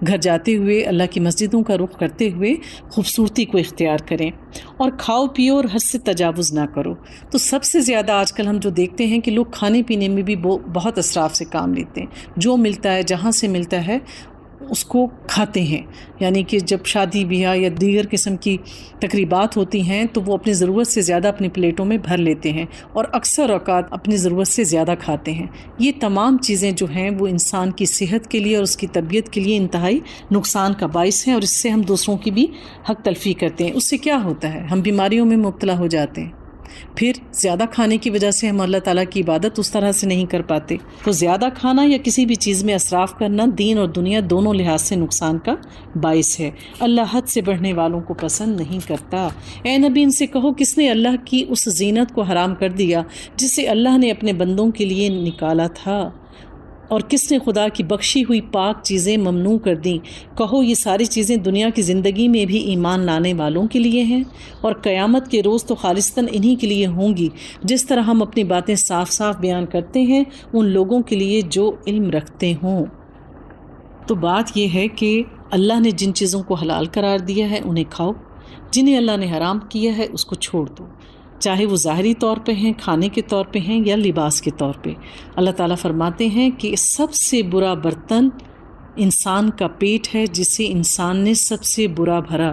گھر جاتے ہوئے اللہ کی مسجدوں کا رخ کرتے ہوئے خوبصورتی کو اختیار کریں، اور کھاؤ پیو اور حد سے تجاوز نہ کرو۔ تو سب سے زیادہ آج کل ہم جو دیکھتے ہیں کہ لوگ کھانے پینے میں بھی بہت اسراف سے کام لیتے ہیں، جو ملتا ہے جہاں سے ملتا ہے اس کو کھاتے ہیں، یعنی کہ جب شادی بیاہ یا دیگر قسم کی تقریبات ہوتی ہیں تو وہ اپنی ضرورت سے زیادہ اپنی پلیٹوں میں بھر لیتے ہیں اور اکثر اوقات اپنی ضرورت سے زیادہ کھاتے ہیں۔ یہ تمام چیزیں جو ہیں وہ انسان کی صحت کے لیے اور اس کی طبیعت کے لیے انتہائی نقصان کا باعث ہیں، اور اس سے ہم دوسروں کی بھی حق تلفی کرتے ہیں۔ اس سے کیا ہوتا ہے؟ ہم بیماریوں میں مبتلا ہو جاتے ہیں، پھر زیادہ کھانے کی وجہ سے ہم اللہ تعالیٰ کی عبادت اس طرح سے نہیں کر پاتے۔ تو زیادہ کھانا یا کسی بھی چیز میں اسراف کرنا دین اور دنیا دونوں لحاظ سے نقصان کا باعث ہے۔ اللہ حد سے بڑھنے والوں کو پسند نہیں کرتا۔ اے نبی ان سے کہو، کس نے اللہ کی اس زینت کو حرام کر دیا جسے اللہ نے اپنے بندوں کے لیے نکالا تھا، اور کس نے خدا کی بخشی ہوئی پاک چیزیں ممنوع کر دیں؟ کہو یہ ساری چیزیں دنیا کی زندگی میں بھی ایمان لانے والوں کے لیے ہیں، اور قیامت کے روز تو خالصتاً انہی کے لیے ہوں گی۔ جس طرح ہم اپنی باتیں صاف صاف بیان کرتے ہیں ان لوگوں کے لیے جو علم رکھتے ہوں۔ تو بات یہ ہے کہ اللہ نے جن چیزوں کو حلال قرار دیا ہے انہیں کھاؤ، جنہیں اللہ نے حرام کیا ہے اس کو چھوڑ دو، چاہے وہ ظاہری طور پہ ہیں، کھانے کے طور پہ ہیں یا لباس کے طور پہ۔ اللہ تعالیٰ فرماتے ہیں کہ سب سے برا برتن انسان کا پیٹ ہے جسے انسان نے سب سے برا بھرا،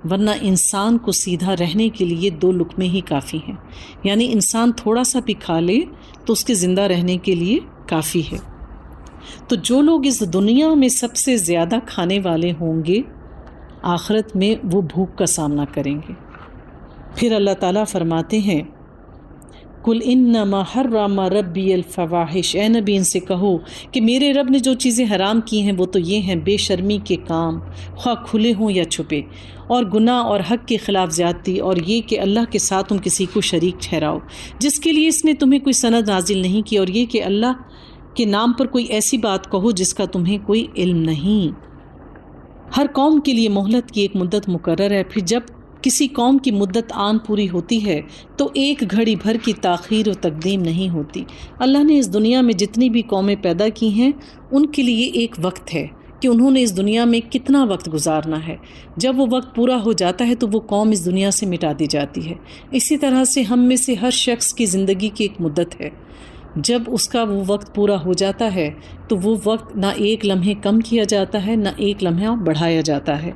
ورنہ انسان کو سیدھا رہنے کے لیے 2 لقمے ہی کافی ہیں، یعنی انسان تھوڑا سا بھی کھا لے تو اس کے زندہ رہنے کے لیے کافی ہے۔ تو جو لوگ اس دنیا میں سب سے زیادہ کھانے والے ہوں گے آخرت میں وہ بھوک کا سامنا کریں گے۔ پھر اللہ تعالیٰ فرماتے ہیں قُلْ إِنَّمَا حَرَّمَ رَبِّيَ الْفَوَاحِشَ، اے نبی ان سے کہو کہ میرے رب نے جو چیزیں حرام کی ہیں وہ تو یہ ہیں بے شرمی کے کام، خواہ کھلے ہوں یا چھپے، اور گناہ اور حق کے خلاف زیادتی، اور یہ کہ اللہ کے ساتھ تم کسی کو شریک ٹھہراؤ جس کے لیے اس نے تمہیں کوئی سند نازل نہیں کی، اور یہ کہ اللہ کے نام پر کوئی ایسی بات کہو جس کا تمہیں کوئی علم نہیں۔ ہر قوم کے لیے مہلت کی ایک مدت مقرر ہے، پھر جب کسی قوم کی مدت آن پوری ہوتی ہے تو ایک گھڑی بھر کی تاخیر و تقدیم نہیں ہوتی۔ اللہ نے اس دنیا میں جتنی بھی قومیں پیدا کی ہیں ان کے لیے ایک وقت ہے کہ انہوں نے اس دنیا میں کتنا وقت گزارنا ہے۔ جب وہ وقت پورا ہو جاتا ہے تو وہ قوم اس دنیا سے مٹا دی جاتی ہے۔ اسی طرح سے ہم میں سے ہر شخص کی زندگی کی ایک مدت ہے، جب اس کا وہ وقت پورا ہو جاتا ہے تو وہ وقت نہ ایک لمحے کم کیا جاتا ہے نہ ایک لمحہ بڑھایا جاتا ہے۔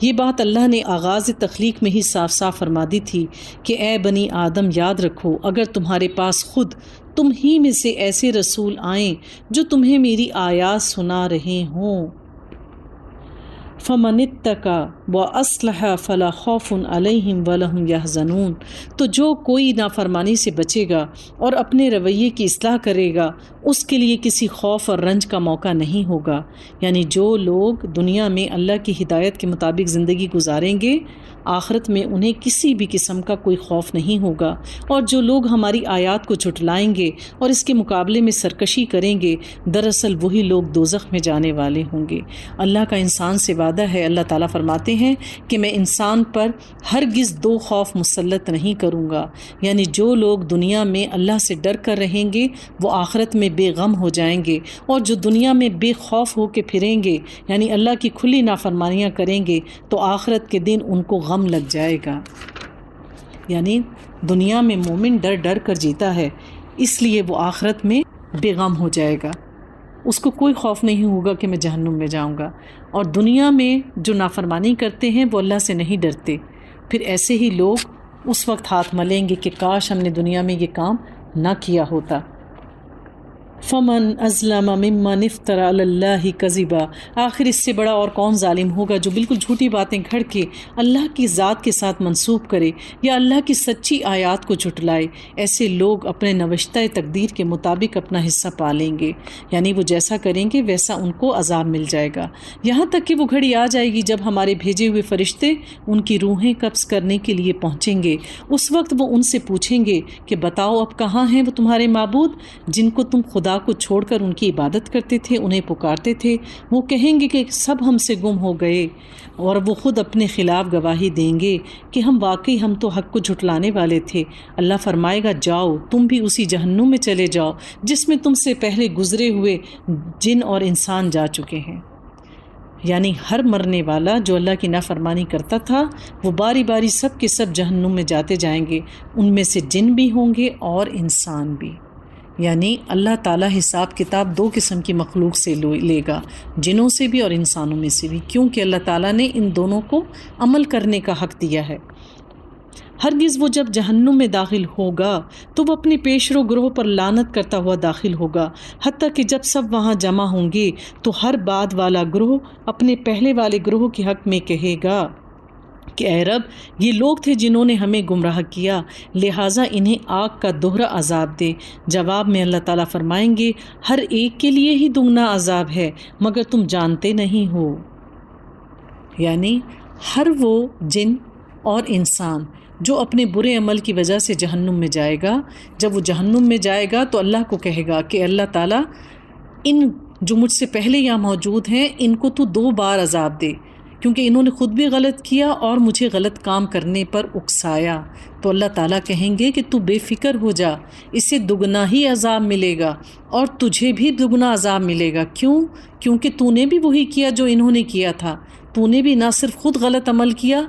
یہ بات اللہ نے آغاز تخلیق میں ہی صاف صاف فرما دی تھی کہ اے بنی آدم یاد رکھو، اگر تمہارے پاس خود تم ہی میں سے ایسے رسول آئیں جو تمہیں میری آیات سنا رہے ہوں، فَمَنِ اتَّقَى وَأَصْلَحَ فَلَا خَوْفٌ عَلَيْهِمْ وَلَا هُمْ يَحْزَنُونَ، تو جو کوئی نافرمانی سے بچے گا اور اپنے رویے کی اصلاح کرے گا اس کے لیے کسی خوف اور رنج کا موقع نہیں ہوگا۔ یعنی جو لوگ دنیا میں اللہ کی ہدایت کے مطابق زندگی گزاریں گے آخرت میں انہیں کسی بھی قسم کا کوئی خوف نہیں ہوگا، اور جو لوگ ہماری آیات کو جھٹلائیں گے اور اس کے مقابلے میں سرکشی کریں گے دراصل وہی لوگ دوزخ میں جانے والے ہوں گے۔ اللہ کا انسان سے وعدہ ہے، اللہ تعالیٰ فرماتے فرماتے ہیں کہ میں انسان پر ہرگز دو خوف مسلط نہیں کروں گا، یعنی جو لوگ دنیا میں اللہ سے ڈر کر رہیں گے وہ آخرت میں بے غم ہو جائیں گے، اور جو دنیا میں بے خوف ہو کے پھریں گے یعنی اللہ کی کھلی نافرمانیاں کریں گے تو آخرت کے دن ان کو غم لگ جائے گا۔ یعنی دنیا میں مومن ڈر ڈر کر جیتا ہے، اس لیے وہ آخرت میں بے غم ہو جائے گا، اس کو کوئی خوف نہیں ہوگا کہ میں جہنم میں جاؤں گا۔ اور دنیا میں جو نافرمانی کرتے ہیں وہ اللہ سے نہیں ڈرتے، پھر ایسے ہی لوگ اس وقت ہاتھ ملیں گے کہ کاش ہم نے دنیا میں یہ کام نہ کیا ہوتا۔ فمن ازلم ممن افترى علی اللہ کذبا، آخر اس سے بڑا اور کون ظالم ہوگا جو بالکل جھوٹی باتیں گھڑ کے اللہ کی ذات کے ساتھ منسوب کرے یا اللہ کی سچی آیات کو جھٹلائے۔ ایسے لوگ اپنے نوشتہ تقدیر کے مطابق اپنا حصہ پا لیں گے، یعنی وہ جیسا کریں گے ویسا ان کو عذاب مل جائے گا، یہاں تک کہ وہ گھڑی آ جائے گی جب ہمارے بھیجے ہوئے فرشتے ان کی روحیں قبض کرنے کے لیے پہنچیں گے۔ اس وقت وہ ان سے پوچھیں گے کہ بتاؤ اب کہاں ہیں وہ تمہارے معبود جن کو تم خدا کو چھوڑ کر ان کی عبادت کرتے تھے، انہیں پکارتے تھے؟ وہ کہیں گے کہ سب ہم سے گم ہو گئے، اور وہ خود اپنے خلاف گواہی دیں گے کہ ہم تو حق کو جھٹلانے والے تھے۔ اللہ فرمائے گا جاؤ تم بھی اسی جہنم میں چلے جاؤ جس میں تم سے پہلے گزرے ہوئے جن اور انسان جا چکے ہیں۔ یعنی ہر مرنے والا جو اللہ کی نافرمانی کرتا تھا وہ باری باری سب کے سب جہنم میں جاتے جائیں گے، ان میں سے جن بھی ہوں گے اور انسان بھی۔ یعنی اللہ تعالیٰ حساب کتاب دو قسم کی مخلوق سے لے گا، جنوں سے بھی اور انسانوں میں سے بھی، کیونکہ اللہ تعالیٰ نے ان دونوں کو عمل کرنے کا حق دیا ہے۔ ہرگز وہ جب جہنم میں داخل ہوگا تو وہ اپنے پیشرو گروہ پر لعنت کرتا ہوا داخل ہوگا، حتیٰ کہ جب سب وہاں جمع ہوں گے تو ہر بعد والا گروہ اپنے پہلے والے گروہ کے حق میں کہے گا کہ اے رب، یہ لوگ تھے جنہوں نے ہمیں گمراہ کیا، لہٰذا انہیں آگ کا دوہرا عذاب دے۔ جواب میں اللہ تعالیٰ فرمائیں گے ہر ایک کے لیے ہی دگنا عذاب ہے مگر تم جانتے نہیں ہو۔ یعنی ہر وہ جن اور انسان جو اپنے برے عمل کی وجہ سے جہنم میں جائے گا، جب وہ جہنم میں جائے گا تو اللہ کو کہے گا کہ اللہ تعالیٰ ان جو مجھ سے پہلے یہاں موجود ہیں ان کو تو 2 بار عذاب دے، کیونکہ انہوں نے خود بھی غلط کیا اور مجھے غلط کام کرنے پر اکسایا۔ تو اللہ تعالیٰ کہیں گے کہ تو بے فکر ہو جا، اسے دگنا ہی عذاب ملے گا اور تجھے بھی دگنا عذاب ملے گا۔ کیوں؟ کیونکہ تو نے بھی وہی کیا جو انہوں نے کیا تھا، تو نے بھی نہ صرف خود غلط عمل کیا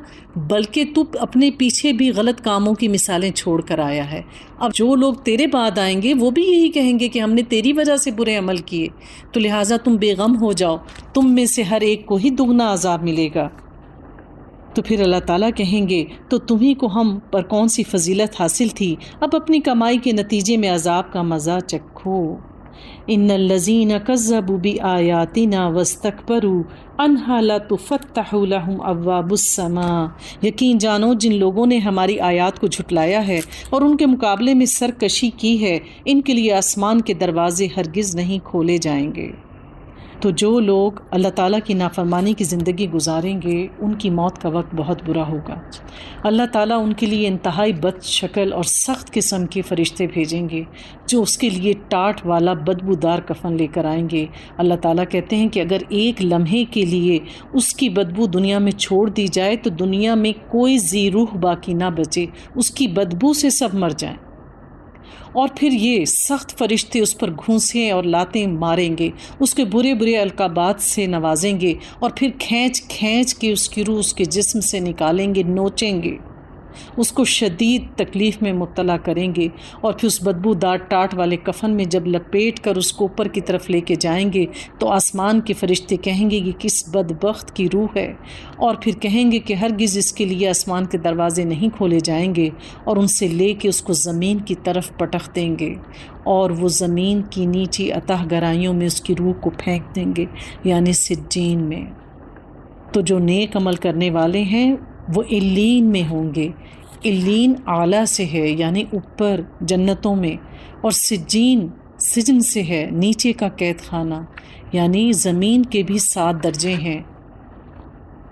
بلکہ تو اپنے پیچھے بھی غلط کاموں کی مثالیں چھوڑ کر آیا ہے۔ اب جو لوگ تیرے بعد آئیں گے وہ بھی یہی کہیں گے کہ ہم نے تیری وجہ سے برے عمل کیے، تو لہٰذا تم بے غم ہو جاؤ، تم میں سے ہر ایک کو ہی دگنا عذاب ملے گا۔ تو پھر اللہ تعالیٰ کہیں گے تو تمہیں کو ہم پر کون سی فضیلت حاصل تھی، اب اپنی کمائی کے نتیجے میں عذاب کا مزہ چکھو۔ ان الذین کذبوا بآیاتنا واستکبروا عنہا لا تفتح لهم ابواب السماء، یقین جانو جن لوگوں نے ہماری آیات کو جھٹلایا ہے اور ان کے مقابلے میں سرکشی کی ہے، ان کے لیے آسمان کے دروازے ہرگز نہیں کھولے جائیں گے۔ تو جو لوگ اللہ تعالیٰ کی نافرمانی کی زندگی گزاریں گے ان کی موت کا وقت بہت برا ہوگا۔ اللہ تعالیٰ ان کے لیے انتہائی بد شکل اور سخت قسم کے فرشتے بھیجیں گے جو اس کے لیے ٹاٹ والا بدبودار کفن لے کر آئیں گے۔ اللہ تعالیٰ کہتے ہیں کہ اگر ایک لمحے کے لیے اس کی بدبو دنیا میں چھوڑ دی جائے تو دنیا میں کوئی ذی روح باقی نہ بچے، اس کی بدبو سے سب مر جائیں، اور پھر یہ سخت فرشتے اس پر گھونسیں اور لاتیں ماریں گے، اس کے برے برے القابات سے نوازیں گے، اور پھر کھینچ کھینچ کے اس کی روح اس کے جسم سے نکالیں گے، نوچیں گے، اس کو شدید تکلیف میں مبتلا کریں گے، اور پھر اس بدبو دار ٹاٹ والے کفن میں جب لپیٹ کر اس کو اوپر کی طرف لے کے جائیں گے تو آسمان کے فرشتے کہیں گے کہ کس بدبخت کی روح ہے، اور پھر کہیں گے کہ ہرگز اس کے لیے آسمان کے دروازے نہیں کھولے جائیں گے، اور ان سے لے کے اس کو زمین کی طرف پٹخ دیں گے، اور وہ زمین کی نیچی اتہ گہرائیوں میں اس کی روح کو پھینک دیں گے، یعنی سجین میں۔ تو جو نیک عمل کرنے والے ہیں وہ علیین میں ہوں گے۔ علیین اعلیٰ سے ہے یعنی اوپر جنتوں میں، اور سجین سجن سے ہے نیچے کا قید خانہ، یعنی زمین کے بھی 7 درجے ہیں،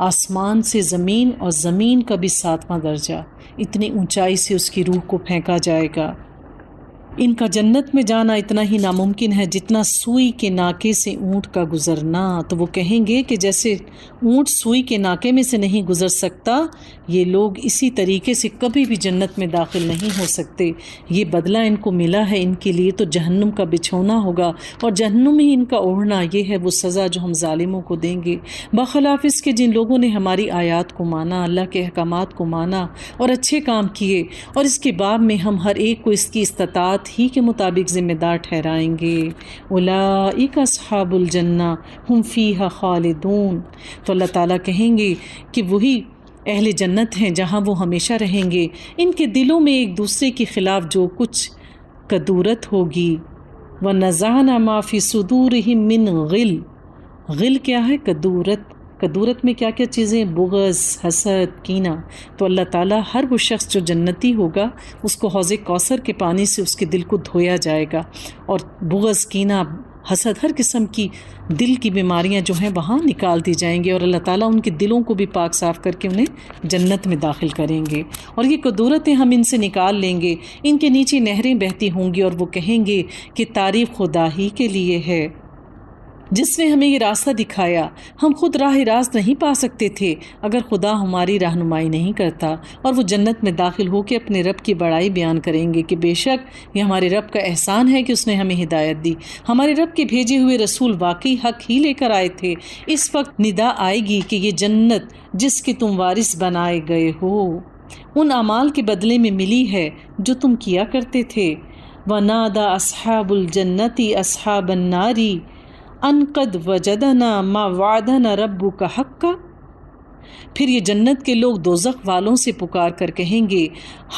آسمان سے زمین اور زمین کا بھی 7واں درجہ، اتنی اونچائی سے اس کی روح کو پھینکا جائے گا۔ ان کا جنت میں جانا اتنا ہی ناممکن ہے جتنا سوئی کے ناکے سے اونٹ کا گزرنا۔ تو وہ کہیں گے کہ جیسے اونٹ سوئی کے ناکے میں سے نہیں گزر سکتا، یہ لوگ اسی طریقے سے کبھی بھی جنت میں داخل نہیں ہو سکتے۔ یہ بدلہ ان کو ملا ہے، ان کے لیے تو جہنم کا بچھونا ہوگا، اور جہنم ہی ان کا اوڑھنا۔ یہ ہے وہ سزا جو ہم ظالموں کو دیں گے، برخلاف اس کے جن لوگوں نے ہماری آیات کو مانا، اللہ کے احکامات کو مانا اور اچھے کام کیے، اور اس کے باب میں ہم ہر ایک کو اس کی استطاعت ہی کے مطابق ذمہ دار ٹھہرائیں گے۔ اولئک اصحاب الجنہ ہم فیہا خالدون۔ تو اللہ تعالیٰ کہیں گے کہ وہی اہل جنت ہیں جہاں وہ ہمیشہ رہیں گے۔ ان کے دلوں میں ایک دوسرے کے خلاف جو کچھ کدورت ہوگی، وَنَزَعْنَا مَا فِي صُدُورِهِم مِّن غِلٍّ۔ غل کیا ہے؟ کدورت۔ کدورت میں کیا کیا چیزیں؟ بغض، حسد، کینہ۔ تو اللہ تعالیٰ ہر وہ شخص جو جنتی ہوگا اس کو حوض کوثر کے پانی سے اس کے دل کو دھویا جائے گا، اور بغض، کینہ، حسد، ہر قسم کی دل کی بیماریاں جو ہیں وہاں نکال دی جائیں گے، اور اللہ تعالیٰ ان کے دلوں کو بھی پاک صاف کر کے انہیں جنت میں داخل کریں گے۔ اور یہ کدورتیں ہم ان سے نکال لیں گے، ان کے نیچے نہریں بہتی ہوں گی، اور وہ کہیں گے کہ تعریف خدا ہی کے لیے ہے جس نے ہمیں یہ راستہ دکھایا۔ ہم خود راہ راست نہیں پا سکتے تھے اگر خدا ہماری رہنمائی نہیں کرتا۔ اور وہ جنت میں داخل ہو کے اپنے رب کی بڑائی بیان کریں گے کہ بے شک یہ ہمارے رب کا احسان ہے کہ اس نے ہمیں ہدایت دی، ہمارے رب کے بھیجے ہوئے رسول واقعی حق ہی لے کر آئے تھے۔ اس وقت ندا آئے گی کہ یہ جنت جس کے تم وارث بنائے گئے ہو ان اعمال کے بدلے میں ملی ہے جو تم کیا کرتے تھے۔ وَنَادَى أَصْحَابُ الْجَنَّةِ أَصْحَابَ النَّارِ ان قد وجدنا ما وعدنا ربک حقا۔ پھر یہ جنت کے لوگ دوزخ والوں سے پکار کر کہیں گے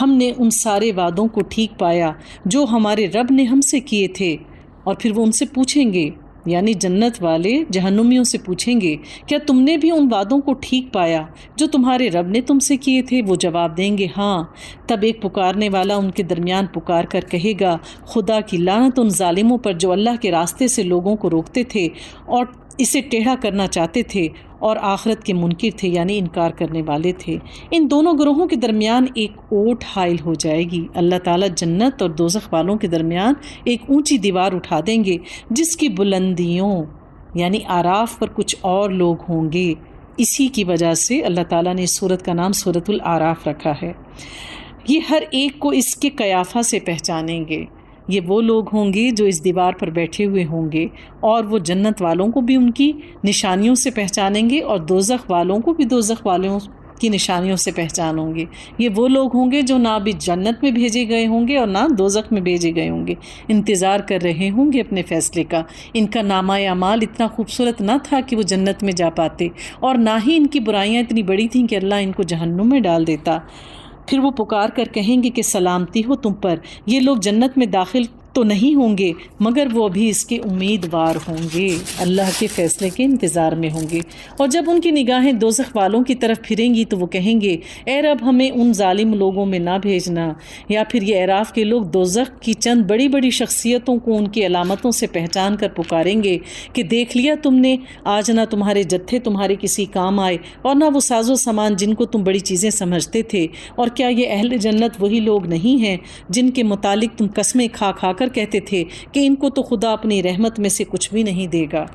ہم نے ان سارے وعدوں کو ٹھیک پایا جو ہمارے رب نے ہم سے کیے تھے۔ اور پھر وہ ان سے پوچھیں گے، یعنی جنت والے جہنمیوں سے پوچھیں گے کیا تم نے بھی ان وعدوں کو ٹھیک پایا جو تمہارے رب نے تم سے کیے تھے؟ وہ جواب دیں گے ہاں۔ تب ایک پکارنے والا ان کے درمیان پکار کر کہے گا خدا کی لعنت ان ظالموں پر جو اللہ کے راستے سے لوگوں کو روکتے تھے اور اسے ٹیڑھا کرنا چاہتے تھے اور آخرت کے منکر تھے، یعنی انکار کرنے والے تھے۔ ان دونوں گروہوں کے درمیان ایک اوٹ حائل ہو جائے گی۔ اللہ تعالیٰ جنت اور دوزخ والوں کے درمیان ایک اونچی دیوار اٹھا دیں گے جس کی بلندیوں یعنی آراف پر کچھ اور لوگ ہوں گے۔ اسی کی وجہ سے اللہ تعالیٰ نے اس سورت کا نام سورۃ الآراف رکھا ہے۔ یہ ہر ایک کو اس کے قیافہ سے پہچانیں گے۔ یہ وہ لوگ ہوں گے جو اس دیوار پر بیٹھے ہوئے ہوں گے، اور وہ جنت والوں کو بھی ان کی نشانیوں سے پہچانیں گے، اور دوزخ والوں کو بھی دوزخ والوں کی نشانیوں سے پہچانیں گے۔ یہ وہ لوگ ہوں گے جو نہ بھی جنت میں بھیجے گئے ہوں گے اور نہ دوزخ میں بھیجے گئے ہوں گے، انتظار کر رہے ہوں گے اپنے فیصلے کا۔ ان کا نامہ اعمال اتنا خوبصورت نہ تھا کہ وہ جنت میں جا پاتے، اور نہ ہی ان کی برائیاں اتنی بڑی تھیں کہ اللہ ان کو جہنم میں ڈال دیتا۔ پھر وہ پکار کر کہیں گے کہ سلامتی ہو تم پر، یہ لوگ جنت میں داخل تو نہیں ہوں گے مگر وہ ابھی اس کے امیدوار ہوں گے، اللہ کے فیصلے کے انتظار میں ہوں گے۔ اور جب ان کی نگاہیں دوزخ والوں کی طرف پھریں گی تو وہ کہیں گے اے رب ہمیں ان ظالم لوگوں میں نہ بھیجنا۔ یا پھر یہ اعراف کے لوگ دوزخ کی چند بڑی بڑی شخصیتوں کو ان کی علامتوں سے پہچان کر پکاریں گے کہ دیکھ لیا تم نے، آج نہ تمہارے جتھے تمہارے کسی کام آئے اور نہ وہ ساز و سامان جن کو تم بڑی چیزیں سمجھتے تھے۔ اور کیا یہ اہل جنت وہی لوگ نہیں ہیں جن کے متعلق تم قسمیں کھا کھا کر کہتے تھے کہ ان کو تو خدا اپنی رحمت میں سے کچھ بھی نہیں دے گا؟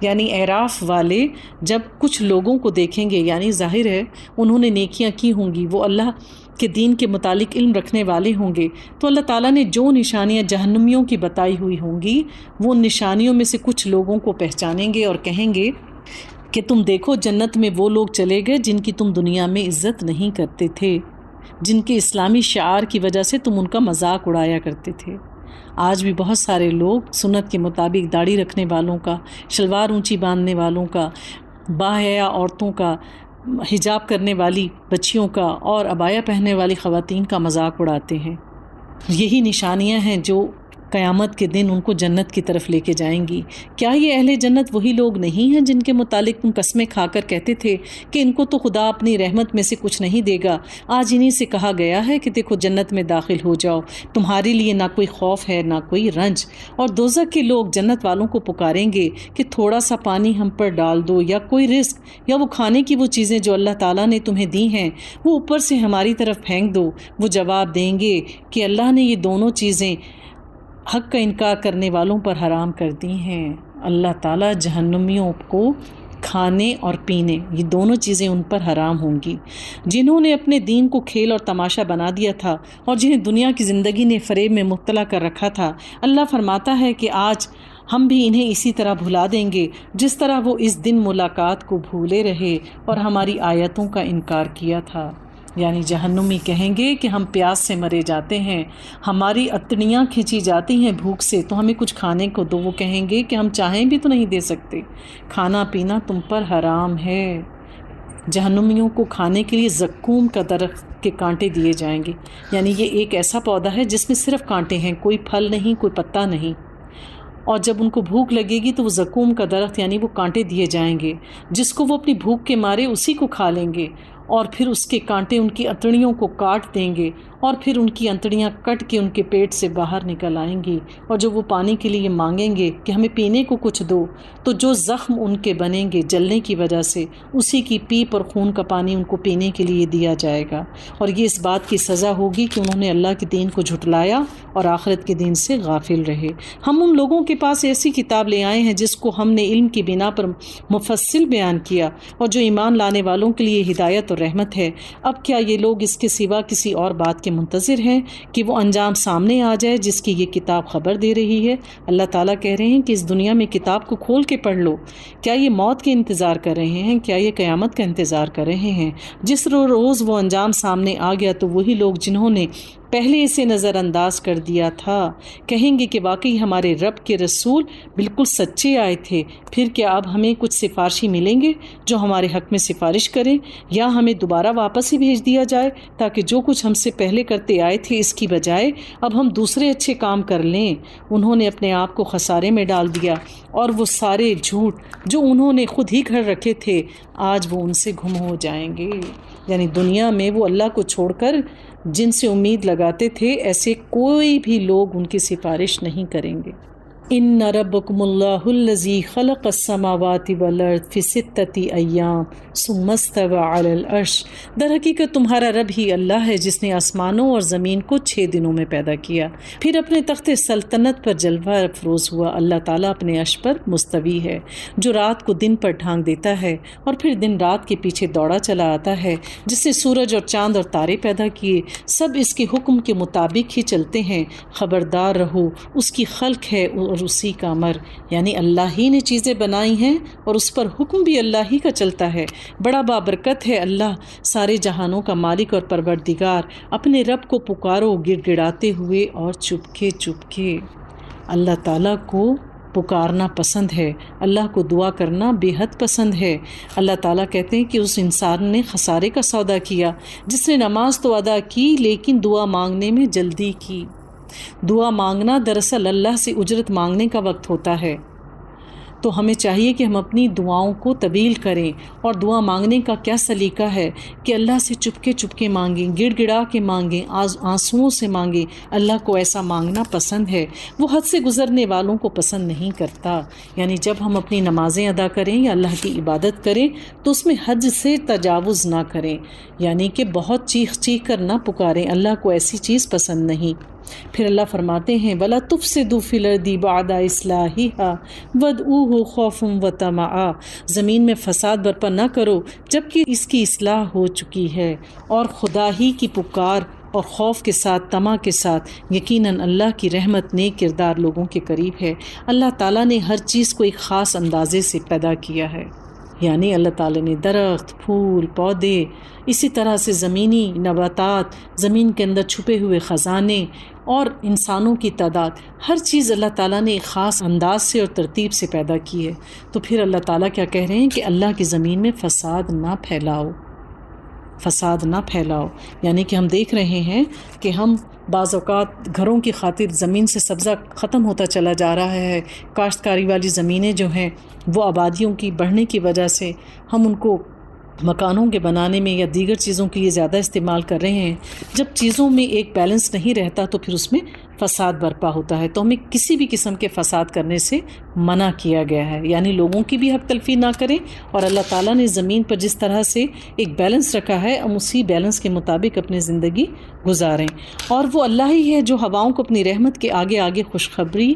یعنی اعراف والے جب کچھ لوگوں کو دیکھیں گے، یعنی ظاہر ہے انہوں نے نیکیاں کی ہوں گی، وہ اللہ کے دین کے متعلق علم رکھنے والے ہوں گے، تو اللہ تعالیٰ نے جو نشانیاں جہنمیوں کی بتائی ہوئی ہوں گی وہ ان نشانیوں میں سے کچھ لوگوں کو پہچانیں گے اور کہیں گے کہ تم دیکھو جنت میں وہ لوگ چلے گئے جن کی تم دنیا میں عزت نہیں کرتے تھے، جن کے اسلامی شعار کی وجہ سے تم ان کا مذاق اڑایا کرتے تھے۔ آج بھی بہت سارے لوگ سنت کے مطابق داڑھی رکھنے والوں کا، شلوار اونچی باندھنے والوں کا، باحیا عورتوں کا، حجاب کرنے والی بچیوں کا اور عبایا پہننے والی خواتین کا مذاق اڑاتے ہیں۔ یہی نشانیاں ہیں جو قیامت کے دن ان کو جنت کی طرف لے کے جائیں گی۔ کیا یہ اہل جنت وہی لوگ نہیں ہیں جن کے متعلق تم قسمیں کھا کر کہتے تھے کہ ان کو تو خدا اپنی رحمت میں سے کچھ نہیں دے گا؟ آج انہی سے کہا گیا ہے کہ دیکھو جنت میں داخل ہو جاؤ، تمہارے لیے نہ کوئی خوف ہے نہ کوئی رنج۔ اور دوزخ کے لوگ جنت والوں کو پکاریں گے کہ تھوڑا سا پانی ہم پر ڈال دو، یا کوئی رزق، یا وہ کھانے کی وہ چیزیں جو اللہ تعالیٰ نے تمہیں دی ہیں وہ اوپر سے ہماری طرف پھینک دو۔ وہ جواب دیں گے کہ اللہ نے یہ دونوں چیزیں حق کا انکار کرنے والوں پر حرام کر دی ہیں۔ اللہ تعالیٰ جہنمیوں کو کھانے اور پینے، یہ دونوں چیزیں ان پر حرام ہوں گی۔ جنہوں نے اپنے دین کو کھیل اور تماشا بنا دیا تھا اور جنہیں دنیا کی زندگی نے فریب میں مبتلا کر رکھا تھا، اللہ فرماتا ہے کہ آج ہم بھی انہیں اسی طرح بھلا دیں گے جس طرح وہ اس دن ملاقات کو بھولے رہے اور ہماری آیتوں کا انکار کیا تھا۔ یعنی جہنمی کہیں گے کہ ہم پیاس سے مرے جاتے ہیں، ہماری اتڑیاں کھینچی جاتی ہیں بھوک سے، تو ہمیں کچھ کھانے کو دو۔ وہ کہیں گے کہ ہم چاہیں بھی تو نہیں دے سکتے، کھانا پینا تم پر حرام ہے۔ جہنمیوں کو کھانے کے لیے زقوم کا درخت کے کانٹے دیے جائیں گے، یعنی یہ ایک ایسا پودا ہے جس میں صرف کانٹے ہیں، کوئی پھل نہیں، کوئی پتا نہیں۔ اور جب ان کو بھوک لگے گی تو وہ زقوم کا درخت یعنی وہ کانٹے دیے جائیں گے، جس کو وہ اپنی بھوک کے مارے اسی کو کھا لیں گے، اور پھر اس کے کانٹے ان کی انتڑیوں کو کاٹ دیں گے، اور پھر ان کی انتڑیاں کٹ کے ان کے پیٹ سے باہر نکل آئیں گی۔ اور جب وہ پانی کے لیے مانگیں گے کہ ہمیں پینے کو کچھ دو، تو جو زخم ان کے بنیں گے جلنے کی وجہ سے، اسی کی پیپ اور خون کا پانی ان کو پینے کے لیے دیا جائے گا۔ اور یہ اس بات کی سزا ہوگی کہ انہوں نے اللہ کے دین کو جھٹلایا اور آخرت کے دین سے غافل رہے۔ ہم ان لوگوں کے پاس ایسی کتاب لے آئے ہیں جس کو ہم نے علم کی بنا پر مفصل بیان کیا، اور جو ایمان لانے والوں کے لیے ہدایت اور رحمت ہے۔ اب کیا یہ لوگ اس کے سوا کسی اور بات کے منتظر ہیں کہ وہ انجام سامنے آ جائے جس کی یہ کتاب خبر دے رہی ہے؟ اللہ تعالیٰ کہہ رہے ہیں کہ اس دنیا میں کتاب کو کھول کے پڑھ لو۔ کیا یہ موت کے انتظار کر رہے ہیں؟ کیا یہ قیامت کا انتظار کر رہے ہیں؟ جس روز وہ انجام سامنے آ گیا تو وہی لوگ جنہوں نے پہلے اسے نظر انداز کر دیا تھا کہیں گے کہ واقعی ہمارے رب کے رسول بالکل سچے آئے تھے، پھر کیا اب ہمیں کچھ سفارشی ملیں گے جو ہمارے حق میں سفارش کریں، یا ہمیں دوبارہ واپس ہی بھیج دیا جائے تاکہ جو کچھ ہم سے پہلے کرتے آئے تھے اس کی بجائے اب ہم دوسرے اچھے کام کر لیں۔ انہوں نے اپنے آپ کو خسارے میں ڈال دیا، اور وہ سارے جھوٹ جو انہوں نے خود ہی گھڑ رکھے تھے آج وہ ان سے گم ہو جائیں گے۔ یعنی دنیا میں وہ اللہ کو چھوڑ کر جن سے امید لگاتے تھے ایسے کوئی بھی لوگ ان کی سفارش نہیں کریں گے۔ ان ربکم اللہ الذی خلق السماوات والارض فی ستۃ ایام ثم استوى علی العرش، در حقیقت تمہارا رب ہی اللہ ہے جس نے آسمانوں اور زمین کو 6 دنوں میں پیدا کیا، پھر اپنے تخت سلطنت پر جلوہ افروز ہوا۔ اللہ تعالیٰ اپنے عرش پر مستوی ہے، جو رات کو دن پر ڈھانک دیتا ہے اور پھر دن رات کے پیچھے دوڑا چلا آتا ہے، جس نے سورج اور چاند اور تارے پیدا کیے، سب اس کے حکم کے مطابق ہی چلتے ہیں۔ خبردار رہو، اس کی خلق ہے اور اسی کا امر، یعنی اللہ ہی نے چیزیں بنائی ہیں اور اس پر حکم بھی اللہ ہی کا چلتا ہے۔ بڑا بابرکت ہے اللہ، سارے جہانوں کا مالک اور پروردگار۔ اپنے رب کو پکارو گڑ گڑاتے ہوئے اور چپکے چپکے۔ اللہ تعالیٰ کو پکارنا پسند ہے، اللہ کو دعا کرنا بے حد پسند ہے۔ اللہ تعالیٰ کہتے ہیں کہ اس انسان نے خسارے کا سودا کیا جس نے نماز تو ادا کی لیکن دعا مانگنے میں جلدی کی۔ دعا مانگنا دراصل اللہ سے اجرت مانگنے کا وقت ہوتا ہے، تو ہمیں چاہیے کہ ہم اپنی دعاؤں کو طویل کریں۔ اور دعا مانگنے کا کیا سلیقہ ہے کہ اللہ سے چپکے چپکے مانگیں، گڑ گڑا کے مانگیں، آنسوؤں سے مانگیں۔ اللہ کو ایسا مانگنا پسند ہے، وہ حد سے گزرنے والوں کو پسند نہیں کرتا۔ یعنی جب ہم اپنی نمازیں ادا کریں یا اللہ کی عبادت کریں تو اس میں حد سے تجاوز نہ کریں، یعنی کہ بہت چیخ چیخ کر نہ پکاریں، اللہ کو ایسی چیز پسند نہیں۔ پھر اللہ فرماتے ہیں وَلَا تُفْسِدُوا فِي الْأَرْضِ بَعْدَ إِصْلَاحِهَا وَادْعُوهُ خَوْفًا وَطَمَعًا، زمین میں فساد برپا نہ کرو جبکہ اس کی اصلاح ہو چکی ہے، اور خدا ہی کی پکار اور خوف کے ساتھ، طمع کے ساتھ، یقیناً اللہ کی رحمت نیک کردار لوگوں کے قریب ہے۔ اللہ تعالیٰ نے ہر چیز کو ایک خاص اندازے سے پیدا کیا ہے، یعنی اللہ تعالیٰ نے درخت، پھول، پودے، اسی طرح سے زمینی نباتات، زمین کے اندر چھپے ہوئے خزانے اور انسانوں کی تعداد، ہر چیز اللہ تعالیٰ نے ایک خاص انداز سے اور ترتیب سے پیدا کی ہے۔ تو پھر اللہ تعالیٰ کیا کہہ رہے ہیں کہ اللہ کی زمین میں فساد نہ پھیلاؤ، فساد نہ پھیلاؤ۔ یعنی کہ ہم دیکھ رہے ہیں کہ ہم بعض اوقات گھروں کی خاطر زمین سے سبزہ ختم ہوتا چلا جا رہا ہے، کاشتکاری والی زمینیں جو ہیں وہ آبادیوں کی بڑھنے کی وجہ سے ہم ان کو مکانوں کے بنانے میں یا دیگر چیزوں کے لیے زیادہ استعمال کر رہے ہیں۔ جب چیزوں میں ایک بیلنس نہیں رہتا تو پھر اس میں فساد برپا ہوتا ہے، تو ہمیں کسی بھی قسم کے فساد کرنے سے منع کیا گیا ہے، یعنی لوگوں کی بھی حق تلفی نہ کریں، اور اللہ تعالیٰ نے زمین پر جس طرح سے ایک بیلنس رکھا ہے ہم اسی بیلنس کے مطابق اپنی زندگی گزاریں۔ اور وہ اللہ ہی ہے جو ہواؤں کو اپنی رحمت کے آگے آگے خوشخبری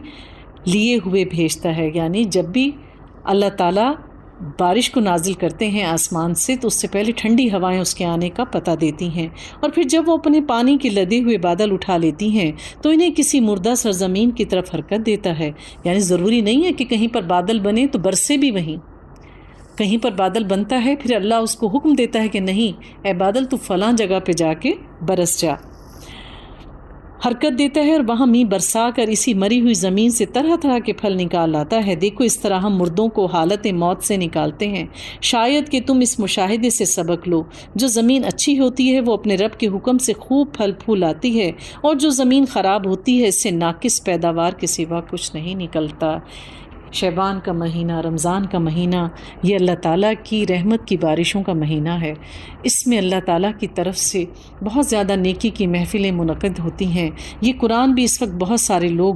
لیے ہوئے بھیجتا ہے، یعنی جب بھی اللہ تعالیٰ بارش کو نازل کرتے ہیں آسمان سے تو اس سے پہلے ٹھنڈی ہوائیں اس کے آنے کا پتہ دیتی ہیں، اور پھر جب وہ اپنے پانی کے لدے ہوئے بادل اٹھا لیتی ہیں تو انہیں کسی مردہ سرزمین کی طرف حرکت دیتا ہے، یعنی ضروری نہیں ہے کہ کہیں پر بادل بنے تو برسے بھی وہیں، کہیں پر بادل بنتا ہے پھر اللہ اس کو حکم دیتا ہے کہ نہیں اے بادل تو فلاں جگہ پہ جا کے برس جا، حرکت دیتا ہے اور وہاں میਂہ برسا کر اسی مری ہوئی زمین سے طرح طرح کے پھل نکال لاتا ہے۔ دیکھو اس طرح ہم مردوں کو حالت موت سے نکالتے ہیں، شاید کہ تم اس مشاہدے سے سبق لو، جو زمین اچھی ہوتی ہے وہ اپنے رب کے حکم سے خوب پھل پھول لاتی ہے، اور جو زمین خراب ہوتی ہے اس سے ناقص پیداوار کے سوا کچھ نہیں نکلتا۔ شعبان کا مہینہ، رمضان کا مہینہ، یہ اللہ تعالیٰ کی رحمت کی بارشوں کا مہینہ ہے، اس میں اللہ تعالیٰ کی طرف سے بہت زیادہ نیکی کی محفلیں منعقد ہوتی ہیں، یہ قرآن بھی اس وقت بہت سارے لوگ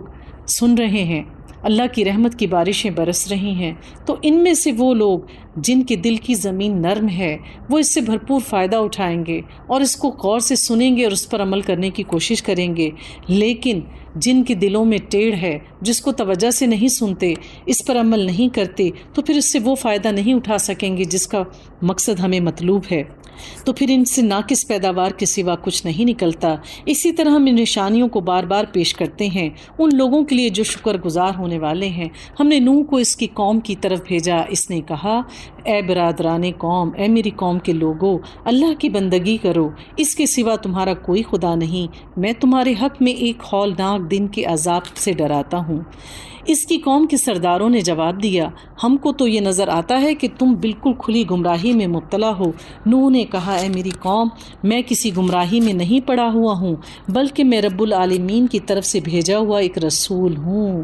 سن رہے ہیں، اللہ کی رحمت کی بارشیں برس رہی ہیں، تو ان میں سے وہ لوگ جن کے دل کی زمین نرم ہے وہ اس سے بھرپور فائدہ اٹھائیں گے اور اس کو غور سے سنیں گے اور اس پر عمل کرنے کی کوشش کریں گے، لیکن جن کے دلوں میں ٹیڑھ ہے، جس کو توجہ سے نہیں سنتے، اس پر عمل نہیں کرتے، تو پھر اس سے وہ فائدہ نہیں اٹھا سکیں گے جس کا مقصد ہمیں مطلوب ہے، تو پھر ان سے ناقص پیداوار کے سوا کچھ نہیں نکلتا۔ اسی طرح ہم ان نشانیوں کو بار بار پیش کرتے ہیں ان لوگوں کے لیے جو شکر گزار ہونے والے ہیں۔ ہم نے نوح کو اس کی قوم کی طرف بھیجا، اس نے کہا اے برادران قوم، اے میری قوم کے لوگو، اللہ کی بندگی کرو، اس کے سوا تمہارا کوئی خدا نہیں، میں تمہارے حق میں ایک ہولناک دن کے عذاب سے ڈراتا ہوں۔ اس کی قوم کے سرداروں نے جواب دیا ہم کو تو یہ نظر آتا ہے کہ تم بالکل کھلی گمراہی میں مبتلا ہو۔ نوح نے کہا اے میری قوم، میں کسی گمراہی میں نہیں پڑا ہوا ہوں، بلکہ میں رب العالمین کی طرف سے بھیجا ہوا ایک رسول ہوں۔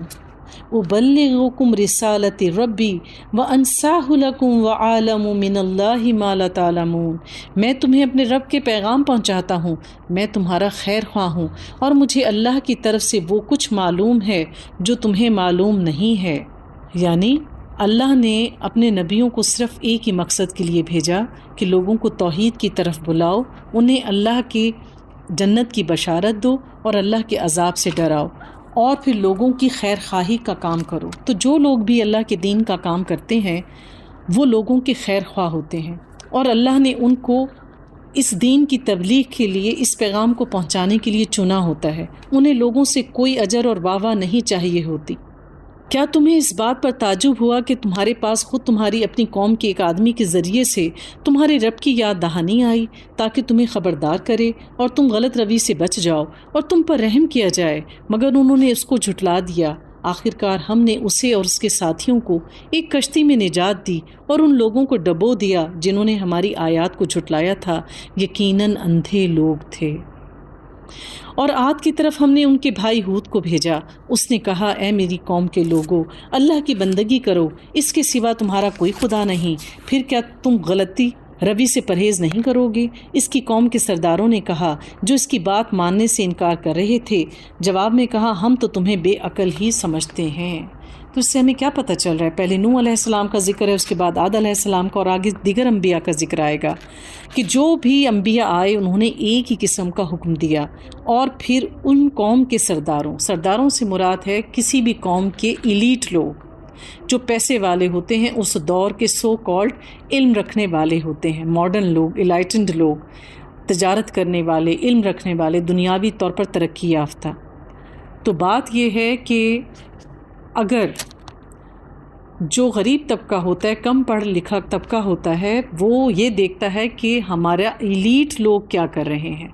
أُبَلِّغُكُمْ رِسَالَةِ رَبِّي وَأَنْصَحُ لَكُمْ وَأَعْلَمُ مِنَ اللَّهِ مَا لَا تَعْلَمُونَ۔ میں تمہیں اپنے رب کے پیغام پہنچاتا ہوں، میں تمہارا خیر خواہ ہوں، اور مجھے اللہ کی طرف سے وہ کچھ معلوم ہے جو تمہیں معلوم نہیں ہے۔ یعنی اللہ نے اپنے نبیوں کو صرف ایک ہی مقصد کے لیے بھیجا کہ لوگوں کو توحید کی طرف بلاؤ، انہیں اللہ کی جنت کی بشارت دو اور اللہ کے عذاب سے ڈراؤ، اور پھر لوگوں کی خیر خواہی کا کام کرو۔ تو جو لوگ بھی اللہ کے دین کا کام کرتے ہیں وہ لوگوں کے خیر خواہ ہوتے ہیں، اور اللہ نے ان کو اس دین کی تبلیغ کے لیے، اس پیغام کو پہنچانے کے لیے چنا ہوتا ہے، انہیں لوگوں سے کوئی اجر اور واہ واہ نہیں چاہیے ہوتی۔ کیا تمہیں اس بات پر تعجب ہوا کہ تمہارے پاس خود تمہاری اپنی قوم کے ایک آدمی کے ذریعے سے تمہارے رب کی یاد دہانی آئی تاکہ تمہیں خبردار کرے اور تم غلط روی سے بچ جاؤ اور تم پر رحم کیا جائے، مگر انہوں نے اس کو جھٹلا دیا۔ آخرکار ہم نے اسے اور اس کے ساتھیوں کو ایک کشتی میں نجات دی اور ان لوگوں کو ڈبو دیا جنہوں نے ہماری آیات کو جھٹلایا تھا، یقیناً اندھے لوگ تھے۔ اور عاد کی طرف ہم نے ان کے بھائی ہود کو بھیجا، اس نے کہا اے میری قوم کے لوگو، اللہ کی بندگی کرو، اس کے سوا تمہارا کوئی خدا نہیں، پھر کیا تم غلطی روی سے پرہیز نہیں کرو گے؟ اس کی قوم کے سرداروں نے کہا جو اس کی بات ماننے سے انکار کر رہے تھے، جواب میں کہا ہم تو تمہیں بے عقل ہی سمجھتے ہیں۔ تو اس سے ہمیں کیا پتہ چل رہا ہے؟ پہلے نوح علیہ السلام کا ذکر ہے، اس کے بعد عاد علیہ السلام کا، اور آگے دیگر انبیاء کا ذکر آئے گا کہ جو بھی انبیاء آئے انہوں نے ایک ہی قسم کا حکم دیا، اور پھر ان قوم کے سرداروں سے مراد ہے کسی بھی قوم کے ایلیٹ لوگ جو پیسے والے ہوتے ہیں، اس دور کے سو کالڈ علم رکھنے والے ہوتے ہیں، ماڈرن لوگ، انلائٹنڈ لوگ، تجارت کرنے والے، علم رکھنے والے، دنیاوی طور پر ترقی یافتہ۔ تو بات یہ ہے کہ اگر جو غریب طبقہ ہوتا ہے، کم پڑھ لکھا طبقہ ہوتا ہے، وہ یہ دیکھتا ہے کہ ہمارا ایلیٹ لوگ کیا کر رہے ہیں،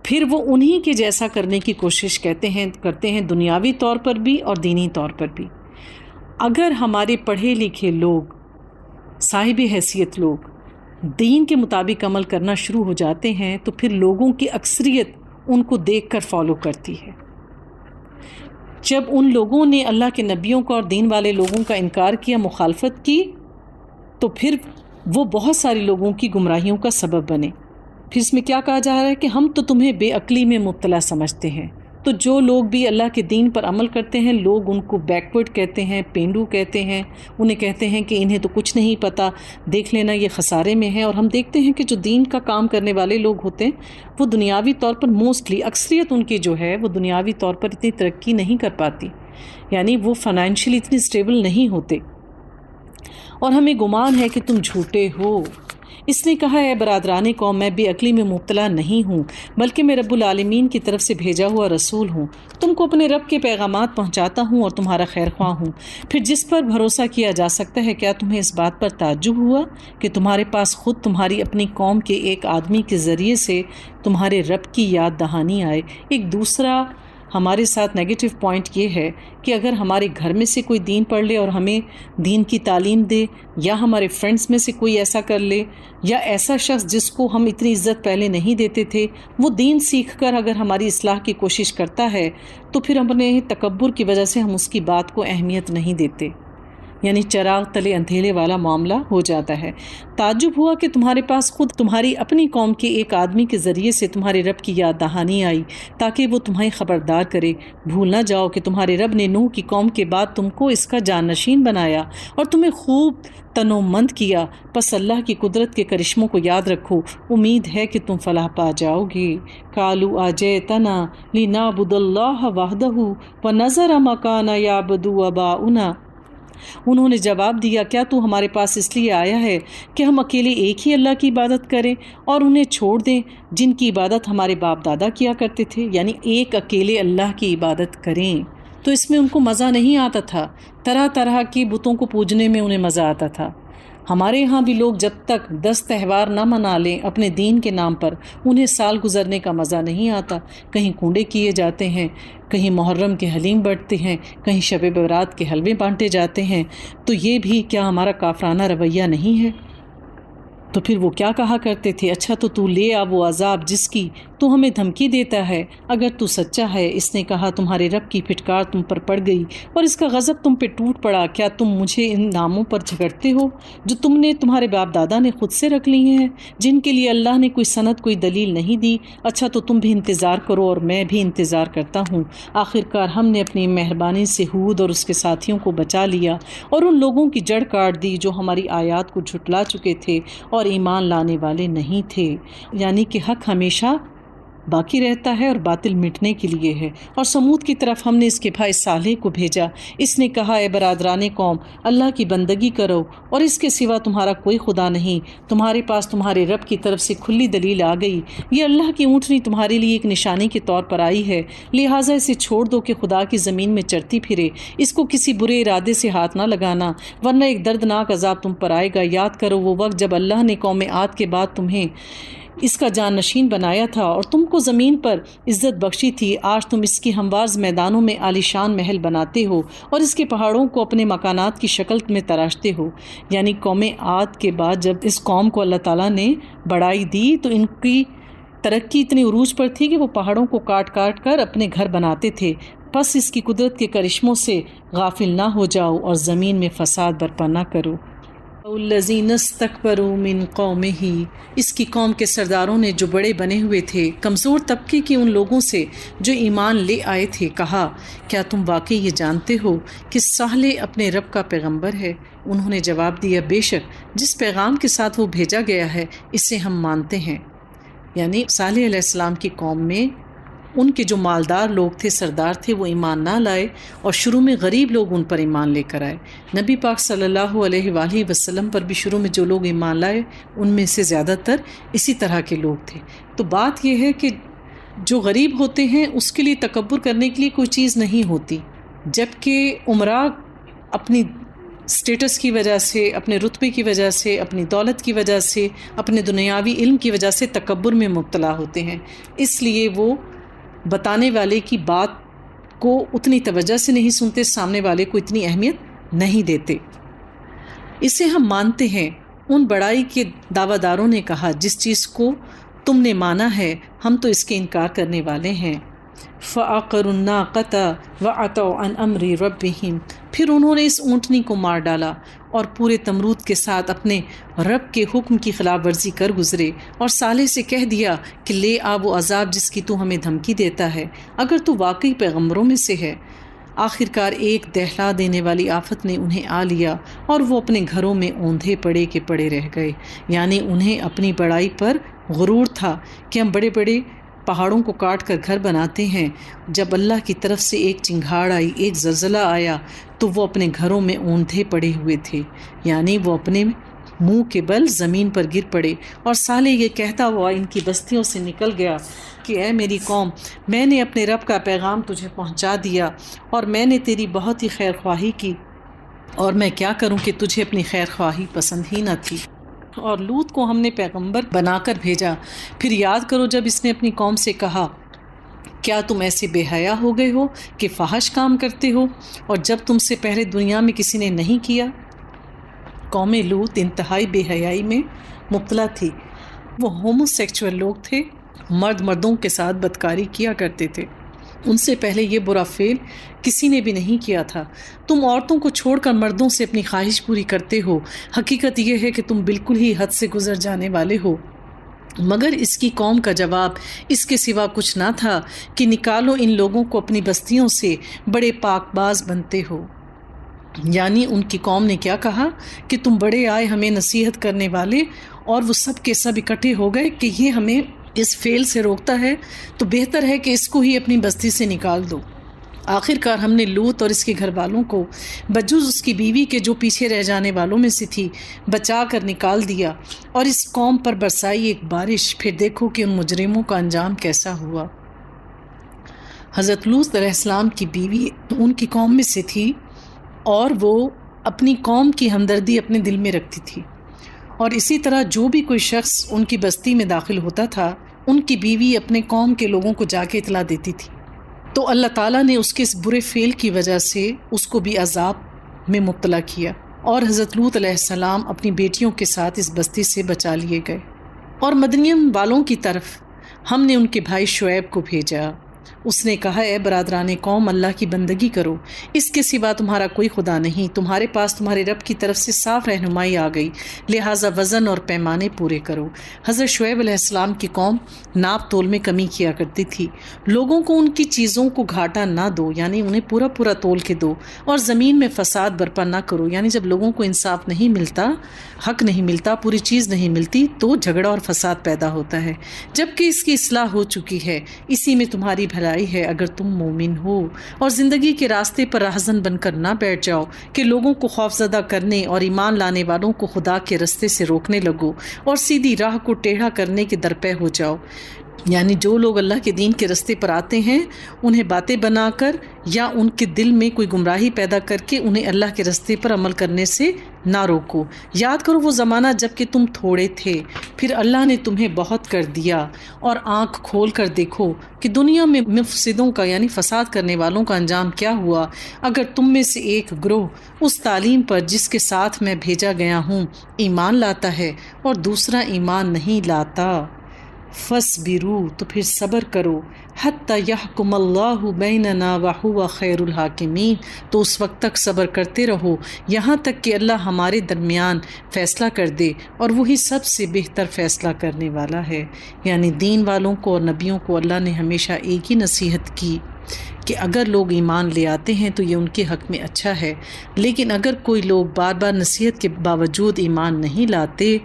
پھر وہ انہی کے جیسا کرنے کی کوشش کرتے ہیں دنیاوی طور پر بھی اور دینی طور پر بھی۔ اگر ہمارے پڑھے لکھے لوگ، صاحب حیثیت لوگ دین کے مطابق عمل کرنا شروع ہو جاتے ہیں تو پھر لوگوں کی اکثریت ان کو دیکھ کر فالو کرتی ہے۔ جب ان لوگوں نے اللہ کے نبیوں کا اور دین والے لوگوں کا انکار کیا، مخالفت کی، تو پھر وہ بہت سارے لوگوں کی گمراہیوں کا سبب بنے۔ پھر اس میں کیا کہا جا رہا ہے کہ ہم تو تمہیں بے عقلی میں مبتلا سمجھتے ہیں، تو جو لوگ بھی اللہ کے دین پر عمل کرتے ہیں لوگ ان کو بیکورڈ کہتے ہیں، پینڈو کہتے ہیں، انہیں کہتے ہیں کہ انہیں تو کچھ نہیں پتہ، دیکھ لینا یہ خسارے میں ہیں۔ اور ہم دیکھتے ہیں کہ جو دین کا کام کرنے والے لوگ ہوتے ہیں وہ دنیاوی طور پر موسٹلی اکثریت ان کی جو ہے وہ دنیاوی طور پر اتنی ترقی نہیں کر پاتی، یعنی وہ فائنینشلی اتنی سٹیبل نہیں ہوتے، اور ہمیں گمان ہے کہ تم جھوٹے ہو۔ اس نے کہا اے برادران قوم، میں بے عقلی میں مبتلا نہیں ہوں بلکہ میں رب العالمین کی طرف سے بھیجا ہوا رسول ہوں، تم کو اپنے رب کے پیغامات پہنچاتا ہوں اور تمہارا خیر خواہ ہوں۔ پھر جس پر بھروسہ کیا جا سکتا ہے، کیا تمہیں اس بات پر تعجب ہوا کہ تمہارے پاس خود تمہاری اپنی قوم کے ایک آدمی کے ذریعے سے تمہارے رب کی یاد دہانی آئے؟ ایک دوسرا ہمارے ساتھ نیگیٹو پوائنٹ یہ ہے کہ اگر ہمارے گھر میں سے کوئی دین پڑھ لے اور ہمیں دین کی تعلیم دے، یا ہمارے فرینڈز میں سے کوئی ایسا کر لے، یا ایسا شخص جس کو ہم اتنی عزت پہلے نہیں دیتے تھے وہ دین سیکھ کر اگر ہماری اصلاح کی کوشش کرتا ہے، تو پھر اپنے تکبر کی وجہ سے ہم اس کی بات کو اہمیت نہیں دیتے، یعنی چراغ تلے اندھیرے والا معاملہ ہو جاتا ہے۔ تعجب ہوا کہ تمہارے پاس خود تمہاری اپنی قوم کے ایک آدمی کے ذریعے سے تمہارے رب کی یاد دہانی آئی تاکہ وہ تمہیں خبردار کرے۔ بھول نہ جاؤ کہ تمہارے رب نے نوح کی قوم کے بعد تم کو اس کا جانشین بنایا اور تمہیں خوب تنومند کیا، پس اللہ کی قدرت کے کرشموں کو یاد رکھو، امید ہے کہ تم فلاح پا جاؤ گے۔ قالوا اجئتنا لنعبد اللہ وحدہ ونذر ما کان یعبد آباؤنا، انہوں نے جواب دیا کیا تو ہمارے پاس اس لیے آیا ہے کہ ہم اکیلے ایک ہی اللہ کی عبادت کریں اور انہیں چھوڑ دیں جن کی عبادت ہمارے باپ دادا کیا کرتے تھے، یعنی ایک اکیلے اللہ کی عبادت کریں۔ تو اس میں ان کو مزہ نہیں آتا تھا، طرح طرح کی بتوں کو پوجنے میں انہیں مزہ آتا تھا۔ ہمارے یہاں بھی لوگ جب تک 10 تہوار نہ منا لیں اپنے دین کے نام پر، انہیں سال گزرنے کا مزہ نہیں آتا۔ کہیں کنڈے کیے جاتے ہیں، کہیں محرم کے حلیم بڑھتے ہیں، کہیں شب برات کے حلوے بانٹے جاتے ہیں، تو یہ بھی کیا ہمارا کافرانہ رویہ نہیں ہے؟ تو پھر وہ کیا کہا کرتے تھے، اچھا تو لے آ وہ عذاب جس کی تو ہمیں دھمکی دیتا ہے اگر تو سچا ہے۔ اس نے کہا تمہارے رب کی پھٹکار تم پر پڑ گئی اور اس کا غضب تم پہ ٹوٹ پڑا، کیا تم مجھے ان ناموں پر جھگڑتے ہو جو تم نے تمہارے باپ دادا نے خود سے رکھ لی ہیں، جن کے لیے اللہ نے کوئی سند کوئی دلیل نہیں دی؟ اچھا تو تم بھی انتظار کرو اور میں بھی انتظار کرتا ہوں۔ آخرکار ہم نے اپنی مہربانی سے ہود اور اس کے ساتھیوں کو بچا لیا اور ان لوگوں کی جڑ کاٹ دی جو ہماری آیات کو جھٹلا چکے تھے اور ایمان لانے والے نہیں تھے، یعنی کہ حق ہمیشہ باقی رہتا ہے اور باطل مٹنے کے لیے ہے۔ اور سمود کی طرف ہم نے اس کے بھائی صالح کو بھیجا، اس نے کہا اے برادران قوم، اللہ کی بندگی کرو اور اس کے سوا تمہارا کوئی خدا نہیں، تمہارے پاس تمہارے رب کی طرف سے کھلی دلیل آ گئی، یہ اللہ کی اونٹنی تمہارے لیے ایک نشانی کے طور پر آئی ہے، لہٰذا اسے چھوڑ دو کہ خدا کی زمین میں چرتی پھرے، اس کو کسی برے ارادے سے ہاتھ نہ لگانا ورنہ ایک دردناک عذاب تم پر آئے گا۔ یاد کرو وہ وقت جب اللہ نے قوم عاد کے بعد تمہیں اس کا جانشین بنایا تھا اور تم کو زمین پر عزت بخشی تھی، آج تم اس کی ہموار میدانوں میں عالیشان محل بناتے ہو اور اس کے پہاڑوں کو اپنے مکانات کی شکل میں تراشتے ہو۔ یعنی قوم عاد کے بعد جب اس قوم کو اللہ تعالیٰ نے بڑائی دی تو ان کی ترقی اتنی عروج پر تھی کہ وہ پہاڑوں کو کاٹ کاٹ کر اپنے گھر بناتے تھے۔ پس اس کی قدرت کے کرشموں سے غافل نہ ہو جاؤ اور زمین میں فساد برپا نہ کرو۔ الذین استکبروا من قومہ، اس کی قوم کے سرداروں نے جو بڑے بنے ہوئے تھے کمزور طبقے کے ان لوگوں سے جو ایمان لے آئے تھے، کہا کیا تم واقعی یہ جانتے ہو کہ صالح اپنے رب کا پیغمبر ہے؟ انہوں نے جواب دیا بے شک جس پیغام کے ساتھ وہ بھیجا گیا ہے اسے ہم مانتے ہیں۔ یعنی صالح علیہ السلام کی قوم میں ان کے جو مالدار لوگ تھے، سردار تھے، وہ ایمان نہ لائے اور شروع میں غریب لوگ ان پر ایمان لے کر آئے۔ نبی پاک صلی اللہ علیہ وآلہ وسلم پر بھی شروع میں جو لوگ ایمان لائے ان میں سے زیادہ تر اسی طرح کے لوگ تھے۔ تو بات یہ ہے کہ جو غریب ہوتے ہیں اس کے لیے تکبر کرنے کے لیے کوئی چیز نہیں ہوتی، جبکہ عمراء اپنی سٹیٹس کی وجہ سے، اپنے رتبے کی وجہ سے، اپنی دولت کی وجہ سے، اپنے دنیاوی علم کی وجہ سے تکبر میں مبتلا ہوتے ہیں، اس لیے وہ بتانے والے کی بات کو اتنی توجہ سے نہیں سنتے، سامنے والے کو اتنی اہمیت نہیں دیتے۔ اسے ہم مانتے ہیں۔ ان بڑائی کے دعویٰ داروں نے کہا جس چیز کو تم نے مانا ہے ہم تو اس کے انکار کرنے والے ہیں۔ فَعَقَرُوا النَّاقَةَ وَعَتَوْا عَنْ أَمْرِ رَبِّهِمْ، پھر انہوں نے اس اونٹنی کو مار ڈالا اور پورے تمرود کے ساتھ اپنے رب کے حکم کی خلاف ورزی کر گزرے، اور صالح سے کہہ دیا کہ لے آ وہ عذاب جس کی تو ہمیں دھمکی دیتا ہے، اگر تو واقعی پیغمبروں میں سے ہے۔ آخرکار ایک دہلا دینے والی آفت نے انہیں آ لیا اور وہ اپنے گھروں میں اوندھے پڑے کے پڑے رہ گئے، یعنی انہیں اپنی بڑائی پر غرور تھا کہ ہم بڑے بڑے پہاڑوں کو کاٹ کر گھر بناتے ہیں۔ جب اللہ کی طرف سے ایک چنگھاڑ آئی، ایک زلزلہ آیا، تو وہ اپنے گھروں میں اوندھے پڑے ہوئے تھے، یعنی وہ اپنے منہ کے بل زمین پر گر پڑے، اور صالح یہ کہتا ہوا ان کی بستیوں سے نکل گیا کہ اے میری قوم، میں نے اپنے رب کا پیغام تجھے پہنچا دیا اور میں نے تیری بہت ہی خیر خواہی کی، اور میں کیا کروں کہ تجھے اپنی خیر خواہی پسند ہی نہ تھی۔ اور لوط کو ہم نے پیغمبر بنا کر بھیجا۔ پھر یاد کرو جب اس نے اپنی قوم سے کہا، کیا تم ایسے بے حیا ہو گئے ہو کہ فحش کام کرتے ہو، اور جب تم سے پہلے دنیا میں کسی نے نہیں کیا؟ قوم لوط انتہائی بے حیائی میں مبتلا تھی۔ وہ ہومو سیکچول لوگ تھے، مرد مردوں کے ساتھ بدکاری کیا کرتے تھے۔ ان سے پہلے یہ برا فعل کسی نے بھی نہیں کیا تھا۔ تم عورتوں کو چھوڑ کر مردوں سے اپنی خواہش پوری کرتے ہو، حقیقت یہ ہے کہ تم بالکل ہی حد سے گزر جانے والے ہو۔ مگر اس کی قوم کا جواب اس کے سوا کچھ نہ تھا کہ نکالو ان لوگوں کو اپنی بستیوں سے، بڑے پاک باز بنتے ہو۔ یعنی ان کی قوم نے کیا کہا کہ تم بڑے آئے ہمیں نصیحت کرنے والے، اور وہ سب کے سب اکٹھے ہو گئے کہ یہ ہمیں اس فعل سے روکتا ہے، تو بہتر ہے کہ اس کو ہی اپنی بستی سے نکال دو۔ آخرکار ہم نے لوط اور اس کے گھر والوں کو بجز اس کی بیوی کے جو پیچھے رہ جانے والوں میں سے تھی بچا کر نکال دیا، اور اس قوم پر برسائی ایک بارش۔ پھر دیکھو کہ ان مجرموں کا انجام کیسا ہوا۔ حضرت لوط علیہ السلام کی بیوی ان کی قوم میں سے تھی، اور وہ اپنی قوم کی ہمدردی اپنے دل میں رکھتی تھی، اور اسی طرح جو بھی کوئی شخص ان کی بستی میں داخل ہوتا تھا ان کی بیوی اپنے قوم کے لوگوں کو جا کے اطلاع دیتی تھی، تو اللہ تعالیٰ نے اس کے اس برے فعل کی وجہ سے اس کو بھی عذاب میں مبتلا کیا، اور حضرت لوط علیہ السلام اپنی بیٹیوں کے ساتھ اس بستی سے بچا لیے گئے۔ اور مدین والوں کی طرف ہم نے ان کے بھائی شعیب کو بھیجا۔ اس نے کہا، اے برادران قوم، اللہ کی بندگی کرو، اس کے سوا تمہارا کوئی خدا نہیں، تمہارے پاس تمہارے رب کی طرف سے صاف رہنمائی آ گئی، لہٰذا وزن اور پیمانے پورے کرو۔ حضرت شعیب علیہ السلام کی قوم ناپ تول میں کمی کیا کرتی تھی۔ لوگوں کو ان کی چیزوں کو گھاٹا نہ دو، یعنی انہیں پورا پورا تول کے دو، اور زمین میں فساد برپا نہ کرو، یعنی جب لوگوں کو انصاف نہیں ملتا، حق نہیں ملتا، پوری چیز نہیں ملتی، تو جھگڑا اور فساد پیدا ہوتا ہے، جبکہ اس کی اصلاح ہو چکی ہے۔ اسی میں تمہاری بھلائی ہے اگر تم مومن ہو۔ اور زندگی کے راستے پر راہزن بن کر نہ بیٹھ جاؤ کہ لوگوں کو خوفزدہ کرنے اور ایمان لانے والوں کو خدا کے راستے سے روکنے لگو، اور سیدھی راہ کو ٹیڑھا کرنے کے درپے ہو جاؤ۔ یعنی جو لوگ اللہ کے دین کے راستے پر آتے ہیں انہیں باتیں بنا کر یا ان کے دل میں کوئی گمراہی پیدا کر کے انہیں اللہ کے راستے پر عمل کرنے سے نہ روکو۔ یاد کرو وہ زمانہ جب کہ تم تھوڑے تھے، پھر اللہ نے تمہیں بہت کر دیا، اور آنکھ کھول کر دیکھو کہ دنیا میں مفسدوں کا یعنی فساد کرنے والوں کا انجام کیا ہوا۔ اگر تم میں سے ایک گروہ اس تعلیم پر جس کے ساتھ میں بھیجا گیا ہوں ایمان لاتا ہے اور دوسرا ایمان نہیں لاتا، فَاصْبِرُوا تو پھر صبر کرو، حَتَّى يَحْكُمَ اللَّهُ بَيْنَنَا وَهُوَ خَيْرُ الْحَاكِمِينَ تو اس وقت تک صبر کرتے رہو یہاں تک کہ اللہ ہمارے درمیان فیصلہ کر دے، اور وہی سب سے بہتر فیصلہ کرنے والا ہے۔ یعنی دین والوں کو اور نبیوں کو اللہ نے ہمیشہ ایک ہی نصیحت کی کہ اگر لوگ ایمان لے آتے ہیں تو یہ ان کے حق میں اچھا ہے، لیکن اگر کوئی لوگ بار بار نصیحت کے باوجود ایمان نہیں لاتے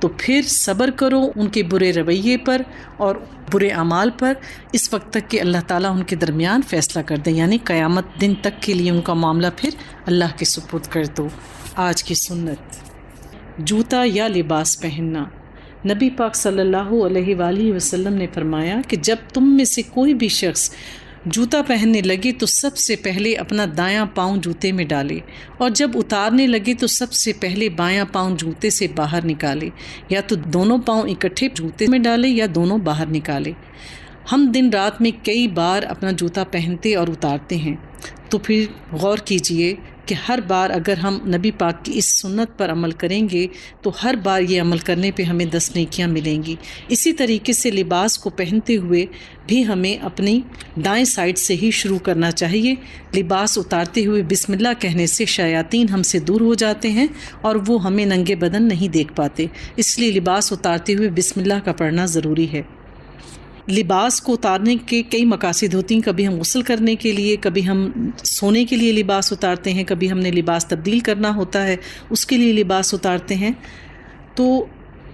تو پھر صبر کرو ان کے برے رویے پر اور برے اعمال پر، اس وقت تک کہ اللہ تعالیٰ ان کے درمیان فیصلہ کر دے، یعنی قیامت دن تک کے لیے ان کا معاملہ پھر اللہ کے سپرد کر دو۔ آج کی سنت، جوتا یا لباس پہننا۔ نبی پاک صلی اللہ علیہ وآلہ وسلم نے فرمایا کہ جب تم میں سے کوئی بھی شخص جوتا پہننے لگے تو سب سے پہلے اپنا دایاں پاؤں جوتے میں ڈالے، اور جب اتارنے لگے تو سب سے پہلے بایاں پاؤں جوتے سے باہر نکالے، یا تو دونوں پاؤں اکٹھے جوتے میں ڈالے یا دونوں باہر نکالے۔ ہم دن رات میں کئی بار اپنا جوتا پہنتے اور اتارتے ہیں، تو پھر غور کیجئے کہ ہر بار اگر ہم نبی پاک کی اس سنت پر عمل کریں گے تو ہر بار یہ عمل کرنے پہ ہمیں 10 نیکیاں ملیں گی۔ اسی طریقے سے لباس کو پہنتے ہوئے بھی ہمیں اپنی دائیں سائڈ سے ہی شروع کرنا چاہیے۔ لباس اتارتے ہوئے بسم اللہ کہنے سے شیاطین ہم سے دور ہو جاتے ہیں اور وہ ہمیں ننگے بدن نہیں دیکھ پاتے، اس لیے لباس اتارتے ہوئے بسم اللہ کا پڑھنا ضروری ہے۔ لباس کو اتارنے کے کئی مقاصد ہوتی ہیں، کبھی ہم غسل کرنے کے لیے، کبھی ہم سونے کے لیے لباس اتارتے ہیں، کبھی ہم نے لباس تبدیل کرنا ہوتا ہے اس کے لیے لباس اتارتے ہیں۔ تو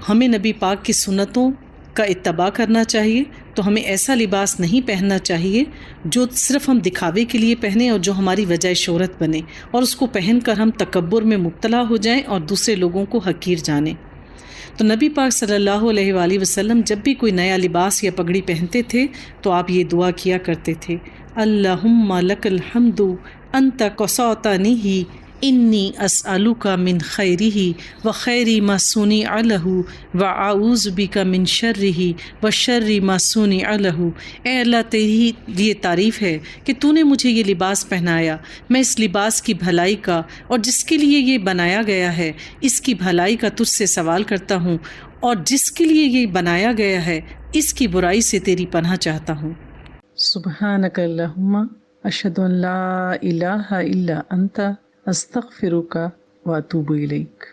ہمیں نبی پاک کی سنتوں کا اتباع کرنا چاہیے، تو ہمیں ایسا لباس نہیں پہننا چاہیے جو صرف ہم دکھاوے کے لیے پہنیں اور جو ہماری وجہ شہرت بنے، اور اس کو پہن کر ہم تکبر میں مبتلا ہو جائیں اور دوسرے لوگوں کو حقیر جانیں۔ تو نبی پاک صلی اللہ علیہ وآلہ وسلم جب بھی کوئی نیا لباس یا پگڑی پہنتے تھے تو آپ یہ دعا کیا کرتے تھے، اللہم لک الحمد انت قصوتنیہ انی اسألک من خیرہ وخیر ما صنع لہ واعوذ بک من شرہ وشر ما صنع لہ۔ اے اللہ تیری یہ تعریف ہے کہ تو نے مجھے یہ لباس پہنایا، میں اس لباس کی بھلائی کا اور جس کے لیے یہ بنایا گیا ہے اس کی بھلائی کا تجھ سے سوال کرتا ہوں، اور جس کے لیے یہ بنایا گیا ہے اس کی برائی سے تیری پناہ چاہتا ہوں۔ سبحانک اللہم اشہد ان لا الہ الا انت استغفرک واتوب الیک۔